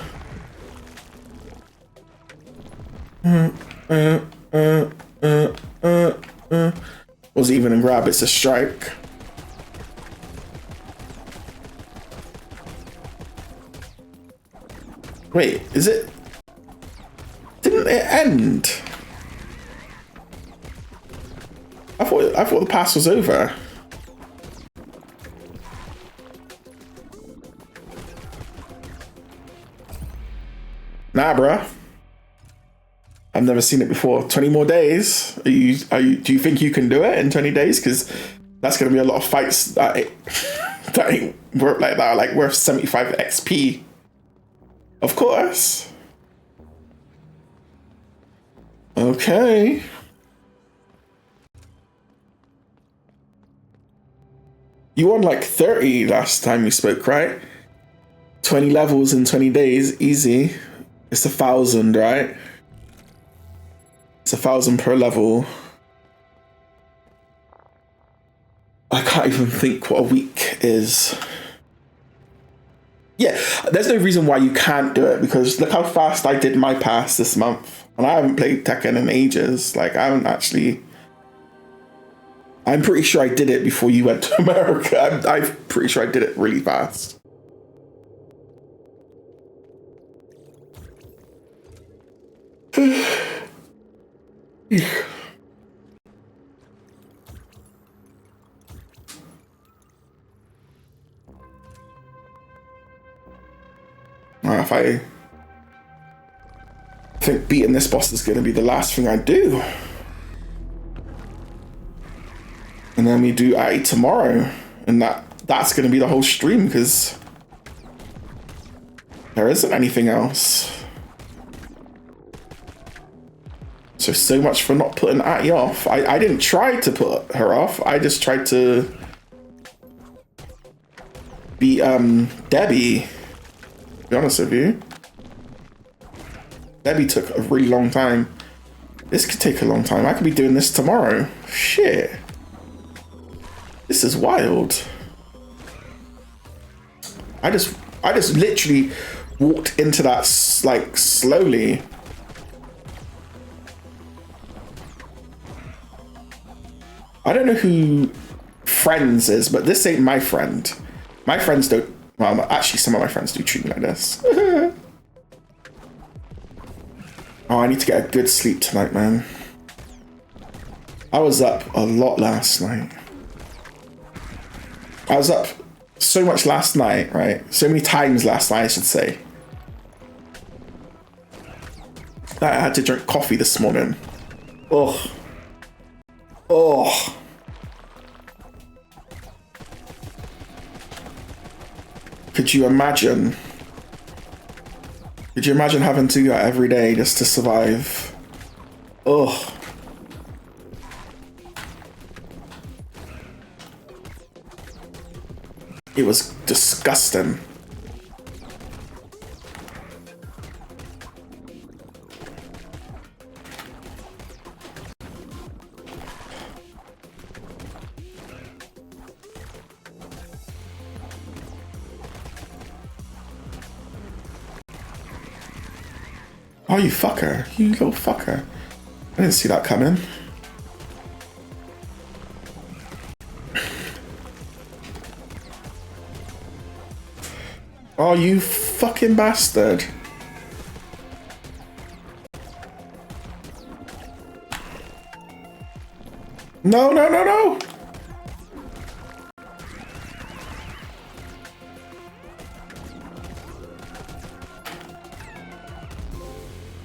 Wasn't even a grab, it's a strike. Wait, is it? Didn't it end? I thought the pass was over. Nah, bruh. I've never seen it before. 20 more days. Do you think you can do it in 20 days? Because that's gonna be a lot of fights that ain't worth like that, like worth 75 XP. Of course. Okay. You won like 30 last time we spoke, right? 20 levels in 20 days, easy. It's 1,000, right? It's 1,000 per level. I can't even think what a week is. Yeah, there's no reason why you can't do it, because look how fast I did my pass this month. And I haven't played Tekken in ages. Like, I haven't actually... I'm pretty sure I did it before you went to America. I'm pretty sure I did it really fast. I think beating this boss is going to be the last thing I do. And then we do Atty tomorrow. And that's going to be the whole stream, because there isn't anything else. So much for not putting Atty off. I didn't try to put her off. I just tried to beat Debby. To be honest with you. Debby took a really long time. This could take a long time. I could be doing this tomorrow. Shit. This is wild. I just literally walked into that like slowly. I don't know who Friends is, but this ain't my friend. My friends don't, well, actually some of my friends do treat me like this. Oh, I need to get a good sleep tonight, man. I was up a lot last night. I was up so much last night, right? So many times last night, I should say. I had to drink coffee this morning. Ugh. Oh. Could you imagine? Could you imagine having to do that every day just to survive? Ugh. It was disgusting. Oh, you fucker. You little fucker. I didn't see that coming. Oh, you fucking bastard. No, no, no, no.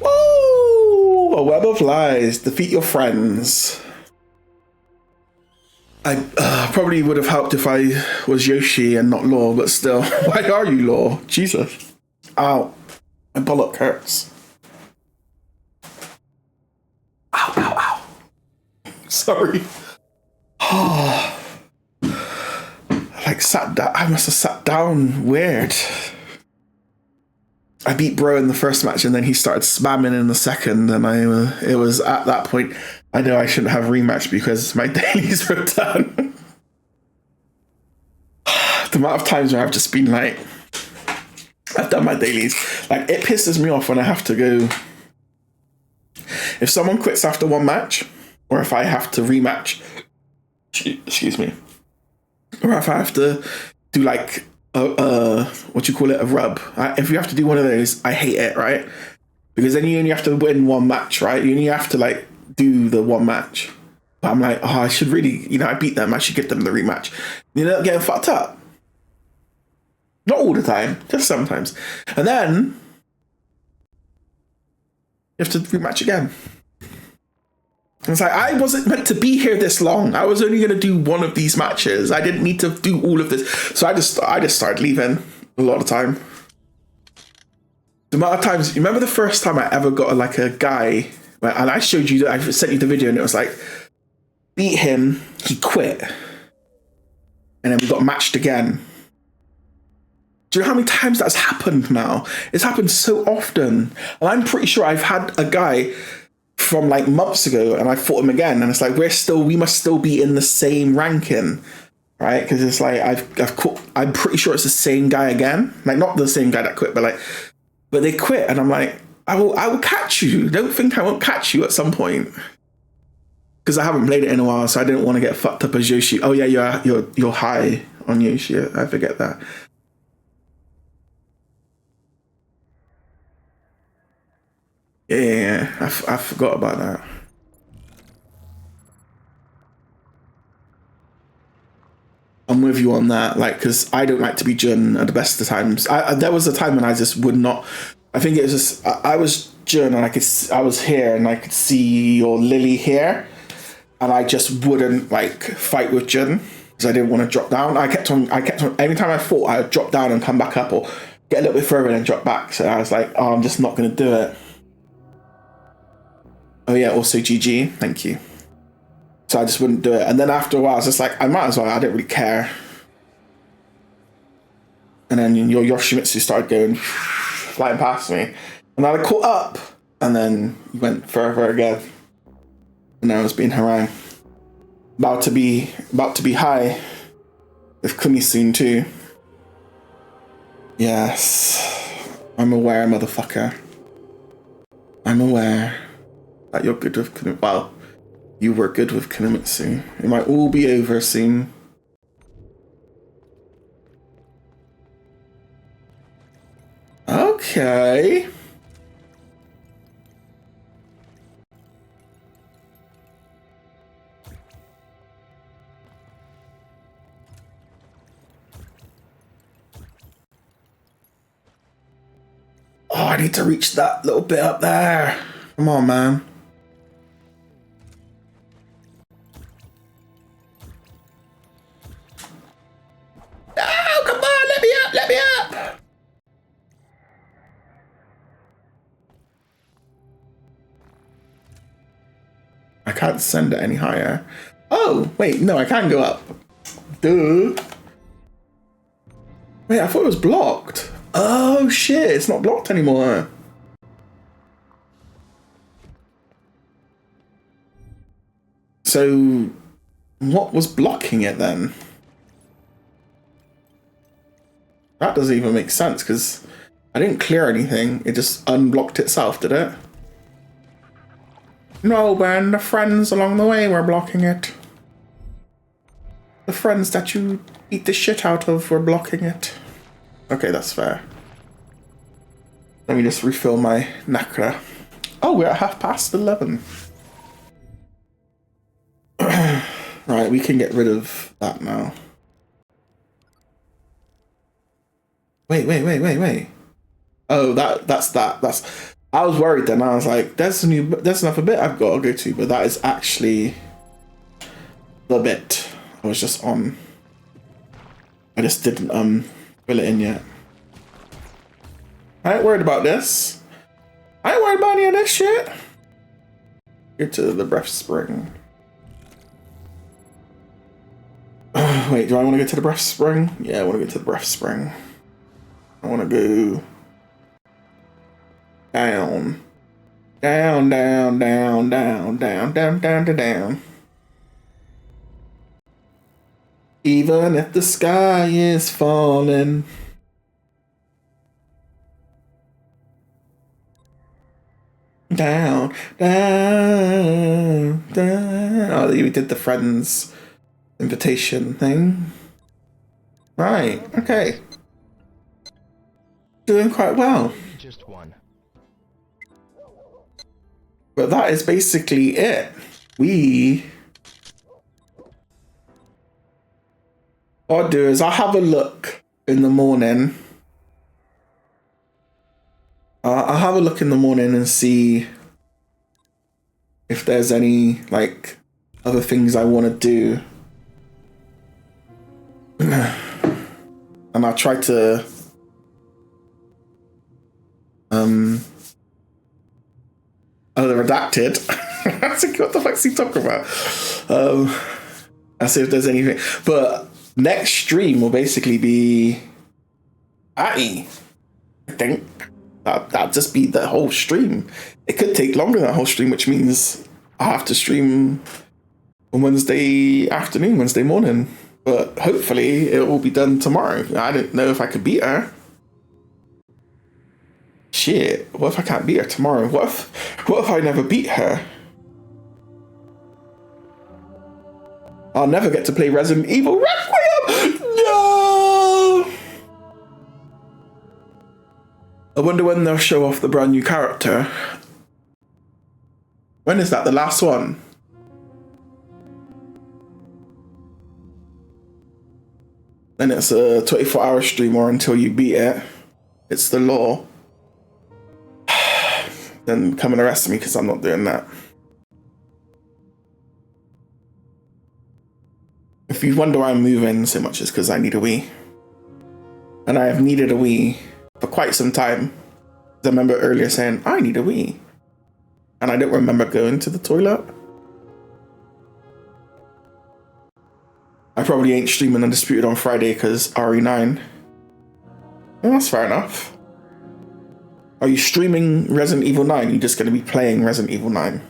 Woo! A web of lies. Defeat your friends. I probably would have helped if I was Yoshi and not Law, but still. Why are you Law? Jesus. Ow. My bollock hurts. Ow, ow, ow. Sorry. I sat down. I must have sat down weird. I beat Bro in the first match and then he started spamming in the second, and it was at that point I know I shouldn't have rematch because my dailies were done. The amount of times where I've just been like, I've done my dailies. Like, it pisses me off when I have to go. If someone quits after one match, or if I have to rematch, excuse me, or if I have to do like what you call it, a rub. If you have to do one of those, I hate it, right? Because then you only have to win one match, right? You only have to like do the one match. But I'm like, oh, I should really, I beat them. I should give them the rematch. You end up getting fucked up. Not all the time, just sometimes. And then you have to rematch again. And it's like, I wasn't meant to be here this long. I was only going to do one of these matches. I didn't need to do all of this. So I just started leaving a lot of time. The amount of times, you remember the first time I ever got like a guy, and I showed you, I sent you the video and it was like, beat him, he quit. And then we got matched again. Do you know how many times that's happened now? It's happened so often. And I'm pretty sure I've had a guy from like months ago and I fought him again. And it's like, we must still be in the same ranking, right? Because it's like, I'm pretty sure it's the same guy again. Like, not the same guy that quit, but they quit. And I'm like, I will catch you. Don't think I won't catch you at some point. Because I haven't played it in a while, so I didn't want to get fucked up as Yoshi. Oh yeah, you're high on Yoshi. I forget that. Yeah, I forgot about that. I'm with you on that, like, because I don't like to be Jun at the best of times. There was a time when I just would not. I think it was just I was Jun and I was here and I could see your Lily here, and I just wouldn't like fight with Jun because I didn't want to drop down. I kept on. Every time I fought, I would drop down and come back up, or get a little bit further and then drop back. So I was like, oh, I'm just not going to do it. Oh yeah, also GG, thank you. So I just wouldn't do it. And then after a while, I was just like, I might as well, I don't really care. And then your Yoshimitsu started going, flying past me. And then I caught up, and then you went further again. And I was being harangued. About to be high with Kumi soon too. Yes, I'm aware, motherfucker. I'm aware that you're good with Kunimitsu. Well, you were good with Kunimitsu. It might all be over soon. Okay. Oh, I need to reach that little bit up there. Come on, man. Oh, come on, let me up, let me up. I can't send it any higher. Oh, wait, no, I can go up. Duh. Wait, I thought it was blocked. Oh shit, it's not blocked anymore. So, what was blocking it then? That doesn't even make sense because I didn't clear anything. It just unblocked itself, did it? No, Ben, the friends along the way were blocking it. The friends that you beat the shit out of were blocking it. Okay, that's fair. Let me just refill my Nakra. Oh, we're at 11:30. Right, we can get rid of that now. Wait. Oh, that's that. I was worried then. I was like, there's another bit I've got to go to, but that is actually the bit I was just on. I just didn't fill it in yet. I ain't worried about this. I ain't worried about any of this shit. Get to the breath spring. Wait, do I want to go to the breath spring? Yeah, I want to go to the breath spring. I want to go down. Down. Even if the sky is falling. Down. Oh, we did the friends invitation thing. Right, okay. Doing quite well. Just one. But that is basically it. What I'll do is I'll have a look in the morning. I'll have a look in the morning and see if there's any like other things I want to do. And I'll try to the redacted. I was like, what the fuck's he talking about? I'll see if there's anything. But next stream will basically be I think that'll just be the whole stream. It could take longer than the whole stream, which means I have to stream on Wednesday afternoon, Wednesday morning. But hopefully it will be done tomorrow. I didn't know if I could beat her. Shit, what if I can't beat her tomorrow? What if I never beat her? I'll never get to play Resident Evil Requiem! No! I wonder when they'll show off the brand new character. When is that? The last one? Then it's a 24-hour stream or until you beat it. It's the law. Then come and arrest me because I'm not doing that. If you wonder why I'm moving so much, it's because I need a wee. And I have needed a wee for quite some time. I remember earlier saying, I need a wee. And I don't remember going to the toilet. I probably ain't streaming Undisputed on Friday because RE9. Well, that's fair enough. Are you streaming Resident Evil 9? You're just going to be playing Resident Evil 9.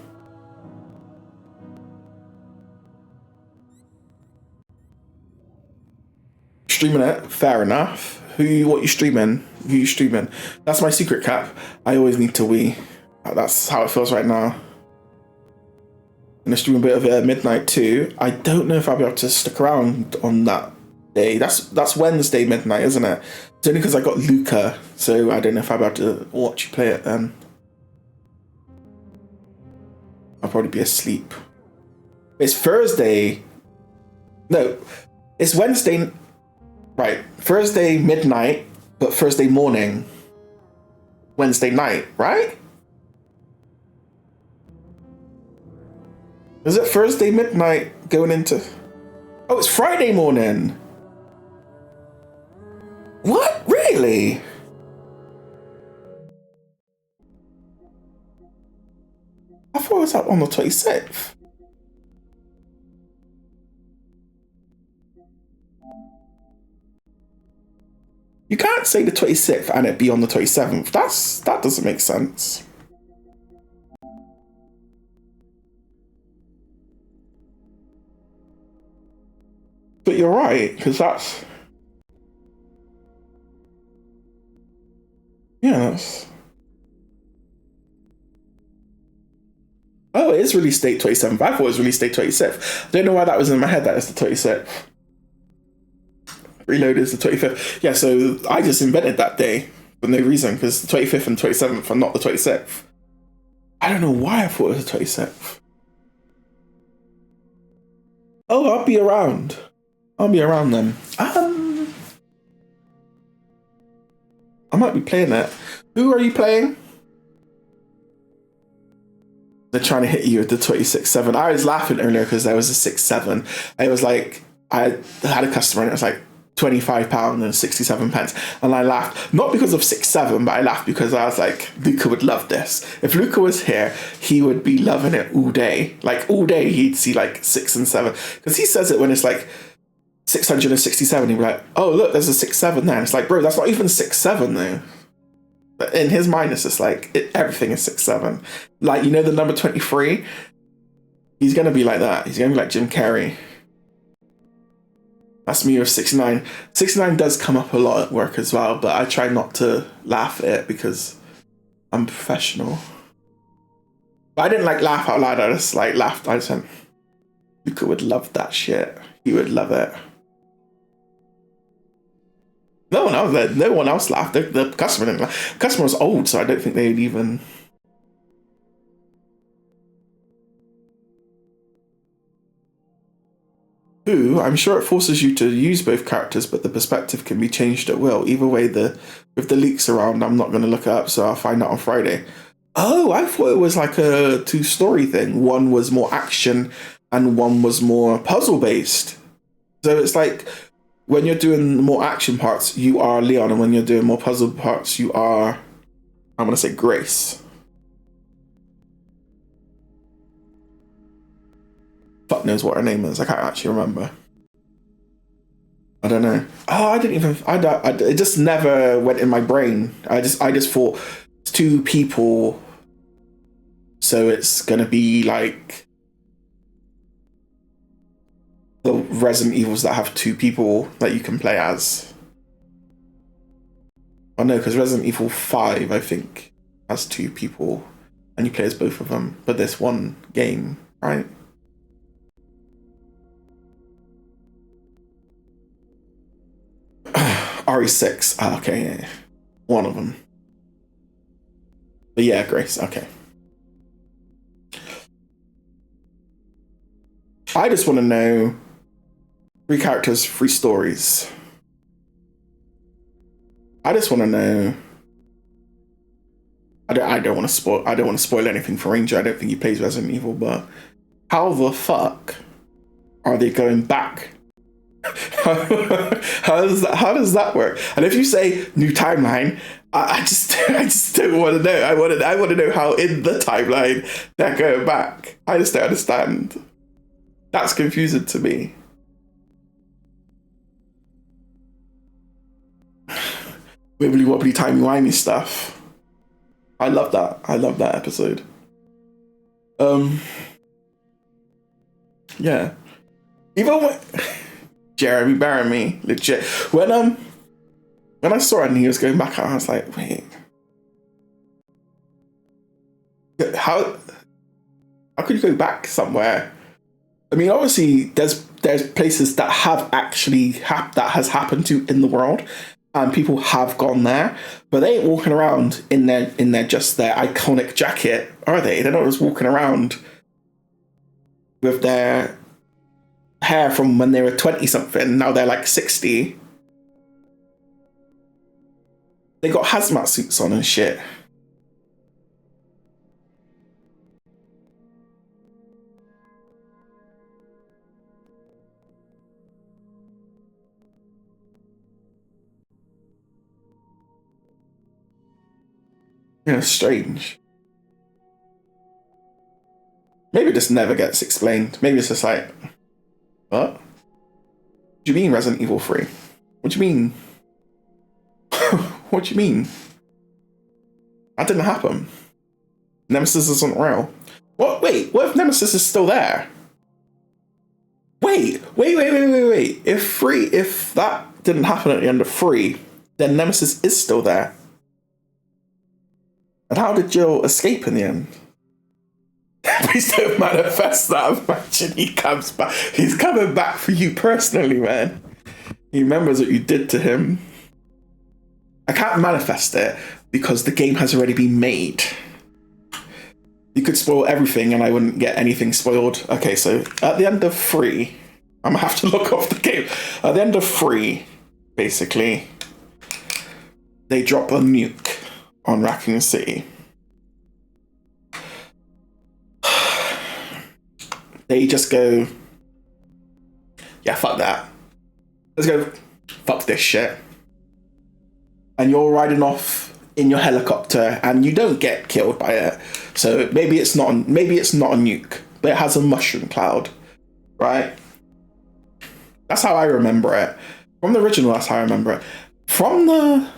Streaming it? Fair enough. What you streaming? Who you streaming? That's my secret cap. I always need to wee. That's how it feels right now. I'm going to stream a bit of it at midnight too. I don't know if I'll be able to stick around on that day. That's Wednesday midnight, isn't it? It's only because I got Luca, so I don't know if I'll be able to watch you play it then. I'll probably be asleep. It's Thursday. No, it's Wednesday. Right, Thursday midnight, but Thursday morning. Wednesday night, right? Is it Thursday midnight going into... Oh, it's Friday morning. What? Really? I thought it was up on the 26th. You can't say the 26th and it be on the 27th. That doesn't make sense. But you're right, because that's... Yeah, that's... Oh, it is release date 27th. I thought it was release date 26th. I don't know why that was in my head that it's the 26th. Reload is the 25th. Yeah, so I just invented that day for no reason, because the 25th and 27th are not the 26th. I don't know why I thought it was the 26th. Oh, I'll be around. I'll be around then. I might be playing it. Who are you playing? They're trying to hit you with the 26.7. I was laughing earlier because there was a 6.7. It was like, I had a customer and it was like £25 and 67 pence. And I laughed, not because of 6.7, but I laughed because I was like, Luca would love this. If Luca was here, he would be loving it all day. Like all day he'd see like 6 and 7. Because he says it when it's like 667, he'd be like, oh look, there's a 6.7 there. And it's like, bro, that's not even 6.7 though. But in his mind, it's just like, everything is 6.7. Like, you know, the number 23? He's going to be like that. He's going to be like Jim Carrey. That's me with 69. 69 does come up a lot at work as well, but I try not to laugh at it because I'm professional. But I didn't like laugh out loud. I just like laughed. I just went, Luca would love that shit. He would love it. No one else laughed. The customer didn't laugh. The customer was old, so I don't think they'd even. Ooh, I'm sure it forces you to use both characters, but the perspective can be changed at will. Either way, with the leaks around, I'm not going to look it up, so I'll find out on Friday. Oh, I thought it was like a two-story thing. One was more action, and one was more puzzle-based. So it's like, when you're doing more action parts, you are Leon, and when you're doing more puzzle parts, you are, I'm going to say Grace. Fuck knows what her name is. I can't actually remember. I don't know. Oh, it just never went in my brain. I just thought it's two people, so it's going to be like the Resident Evils that have two people that you can play as. Oh no, because Resident Evil 5, I think, has two people and you play as both of them, but this one game, right? RE6, okay, yeah. One of them. But yeah, Grace, okay. I just want to know 3 characters, 3 stories. I just want to know. I don't want to spoil anything for Ranger. I don't think he plays Resident Evil, but how the fuck are they going back? How does that work? And if you say new timeline, I just don't want to know. I want to know how in the timeline they're going back. I just don't understand. That's confusing to me. Wibbly wobbly timey wimey stuff. I love that. I love that episode. Yeah. Even when Jeremy Baramy, legit. When I saw it and he was going back, I was like, wait. How could you go back somewhere? I mean, obviously there's places that have actually that has happened to in the world. And people have gone there, but they ain't walking around in their just their iconic jacket, are they? They're not just walking around with their hair from when they were 20-something. Now they're like 60. They got hazmat suits on and shit. Yeah, strange. Maybe it just never gets explained. Maybe it's just like, what? What do you mean Resident Evil 3? What do you mean? What do you mean? That didn't happen. Nemesis isn't real. What? Wait, what if Nemesis is still there? Wait. If that didn't happen at the end of 3, then Nemesis is still there. And how did Jill escape in the end? Please don't manifest that. Imagine he comes back. He's coming back for you personally, man. He remembers what you did to him. I can't manifest it because the game has already been made. You could spoil everything and I wouldn't get anything spoiled. Okay, so at the end of 3, I'm gonna have to look off the game. At the end of 3, basically, they drop a nuke on Raccoon City. They just go, yeah, fuck that. Let's go, fuck this shit. And you're riding off in your helicopter, and you don't get killed by it. So maybe it's not a nuke, but it has a mushroom cloud, right? That's how I remember it. From the original, that's how I remember it. From the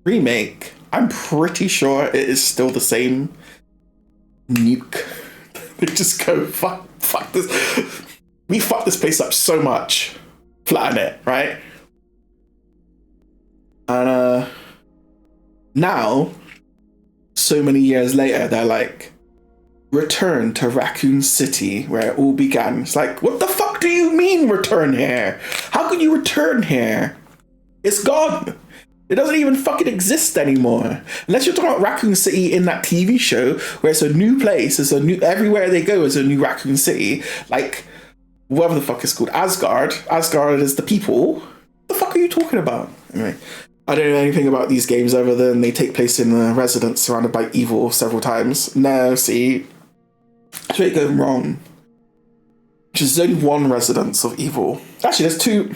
remake, I'm pretty sure it is still the same nuke. They just go, fuck this. We fucked this place up so much. Flatten it, right? And now, so many years later, they're like, return to Raccoon City, where it all began. It's like, what the fuck do you mean return here? How can you return here? It's gone. It doesn't even fucking exist anymore. Unless you're talking about Raccoon City in that TV show, where it's a new place, it's a new, everywhere they go is a new Raccoon City. Like, whatever the fuck it's called, Asgard. Asgard is the people. What the fuck are you talking about? Anyway, I don't know anything about these games other than they take place in a residence surrounded by evil several times. No, see, that's where you're going wrong. There's only one residence of evil. Actually, there's two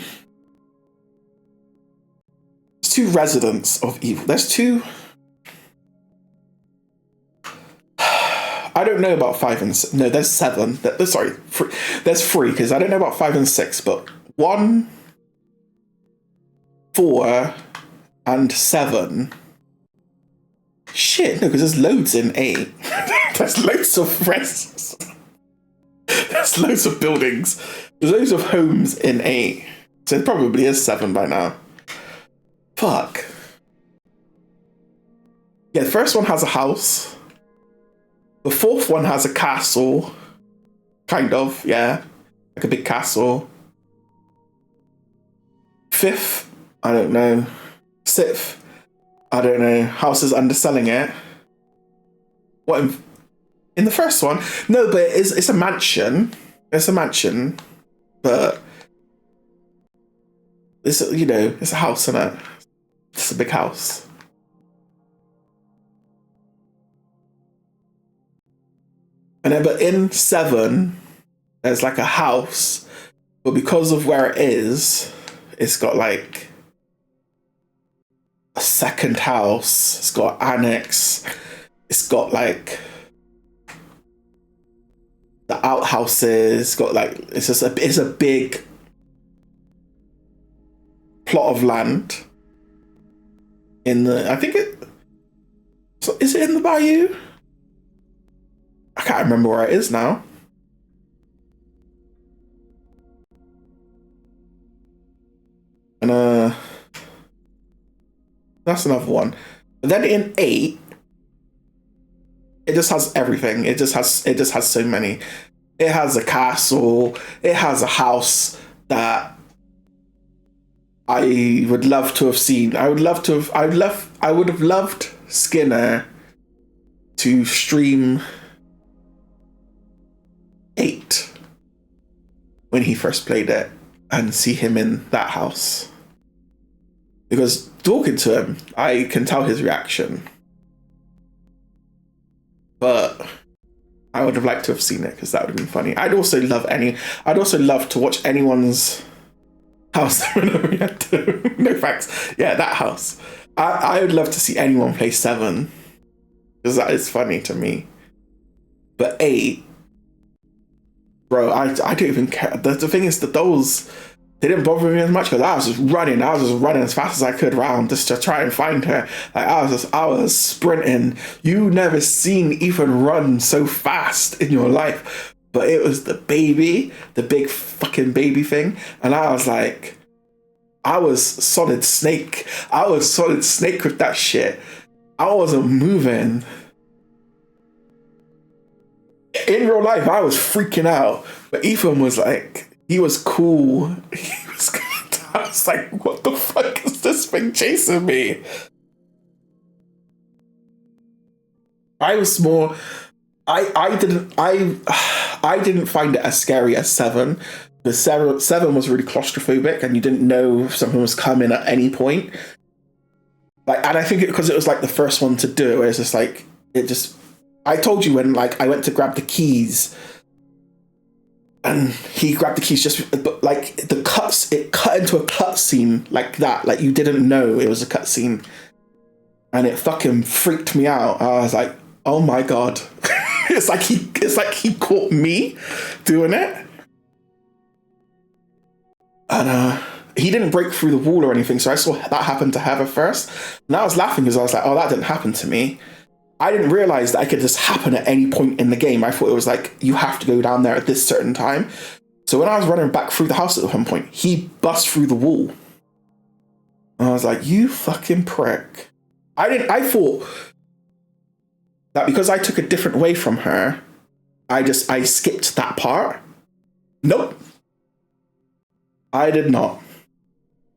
residents of evil. There's two. I don't know about 5 and 6. No, there's 7. Sorry, 3. There's 3 because I don't know about 5 and 6, but 1, 4, and 7. Shit, no, because there's loads in 8. There's loads of rests. There's loads of buildings. There's loads of homes in 8. So it probably is 7 by now. Fuck. Yeah, the first one has a house. The 4th one has a castle. Kind of, yeah. Like a big castle. 5th, I don't know. 6th, I don't know. House is underselling it. What, in the first one? No, but it's a mansion. It's a mansion. But it's, you know, it's a house, isn't it? It's a big house. And then, but in 7, there's like a house, but because of where it is, it's got like a second house. It's got annex. It's got like the outhouses. It's got like it's a big plot of land. In the, I think it, so is it in the bayou? I can't remember where it is now. And that's another one. But then in 8, it just has everything. It just has so many. It has a castle. It has a house that I would love to have seen. I would have loved Skinner to stream 8 when he first played it and see him in that house. Because talking to him, I can tell his reaction. But I would have liked to have seen it because that would have been funny. I'd also love to watch anyone's house whenever we had to. No facts. Yeah, that house. I would love to see anyone play 7 because that is funny to me. But 8, bro, I don't even care. The thing is that those, they didn't bother me as much because I was just running as fast as I could around just to try and find her. Like I was sprinting. You never seen Ethan run so fast in your life. But it was the baby, the big fucking baby thing. And I was like, I was solid snake. I was solid snake with that shit. I wasn't moving. In real life, I was freaking out. But Ethan was like, he was cool. He was good. I was like, what the fuck is this thing chasing me? I was more... I didn't find it as scary as 7 The seven was really claustrophobic, and you didn't know if something was coming at any point. Like, and I think because it was like the first one to do it, where it's just like it just. I told you when like I went to grab the keys, and he grabbed the keys but like it cut into a cutscene like that. Like you didn't know it was a cutscene, and it fucking freaked me out. I was like, oh my god, it's like he caught me doing it. And he didn't break through the wall or anything, so I saw that happen to Heather first. And I was laughing because I was like, oh, that didn't happen to me. I didn't realize that it could just happen at any point in the game. I thought it was like, you have to go down there at this certain time. So when I was running back through the house at one point, he bust through the wall. And I was like, you fucking prick. I thought that because I took a different way from her, I skipped that part. Nope. I did not.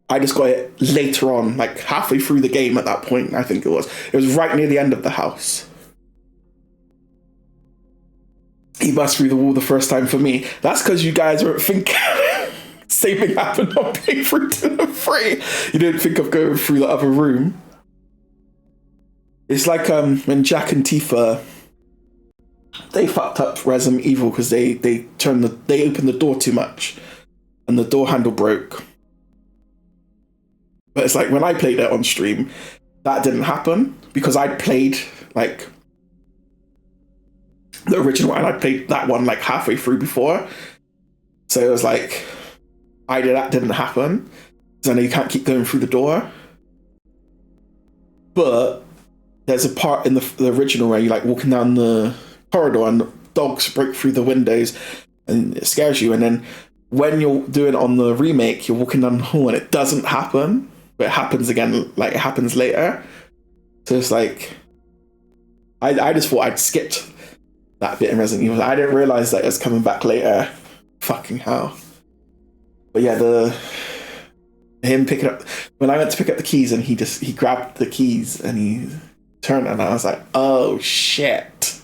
I just got it later on, like halfway through the game at that point, I think it was. It was right near the end of the house. He bust through the wall the first time for me. That's because you guys weren't thinking same thing happened on playthrough 2 and 3. You didn't think of going through the other room. It's like when Jack and Tifa, they fucked up Resident Evil because they opened the door too much. And the door handle broke. But it's like when I played it on stream, that didn't happen because I'd played like the original and I played that one like halfway through before. So it was like that didn't happen. So I know you can't keep going through the door. But there's a part in the original where you're like walking down the corridor and the dogs break through the windows and it scares you, and then when you're doing it on the remake, you're walking down the hall and it doesn't happen, but it happens again, like it happens later. So it's like, I just thought I'd skipped that bit in Resident Evil. I didn't realize that it was coming back later. Fucking hell. But yeah, him picking up, when I went to pick up the keys and he grabbed the keys and he turned and I was like, oh shit.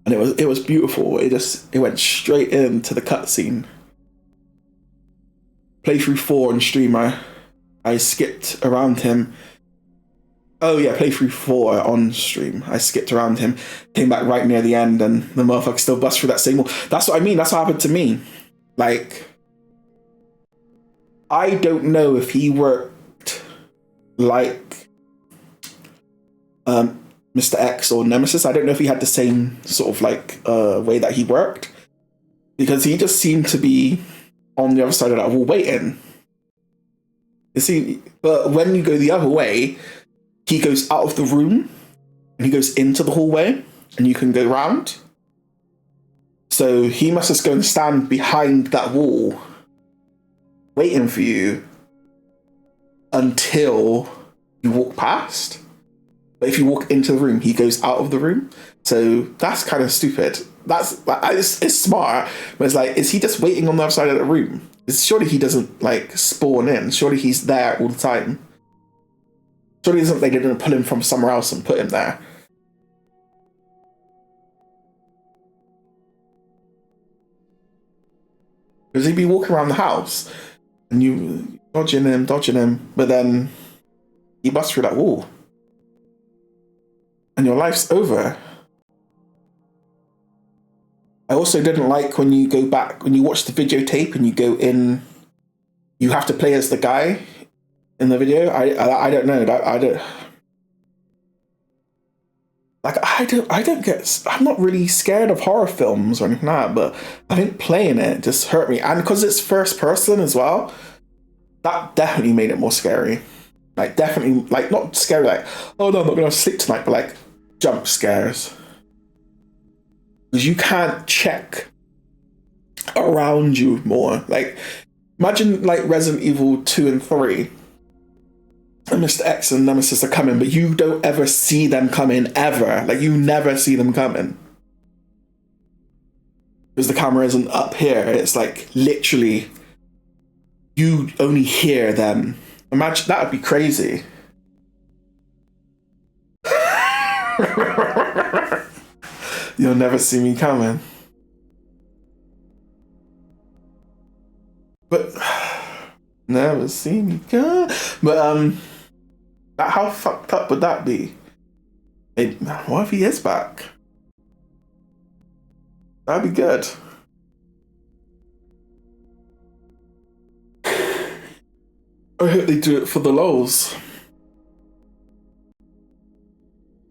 And it was beautiful. It went straight into the cutscene. Playthrough 4 on stream, I skipped around him. Oh yeah, playthrough 4 on stream. I skipped around him, came back right near the end, and the motherfucker still bust through that same wall. That's what I mean. That's what happened to me. Like, I don't know if he worked like Mr. X or Nemesis. I don't know if he had the same sort of like way that he worked, because he just seemed to be on the other side of that wall waiting. You see, but when you go the other way, he goes out of the room and he goes into the hallway and you can go round. So he must just go and stand behind that wall waiting for you until you walk past. But if you walk into the room, he goes out of the room. So that's kind of stupid. It's smart, but it's like, is he just waiting on the other side of the room? Surely he doesn't like spawn in. Surely he's there all the time. Surely they didn't pull him from somewhere else and put him there. Because he'd be walking around the house and you dodging him, but then he busts through that wall. And your life's over. I also didn't like when you go back, when you watch the videotape and you go in, you have to play as the guy in the video. I don't know. I'm not really scared of horror films or anything like that, but I think playing it just hurt me. And because it's first person as well, that definitely made it more scary. Like, definitely, like, not scary, like, oh no, I'm not going to sleep tonight, but like, jump scares. Because you can't check around you more. Like, imagine like Resident Evil 2 and 3. And Mr. X and Nemesis are coming, but you don't ever see them coming, ever. Like, you never see them coming. Because the camera isn't up here. It's like, literally, you only hear them. Imagine, that would be crazy. You'll never see me coming. Never seen me come. But how fucked up would that be? What if he is back? That'd be good. I hope they do it for the lols.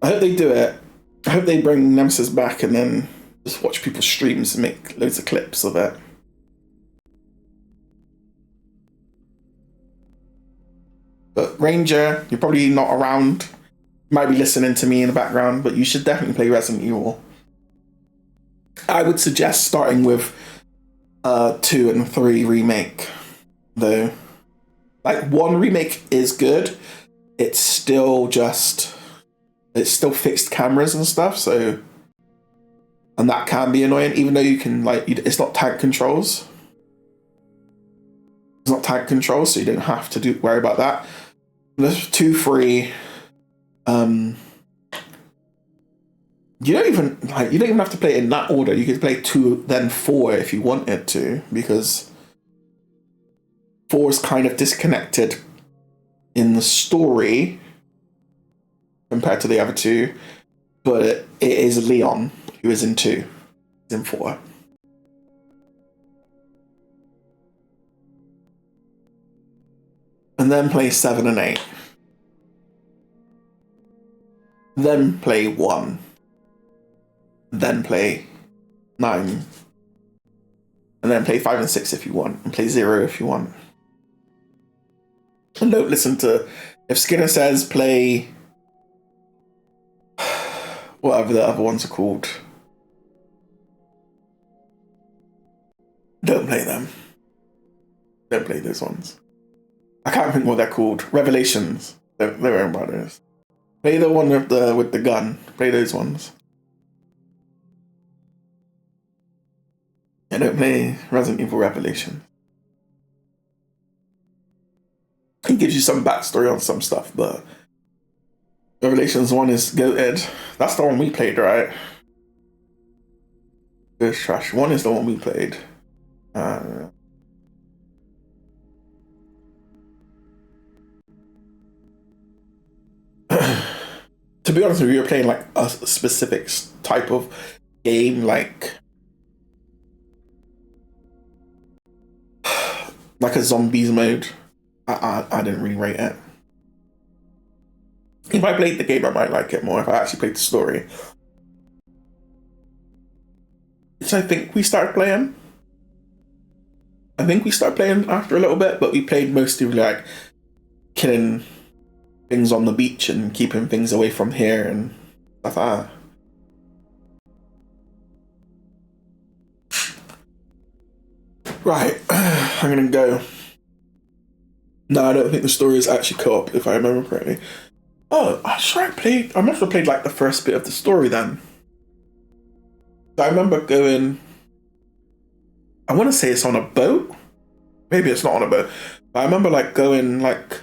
I hope they do it. I hope they bring Nemesis back and then just watch people's streams and make loads of clips of it. But Ranger, you're probably not around. You might be listening to me in the background, but you should definitely play Resident Evil. I would suggest starting with 2 and 3 remake, though. Like 1 remake is good. It's still fixed cameras and stuff, so, and that can be annoying, even though you can it's not tank controls. It's not tank controls, so you don't have to worry about that. There's 2, 3. You don't even have to play it in that order. You could play 2, then 4 if you wanted to, because 4 is kind of disconnected in the story compared to the other 2, but it is Leon who is in 2, in 4. And then play 7 and 8. Then play 1. Then play 9. And then play 5 and 6 if you want. And play 0 if you want. And don't listen to... If Skinner says play... whatever the other ones are called. Don't play them. Don't play those ones. I can't think what they're called. Revelations. They're own brothers. Play the one with the gun. Play those ones. And don't play Resident Evil Revelation. It gives you some backstory on some stuff, but Revelations 1 is goated. That's the one we played, right? It's trash. 1 is the one we played. To be honest with you, you're playing like a specific type of game, like a zombies mode. I didn't really rate it. If I played the game, I might like it more if I actually played the story. So I think we started playing. After a little bit, but we played mostly like killing things on the beach and keeping things away from here and stuff like that. Right, I'm gonna go. No, I don't think the story is actually co-op, if I remember correctly. Oh, I'm sure I must have played like the first bit of the story then. I remember going, I want to say it's on a boat. Maybe it's not on a boat. But I remember like going like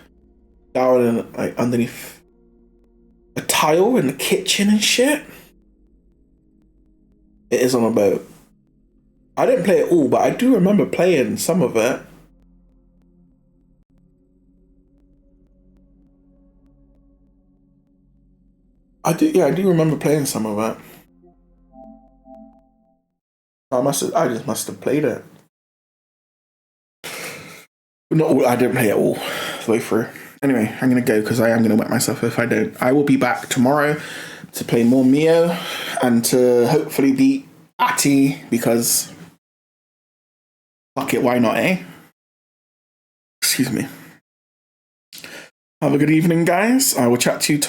down and like underneath a tile in the kitchen and shit. It is on a boat. I didn't play it all, but I do remember playing some of it. I do remember playing some of it. I just must have played it. Not all, I didn't play it all the way through. Anyway, I'm gonna go because I am gonna wet myself if I don't. I will be back tomorrow to play more MIO and to hopefully beat Atty because fuck it, why not, eh? Excuse me. Have a good evening, guys. I will chat to you tomorrow.